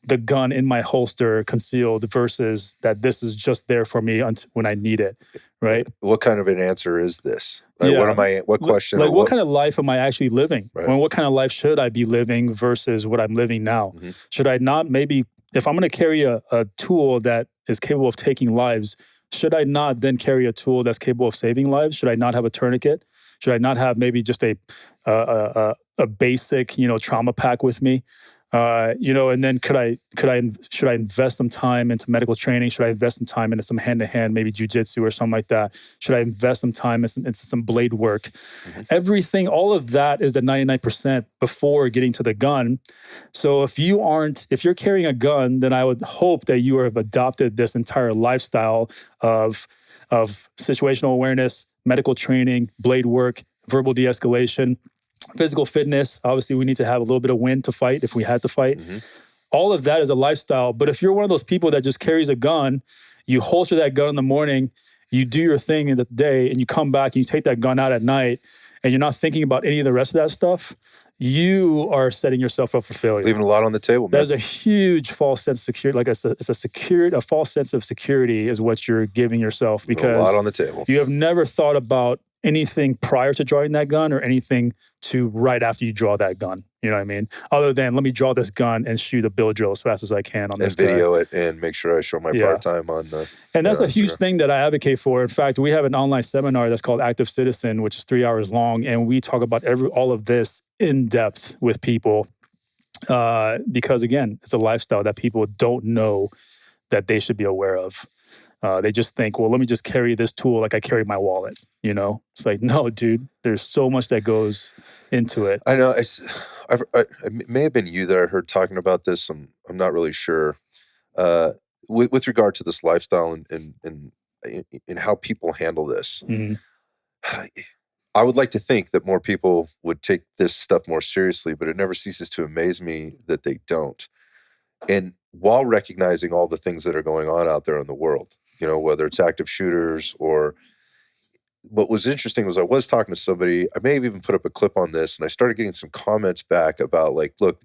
the gun in my holster concealed versus that this is just there for me when I need it, right? What kind of an answer is this? Right? Yeah. What question? Like, what kind of life am I actually living? Right. What kind of life should I be living versus what I'm living now? Mm-hmm. Should I not maybe, if I'm going to carry a tool that is capable of taking lives, should I not then carry a tool that's capable of saving lives? Should I not have a tourniquet? Should I not have maybe just a basic, trauma pack with me? And then should I invest some time into medical training? Should I invest some time into some hand-to-hand, maybe jujitsu or something like that? Should I invest some time into some blade work? Mm-hmm. Everything, all of that is the 99% before getting to the gun. So if you're carrying a gun, then I would hope that you have adopted this entire lifestyle of situational awareness, medical training, blade work, verbal de-escalation, physical fitness. Obviously, we need to have a little bit of wind to fight if we had to fight. Mm-hmm. All of that is a lifestyle. But if you're one of those people that just carries a gun, you holster that gun in the morning, you do your thing in the day, and you come back and you take that gun out at night, and you're not thinking about any of the rest of that stuff, you are setting yourself up for failure. Leaving a lot on the table, man. There's a huge false sense of security. Like a false sense of security is what you're giving yourself, because a lot on the table. You have never thought about anything prior to drawing that gun or anything to right after you draw that gun. You know what I mean? Other than, let me draw this gun and shoot a billet drill as fast as I can on this guy. And video it and make sure I show my part-time on the... And that's a huge thing that I advocate for. In fact, we have an online seminar that's called Active Citizen, which is 3 hours long. And we talk about all of this in depth with people. Because again, it's a lifestyle that people don't know that they should be aware of. They just think, well, let me just carry this tool like I carry my wallet. It's like, no, dude, there's so much that goes into it. I know. It may have been you that I heard talking about this. I'm not really sure. With regard to this lifestyle and how people handle this, mm-hmm. I would like to think that more people would take this stuff more seriously, but it never ceases to amaze me that they don't. And while recognizing all the things that are going on out there in the world, whether it's active shooters or... What was interesting was I was talking to somebody, I may have even put up a clip on this, and I started getting some comments back about like, look,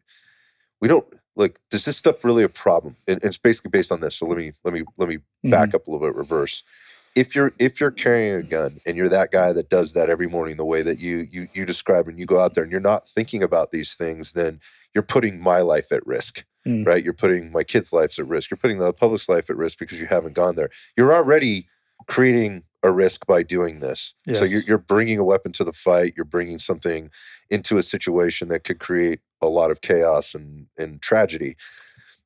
is this stuff really a problem? And it's basically based on this. So let me mm-hmm. back up a little bit, reverse. If you're carrying a gun and you're that guy that does that every morning the way that you describe, and you go out there and you're not thinking about these things, then you're putting my life at risk. Right? You're putting my kids' lives at risk. You're putting the public's life at risk because you haven't gone there. You're already creating a risk by doing this. Yes. So you're bringing a weapon to the fight. You're bringing something into a situation that could create a lot of chaos and tragedy.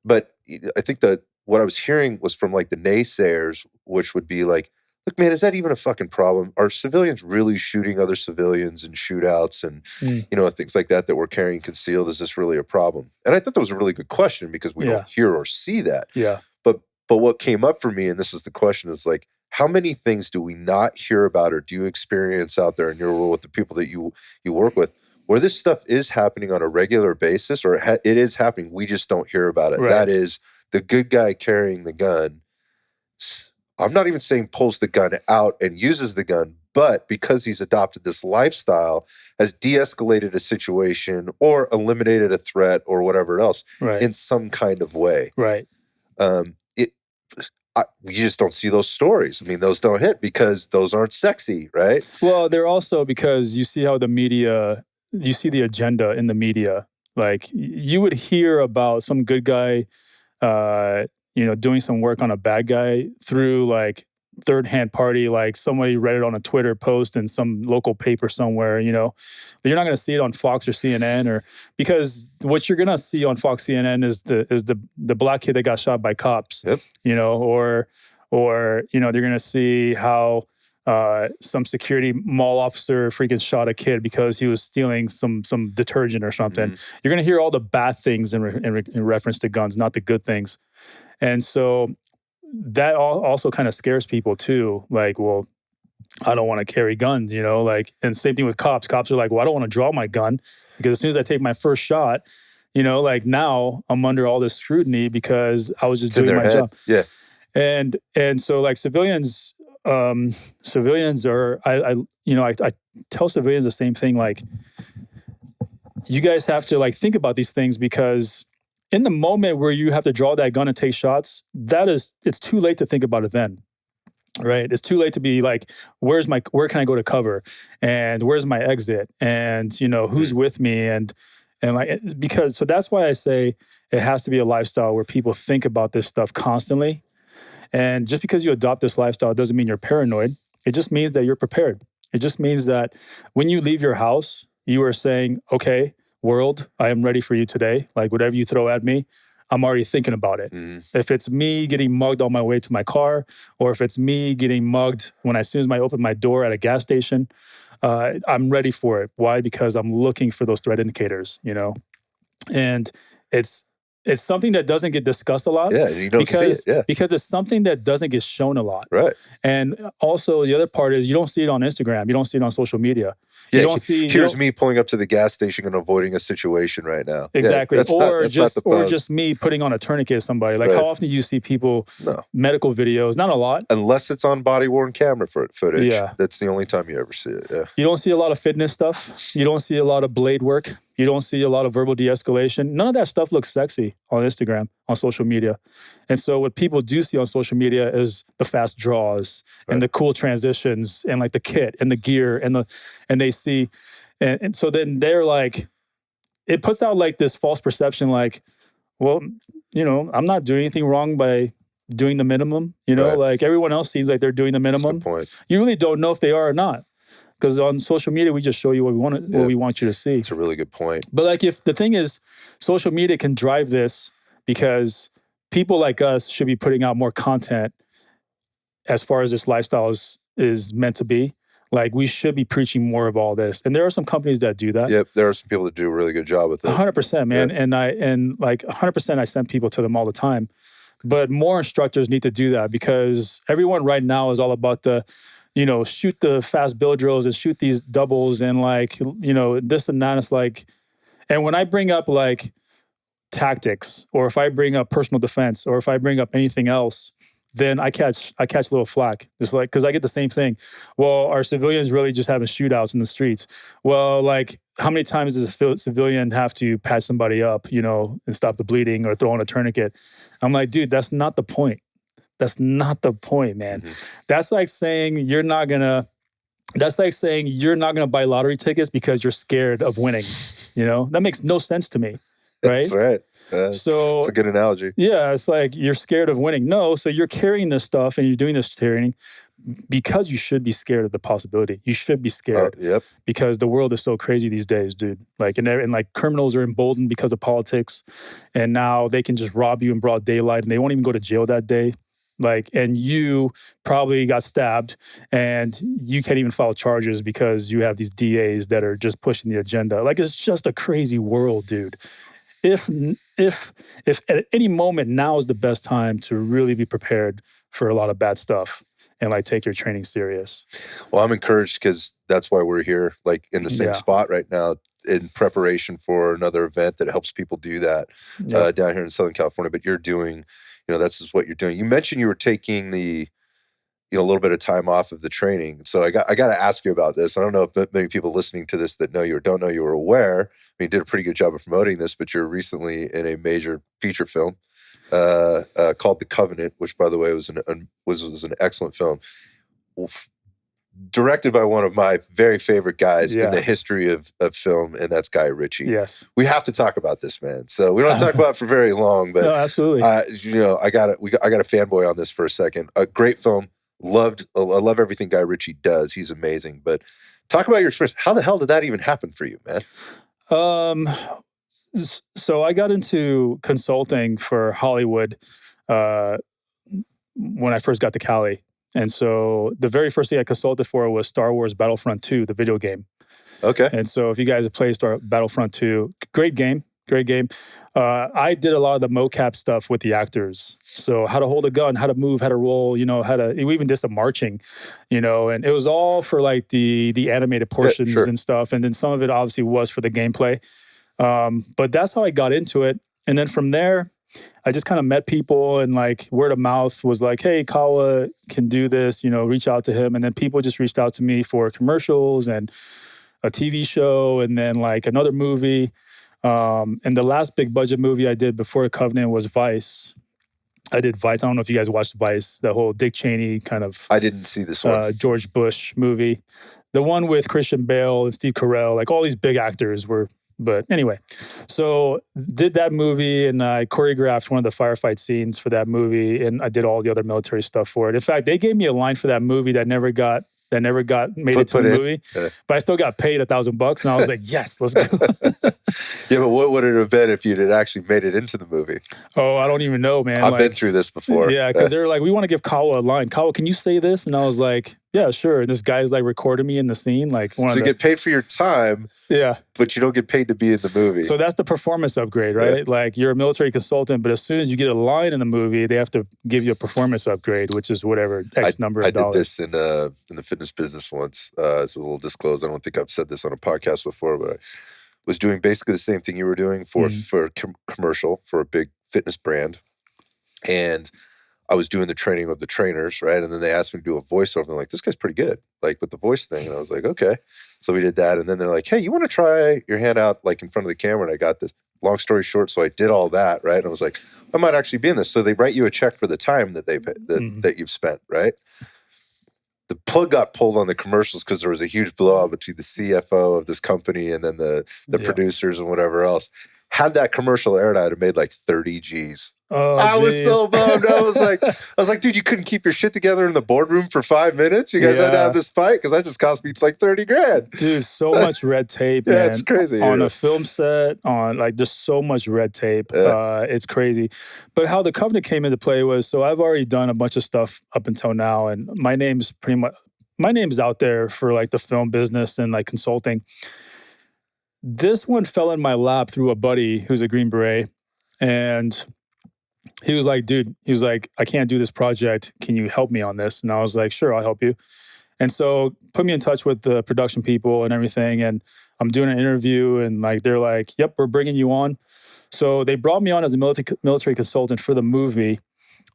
But I think that what I was hearing was from like the naysayers, which would be like, look, man, is that even a fucking problem? Are civilians really shooting other civilians in shootouts and, things like that we're carrying concealed? Is this really a problem? And I thought that was a really good question because we don't hear or see that. Yeah. But what came up for me, and this is the question, is like, how many things do we not hear about or do you experience out there in your world with the people that you work with where this stuff is happening on a regular basis, or it is happening, we just don't hear about it? Right. That is the good guy carrying the gun. I'm not even saying pulls the gun out and uses the gun, but because he's adopted this lifestyle, has de-escalated a situation or eliminated a threat or whatever else in some kind of way. Right. You just don't see those stories. I mean, those don't hit because those aren't sexy, right? Well, they're also because you see how you see the agenda in the media. Like, you would hear about some good guy, doing some work on a bad guy through like third-hand party, like somebody read it on a Twitter post in some local paper somewhere, you know. But you're not going to see it on Fox or CNN, or because what you're going to see on Fox, CNN is the black kid that got shot by cops, you know, or you know, they're going to see how some security mall officer freaking shot a kid because he was stealing some detergent or something. You're going to hear all the bad things in reference to guns, not the good things. And so that also kind of scares people too. Like, well, I don't want to carry guns, you know, like, and same thing with cops. Cops are like, well, I don't want to draw my gun because as soon as I take my first shot, you know, like now I'm under all this scrutiny because I was just doing my job. Yeah. And so like civilians are, I tell civilians the same thing. Like, you guys have to like think about these things, because in the moment where you have to draw that gun and take shots, it's too late to think about it then, right? It's too late to be like, where can I go to cover, and where's my exit, and you know, who's with me, and like, because so that's why I say it has to be a lifestyle where people think about this stuff constantly. And just because you adopt this lifestyle doesn't mean you're paranoid. It just means that you're prepared. It just means that when you leave your house, you are saying, okay, world, I am ready for you today. Like, whatever you throw at me, I'm already thinking about it. If it's me getting mugged on my way to my car, or if it's me getting mugged as soon as I open my door at a gas station, I'm ready for it. Why? Because I'm looking for those threat indicators, you know? And it's something that doesn't get discussed a lot. Yeah, you don't see it. Yeah. Because it's something that doesn't get shown a lot. Right. And also the other part is you don't see it on Instagram. You don't see it on social media. Yeah, you don't see. Here's me pulling up to the gas station and avoiding a situation right now. Exactly. Yeah, or just me putting on a tourniquet to somebody. Like, how often do you see people medical videos? Not a lot. Unless it's on body worn camera footage. Yeah. That's the only time you ever see it. Yeah. You don't see a lot of fitness stuff. You don't see a lot of blade work. You don't see a lot of verbal de-escalation. None of that stuff looks sexy on Instagram, on social media. And so what people do see on social media is the fast draws and the cool transitions and like the kit and the gear and they see, and so then they're like, it puts out like this false perception, like, well, you know, I'm not doing anything wrong by doing the minimum. You know, like everyone else seems like they're doing the minimum. That's a good point. You really don't know if they are or not. Because on social media, we just show you what we want you to see. It's a really good point. But like, if the thing is, social media can drive this because people like us should be putting out more content as far as this lifestyle is meant to be. Like, we should be preaching more of all this. And there are some companies that do that. Yep, there are some people that do a really good job with it. 100%, man. Yeah. And 100%, I send people to them all the time. But more instructors need to do that, because everyone right now is all about the, you know, shoot the fast bill drills and shoot these doubles and like, you know, this and that. It's like, and when I bring up like tactics, or if I bring up personal defense, or if I bring up anything else, then I catch a little flack. It's like, because I get the same thing. Well, are civilians really just having shootouts in the streets? Well, like, how many times does a civilian have to patch somebody up, you know, and stop the bleeding or throw on a tourniquet? I'm like, dude, that's not the point. That's not the point, man. That's like saying you're not gonna buy lottery tickets because you're scared of winning. You know, that makes no sense to me. Right? That's right. So it's a good analogy. Yeah, it's like you're scared of winning. No, so you're carrying this stuff and you're doing this training because you should be scared of the possibility. You should be scared. Because the world is so crazy these days, dude. Like, and like criminals are emboldened because of politics, and now they can just rob you in broad daylight and they won't even go to jail that day. Like, and you probably got stabbed and you can't even file charges because you have these DAs that are just pushing the agenda. Like, it's just a crazy world, dude. If at any moment, now is the best time to really be prepared for a lot of bad stuff and like take your training serious. Well, I'm encouraged because that's why we're here, like in the same spot right now, in preparation for another event that helps people do that down here in Southern California. But you're doing, you know, that's just what you're doing. You mentioned you were taking the, you know, a little bit of time off of the training. So I got to ask you about this. I don't know if many people listening to this that know you or don't know you are aware. I mean, you did a pretty good job of promoting this, but you're recently in a major feature film called The Covenant, which, by the way, was an excellent film, directed by one of my very favorite guys in the history of film, and that's Guy Ritchie. Yes, we we have to talk about this, man. So we don't have to talk about it for very long, but no, absolutely. You know, I got to fanboy on this for a second. A great film. I love everything Guy Ritchie does. He's amazing. But talk about your experience. How the hell did that even happen for you, man? So I got into consulting for Hollywood when I first got to Cali. And so the very first thing I consulted for was Star Wars Battlefront 2, the video game. Okay. And so if you guys have played Battlefront 2, great game. I did a lot of the mocap stuff with the actors. So how to hold a gun, how to move, how to roll, we even did some marching, and it was all for like the animated portions and stuff. And then some of it obviously was for the gameplay. But that's how I got into it. And then from there, I just kind of met people, and like word of mouth was like, hey, Kawa can do this, reach out to him. And then people just reached out to me for commercials and a TV show and then like another movie. And the last big budget movie I did before Covenant was Vice. I did Vice. I don't know if you guys watched Vice, the whole Dick Cheney kind of... I didn't see this one. George Bush movie. The one with Christian Bale and Steve Carell, like all these big actors were... But anyway, so did that movie, and I choreographed one of the firefight scenes for that movie, and I did all the other military stuff for it. In fact, they gave me a line for that movie that never got made it to the movie, but I still got paid $1,000, and I was like, yes, let's go. Yeah, but what would it have been if you had actually made it into the movie? Oh, I don't even know, man. I've been through this before. Yeah, because they were like, we want to give Kawa a line. Kawa, can you say this? And I was like, yeah, sure. And this guy's like recording me in the scene. Like, so you get paid for your time, but you don't get paid to be in the movie. So that's the performance upgrade, right? Yeah. Like you're a military consultant, but as soon as you get a line in the movie, they have to give you a performance upgrade, which is whatever X number of dollars. I did this in the fitness business once. It's a little disclosed. I don't think I've said this on a podcast before, but I was doing basically the same thing you were doing for a commercial for a big fitness brand, and I was doing the training of the trainers, right? And then they asked me to do a voiceover. And they're like, this guy's pretty good, like with the voice thing. And I was like, okay. So we did that. And then they're like, hey, you want to try your hand out like in front of the camera? And I got this. Long story short, so I did all that, right? And I was like, I might actually be in this. So they write you a check for the time that that you've spent, right? The plug got pulled on the commercials because there was a huge blowout between the CFO of this company and then the producers and whatever else. Had that commercial aired, I'd have made like 30 G's. Oh, I was so bummed. I was like, dude, you couldn't keep your shit together in the boardroom for 5 minutes. You guys had to have this fight because that just cost me like 30 grand. Dude, so much red tape, man. It's crazy. On a film set, there's so much red tape. Yeah. It's crazy. But how the Covenant came into play was, so I've already done a bunch of stuff up until now, and my name's out there for like the film business and like consulting. This one fell in my lap through a buddy who's a Green Beret, and he was like, dude, I can't do this project. Can you help me on this? And I was like, sure, I'll help you. And so put me in touch with the production people and everything. And I'm doing an interview, and like, they're like, yep, we're bringing you on. So they brought me on as a military consultant for the movie.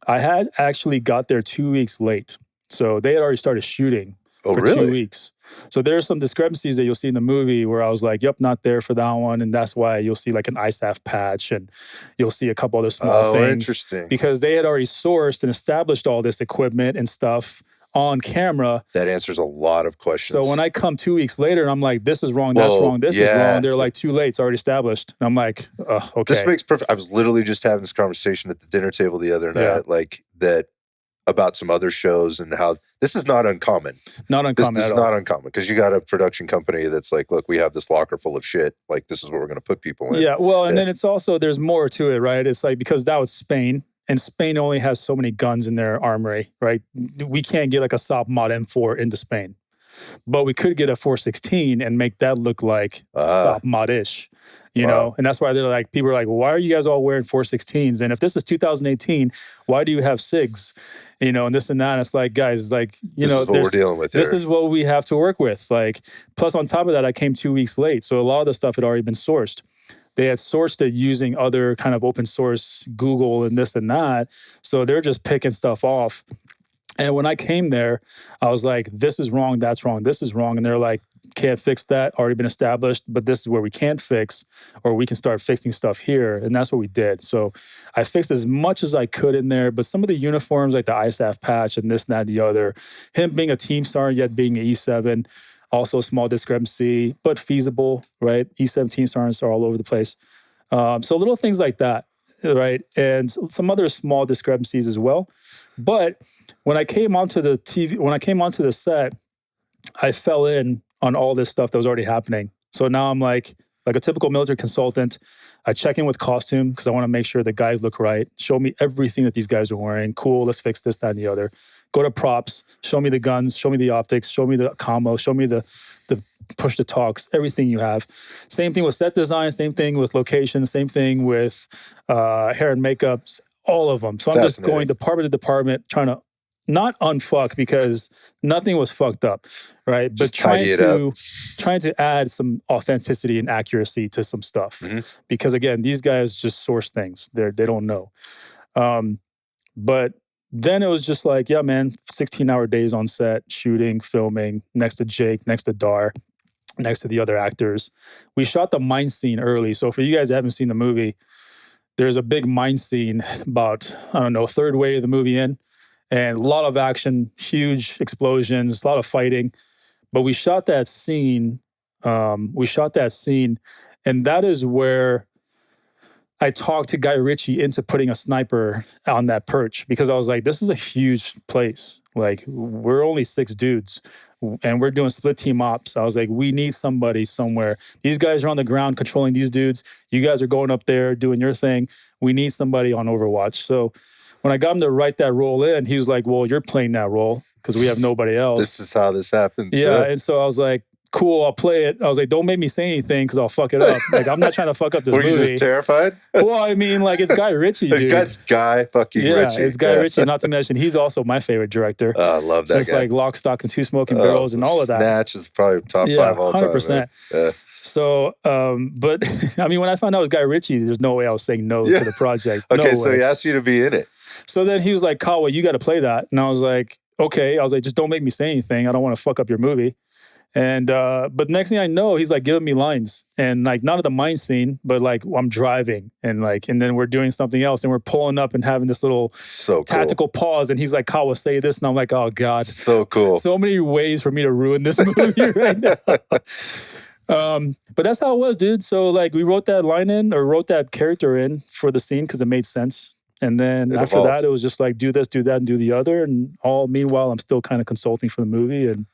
I had actually got there 2 weeks late. So they had already started shooting for really? 2 weeks. So there are some discrepancies that you'll see in the movie where I was like, yep, not there for that one. And that's why you'll see like an ISAF patch, and you'll see a couple other small things. Interesting. Because they had already sourced and established all this equipment and stuff on camera. That answers a lot of questions. So when I come 2 weeks later and I'm like, this is wrong, that's wrong, this is wrong, they're like, too late, it's already established. And I'm like, okay. This makes perfect. I was literally just having this conversation at the dinner table the other night, like that, about some other shows and how this is not uncommon. Not uncommon This at is all. not uncommon because you got a production company that's like, look, we have this locker full of shit. Like, this is what we're going to put people in. Yeah, well, and then it's also, there's more to it, right? It's like, because that was Spain, and Spain only has so many guns in their armory, right? We can't get like a SOP Mod M4 into Spain. But we could get a 416 and make that look like SOP Mod-ish, you know? And that's why they're like, people are like, well, why are you guys all wearing 416s? And if this is 2018, why do you have SIGs? You know, and this and that. And it's like, guys, like, this is what we're dealing with here. This is what we have to work with. Like, plus on top of that, I came 2 weeks late. So a lot of the stuff had already been sourced. They had sourced it using other kind of open source Google and this and that. So they're just picking stuff off. And when I came there, I was like, this is wrong, that's wrong, this is wrong. And they're like, can't fix that, already been established, but this is where we can't fix, or we can start fixing stuff here. And that's what we did. So I fixed as much as I could in there, but some of the uniforms, like the ISAF patch and this and that and the other, him being a team sergeant, yet being an E7, also a small discrepancy, but feasible, right? E7 team sergeants are all over the place. So little things like that, right? And some other small discrepancies as well. But when I came onto the set, I fell in on all this stuff that was already happening. So now I'm like a typical military consultant. I check in with costume because I want to make sure the guys look right. Show me everything that these guys are wearing. Cool, let's fix this, that, and the other. Go to props. Show me the guns. Show me the optics. Show me the combo. Show me the push to talks. Everything you have. Same thing with set design. Same thing with location. Same thing with hair and makeup. All of them. So I'm just going department to department, trying to not unfuck because nothing was fucked up, right? But trying to add some authenticity and accuracy to some stuff. Because again, these guys just source things. They don't know. But then it was just like, yeah, man, 16-hour days on set, shooting, filming, next to Jake, next to Dar, next to the other actors. We shot the mine scene early. So for you guys that haven't seen the movie, there's a big mine scene about, I don't know, third way of the movie in. And a lot of action, huge explosions, a lot of fighting. But we shot that scene. And that is where I talked to Guy Ritchie into putting a sniper on that perch because I was like, this is a huge place. Like, we're only 6 dudes and we're doing split team ops. I was like, we need somebody somewhere. These guys are on the ground controlling these dudes. You guys are going up there doing your thing. We need somebody on Overwatch. So when I got him to write that role in, he was like, well, you're playing that role because we have nobody else. This is how this happens. Yeah. And so I was like, cool, I'll play it. I was like, don't make me say anything because I'll fuck it up. Like, I'm not trying to fuck up this movie. Were you just terrified? Well, I mean, like, it's Guy Ritchie, dude. That's Guy fucking Ritchie. Yeah, it's Guy Ritchie. Not to mention, he's also my favorite director. I love that Just guy. like Lock, Stock, and Two Smoking Barrels and all of that. Snatch is probably top 5 all time. 100%. Yeah. So, but I mean, when I found out it was Guy Ritchie, there's no way I was saying no to the project. Okay, no so way. he asked you to be in it. So then he was like, Kawa, you got to play that. And I was like, okay. I was like, just don't make me say anything. I don't want to fuck up your movie. And, but next thing I know, he's like giving me lines and like not at the mine scene, but like I'm driving and like, and then we're doing something else and we're pulling up and having this little tactical pause. And he's like, Kawa, say this. And I'm like, oh God. So cool. So many ways for me to ruin this movie right now. But that's how it was, dude. So like we wrote that character in for the scene because it made sense. And then after that, it was just like, do this, do that, and do the other. And meanwhile, I'm still kind of consulting for the movie and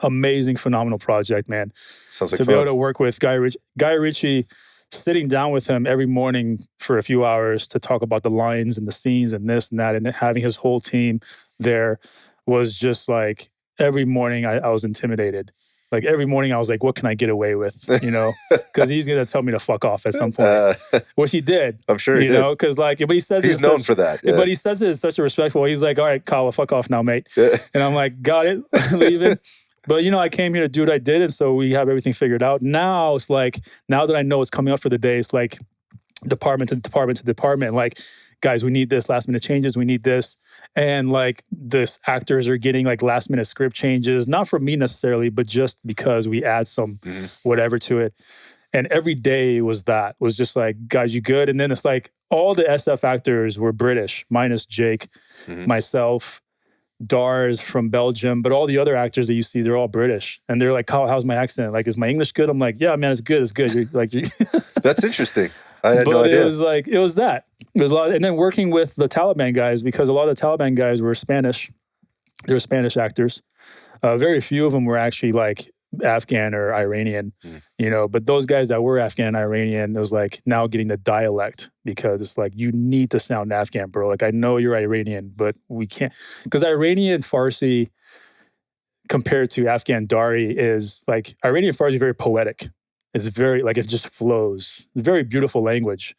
amazing, phenomenal project, man. Sounds like to be able to work with Guy Ritchie, sitting down with him every morning for a few hours to talk about the lines and the scenes and this and that, and having his whole team there was just like every morning I was intimidated. Like every morning I was like, what can I get away with? You know, because he's going to tell me to fuck off at some point, which he did. I'm sure he did. You know, because like, but he says he's known for that. Yeah. But he says it in such a respectful way. He's like, all right, Kawa, fuck off now, mate. And I'm like, got it, leave it. But, you know, I came here to do what I did. And so we have everything figured out. Now it's like, now that I know what's coming up for the day, it's like department to department to department. Like, guys, we need this, last minute changes. We need this. And like this actors are getting like last minute script changes, not from me necessarily, but just because we add some whatever to it. And every day was just like, guys, you good? And then it's like all the SF actors were British, minus Jake, myself. Dar is from Belgium, but all the other actors that you see, they're all British. And they're like, how's my accent? Like, is my English good? I'm like, yeah, man, it's good. It's good. That's interesting. I had no idea. It was that. It was a lot. And then working with the Taliban guys, because a lot of the Taliban guys were Spanish. They were Spanish actors. Very few of them were actually like Afghan or Iranian, you know, but those guys that were Afghan and Iranian, it was like now getting the dialect because it's like, you need to sound Afghan, bro. Like, I know you're Iranian, but we can't, because Iranian Farsi compared to Afghan Dari is like, Iranian Farsi is very poetic. It's very, like, it just flows. It's a very beautiful language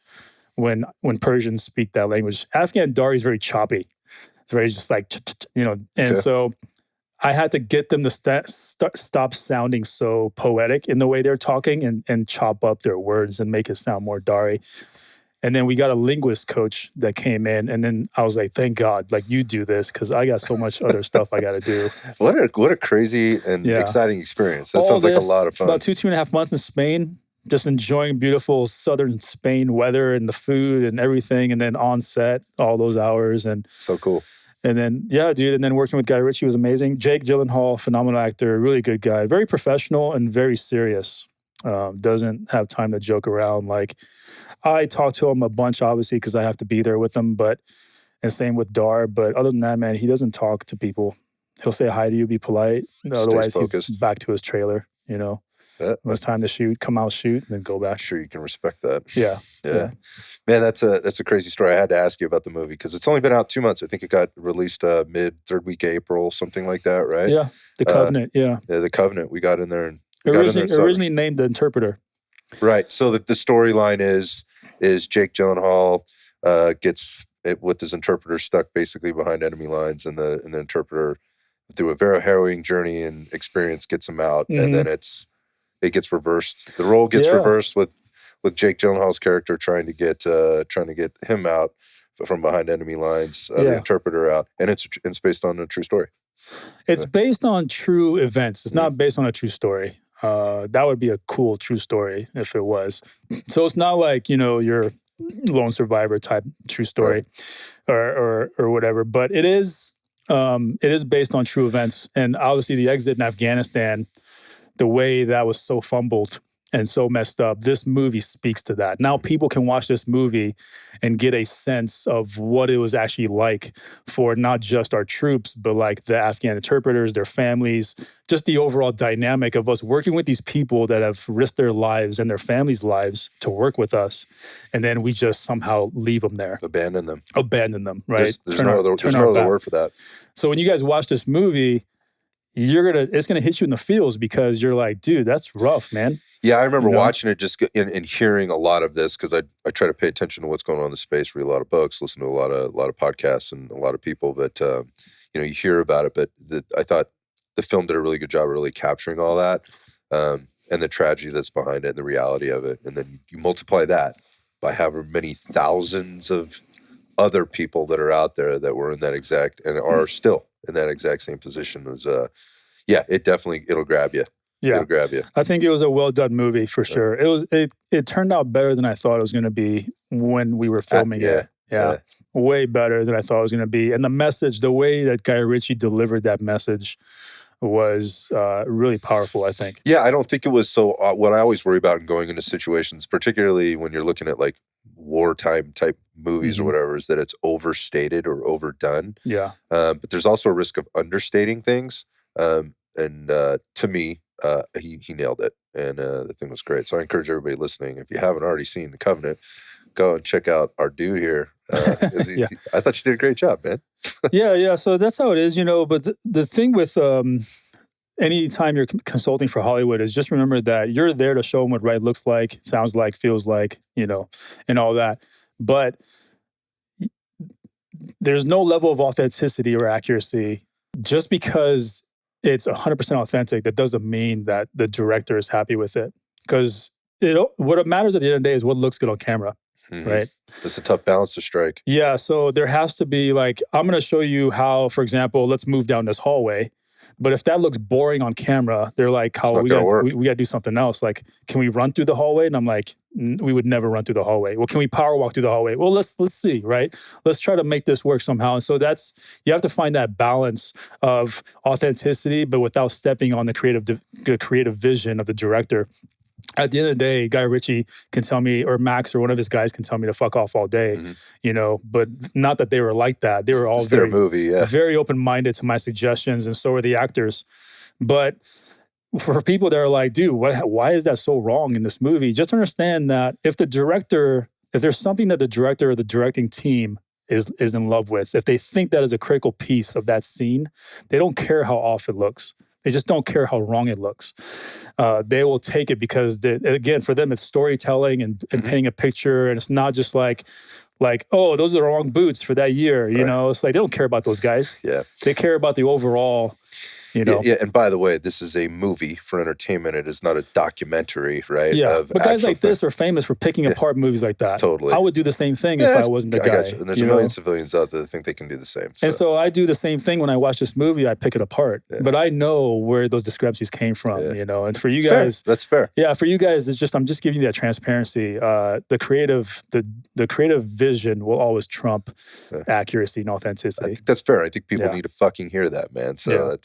when Persians speak that language. Afghan Dari is very choppy. It's very just like, you know, and so I had to get them to stop sounding so poetic in the way they're talking and chop up their words and make it sound more Dari. And then we got a linguist coach that came in, and then I was like, thank God, like, you do this because I got so much other stuff I got to do. What a crazy and exciting experience. That sounds like a lot of fun. About 2.5 months in Spain, just enjoying beautiful southern Spain weather and the food and everything, and then on set all those hours. And so cool. And then, yeah, dude. And then working with Guy Ritchie was amazing. Jake Gyllenhaal, phenomenal actor, really good guy, very professional and very serious. Doesn't have time to joke around. Like, I talk to him a bunch, obviously, because I have to be there with him. But and same with Dar. But other than that, man, he doesn't talk to people. He'll say hi to you, be polite. Otherwise, he's back to his trailer. When it's time to shoot, come out, shoot, and then go back. I'm sure you can respect that. Yeah. Man, that's a crazy story. I had to ask you about the movie because it's only been out 2 months. I think it got released third week of April, something like that, right? Yeah, The Covenant. Yeah, The Covenant. We got in there and originally named The Interpreter. Right. So the storyline is Jake Gyllenhaal gets it with his interpreter stuck basically behind enemy lines, and the interpreter, through a very harrowing journey and experience, gets him out, and then it gets reversed. The role gets reversed with Jake Gyllenhaal's character trying to get him out from behind enemy lines, the interpreter out, and it's based on a true story. It's based on true events. It's not based on a true story. That would be a cool true story if it was. So it's not like your lone survivor type true story, or whatever. But it is based on true events, and obviously the exit in Afghanistan, the way that was so fumbled and so messed up, this movie speaks to that. Now people can watch this movie and get a sense of what it was actually like for not just our troops, but like the Afghan interpreters, their families, just the overall dynamic of us working with these people that have risked their lives and their families' lives to work with us. And then we just somehow leave them there. Abandon them, right? There's no other word for that. So when you guys watch this movie, it's gonna hit you in the feels because you're like, dude, that's rough, man. Yeah, I remember watching it just and hearing a lot of this because I try to pay attention to what's going on in the space, read a lot of books, listen to a lot of podcasts and a lot of people. But you hear about it. But I thought the film did a really good job of really capturing all that and the tragedy that's behind it and the reality of it. And then you multiply that by however many thousands of other people that are out there that were in that exact and are still in that exact same position as it'll grab you. Yeah, it'll grab you. I think it was a well done movie for sure. It turned out better than I thought it was going to be when we were filming it. Yeah, way better than I thought it was going to be. And the message, the way that Guy Ritchie delivered that message was really powerful, I think. Yeah, I don't think it was so. What I always worry about in going into situations, particularly when you're looking at like wartime type movies or whatever, is that it's overstated or overdone. Yeah. But there's also a risk of understating things. And to me, he nailed it, and the thing was great. So I encourage everybody listening, if you haven't already seen The Covenant, go and check out our dude here. I thought you did a great job, man. yeah. So that's how it is, But the thing with anytime you're consulting for Hollywood is just remember that you're there to show them what right looks like, sounds like, feels like, and all that. But there's no level of authenticity or accuracy just because it's 100% authentic. That doesn't mean that the director is happy with it, because what matters at the end of the day is what looks good on camera, right? It's a tough balance to strike. Yeah, so there has to be like, I'm going to show you how, for example, let's move down this hallway. But if that looks boring on camera, they're like, Kawa, we got to do something else. Like, can we run through the hallway? And I'm like, we would never run through the hallway. Well, can we power walk through the hallway? Well, let's see, right? Let's try to make this work somehow. And so you have to find that balance of authenticity, but without stepping on the creative vision of the director. At the end of the day, Guy Ritchie can tell me, or Max or one of his guys can tell me to fuck off all day, but not that they were like that. They were all very open-minded to my suggestions, and so were the actors. But for people that are like, dude, why is that so wrong in this movie? Just understand that if there's something that the director or the directing team is in love with, if they think that is a critical piece of that scene, they don't care how off it looks. They just don't care how wrong it looks. They will take it because, again, for them, it's storytelling and painting a picture. And it's not just like, oh, those are the wrong boots for that year. It's like they don't care about those guys. Yeah. They care about the overall, Yeah, and by the way, this is a movie for entertainment. It is not a documentary, right? Yeah, but guys like this are famous for picking apart movies like that. Totally. I would do the same thing if I wasn't the guy. Got you. And there's a million civilians out there that think they can do the same. And so I do the same thing when I watch this movie. I pick it apart. Yeah. But I know where those discrepancies came from, And for you guys... That's fair. Yeah, for you guys, I'm just giving you that transparency. The creative vision will always trump accuracy and authenticity. I think that's fair. I think people need to fucking hear that, man. So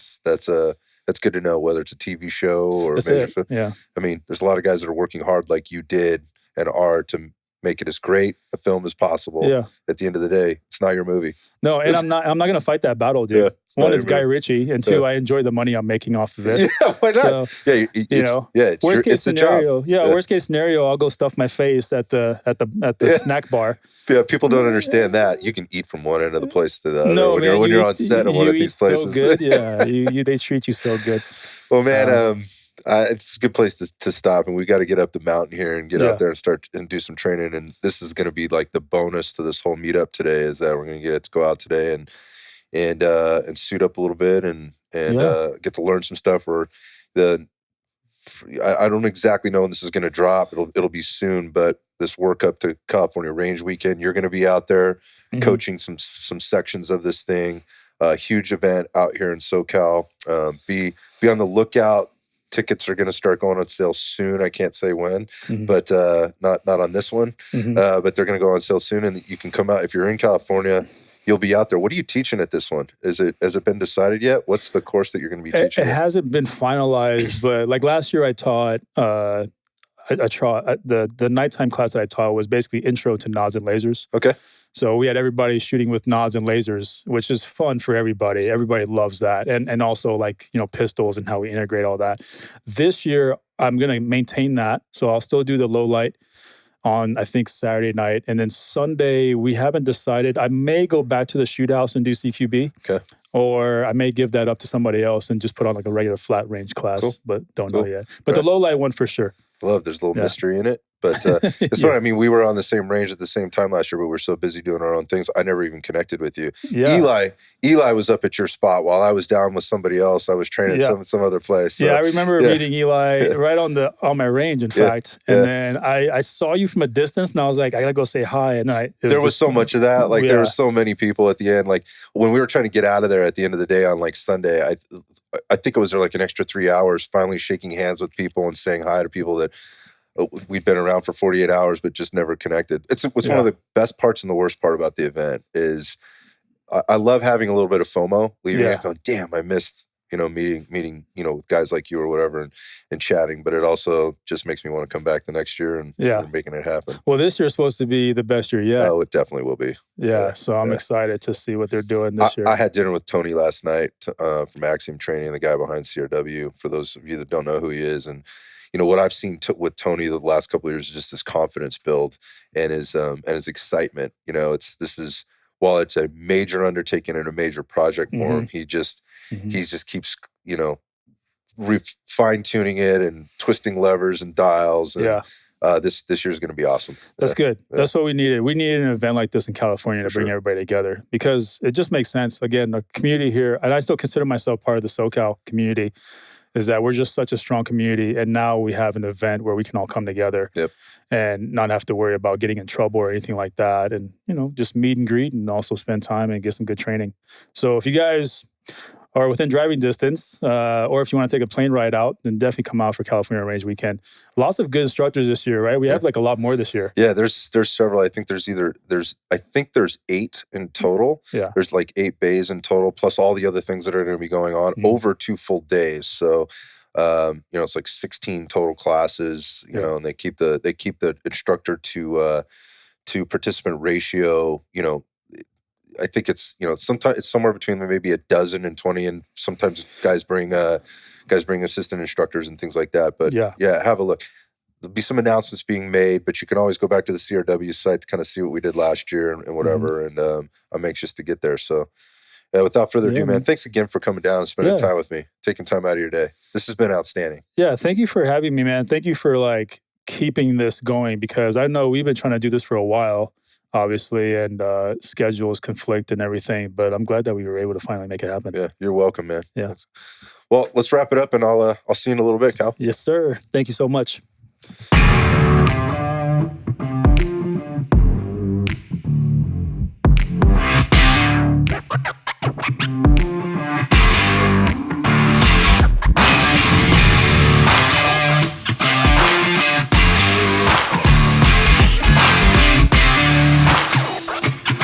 that's good to know, whether it's a TV show or major show. Yeah. I mean, there's a lot of guys that are working hard like you did and are to make it as great a film as possible. Yeah. At the end of the day, it's not your movie. No, and I'm not going to fight that battle, dude. Yeah, One is Guy Ritchie, and two, I enjoy the money I'm making off of this. Yeah, why not? So, it's worst case scenario. Job. Yeah, worst case scenario, I'll go stuff my face at the snack bar. Yeah, people don't understand that. You can eat from one end of the place to the other when you're on set of one of these places. So good. Yeah, they treat you so good. Well, man, it's a good place to stop, and we got to get up the mountain here and get out there and start and do some training. And this is going to be like the bonus to this whole meetup today is that we're going to get to go out today and suit up a little bit and get to learn some stuff. I don't exactly know when this is going to drop. It'll be soon, but this work up to California Range Weekend, you're going to be out there coaching some sections of this thing. A huge event out here in SoCal. Be on the lookout. Tickets are going to start going on sale soon. I can't say when, but not on this one. But they're going to go on sale soon, and you can come out if you're in California. You'll be out there. What are you teaching at this one? Has it been decided yet? What's the course that you're going to be teaching? It hasn't been finalized, but like last year, I taught. The nighttime class that I taught was basically intro to nods and lasers. Okay. So we had everybody shooting with nods and lasers, which is fun for everybody. Everybody loves that. And also like, pistols and how we integrate all that. This year, I'm going to maintain that. So I'll still do the low light on, I think, Saturday night. And then Sunday, we haven't decided. I may go back to the shoot house and do CQB. Okay. Or I may give that up to somebody else and just put on like a regular flat range class, but don't know yet. But the low light one for sure. There's a little mystery in it. But it's funny. I mean, we were on the same range at the same time last year, but we were so busy doing our own things. I never even connected with you. Yeah. Eli was up at your spot while I was down with somebody else. I was training some other place. So, I remember meeting Eli right on my range, in fact. And then I saw you from a distance, and I was like, I gotta go say hi. And then there was so much of that. Like there were so many people at the end. Like when we were trying to get out of there at the end of the day on like Sunday, I think it was there like an extra 3 hours, finally shaking hands with people and saying hi to people that we'd been around for 48 hours, but just never connected. It's one of the best parts and the worst part about the event is I love having a little bit of FOMO, leaving it going, damn, I missed, meeting, with guys like you or whatever and chatting, but it also just makes me want to come back the next year and making it happen. Well, this year's supposed to be the best year yet. Oh, it definitely will be. So I'm excited to see what they're doing this year. I had dinner with Tony last night from Axiom Training, the guy behind CRW, for those of you that don't know who he is. And what I've seen with Tony the last couple of years is just his confidence build and his excitement. While it's a major undertaking and a major project for him, he just keeps fine tuning it and twisting levers and dials. And, this year is going to be awesome. That's good. Yeah. That's what we needed. We needed an event like this in California to bring everybody together because it just makes sense. Again, the community here, and I still consider myself part of the SoCal community, is that we're just such a strong community. And now we have an event where we can all come together and not have to worry about getting in trouble or anything like that. And, just meet and greet and also spend time and get some good training. So if you guys are within driving distance, or if you want to take a plane ride out, then definitely come out for California Range Weekend. Lots of good instructors this year, right? We have like a lot more this year. Yeah, there's several. I think there's 8 in total. Yeah. There's like 8 bays in total, plus all the other things that are going to be going on over 2 full days. So it's like 16 total classes, and they keep the instructor to participant ratio, I think it's sometimes it's somewhere between maybe a dozen and 20, and sometimes guys bring assistant instructors and things like that. But have a look. There'll be some announcements being made, but you can always go back to the CRW site to kind of see what we did last year and whatever. And I'm anxious to get there. So without further ado, man, thanks again for coming down and spending time with me, taking time out of your day. This has been outstanding. Yeah, thank you for having me, man. Thank you for keeping this going because I know we've been trying to do this for a while. Obviously, and schedules conflict and everything, but I'm glad that we were able to finally make it happen. Yeah, you're welcome, man. Yeah. Thanks. Well, let's wrap it up, and I'll see you in a little bit, Cal. Yes, sir. Thank you so much.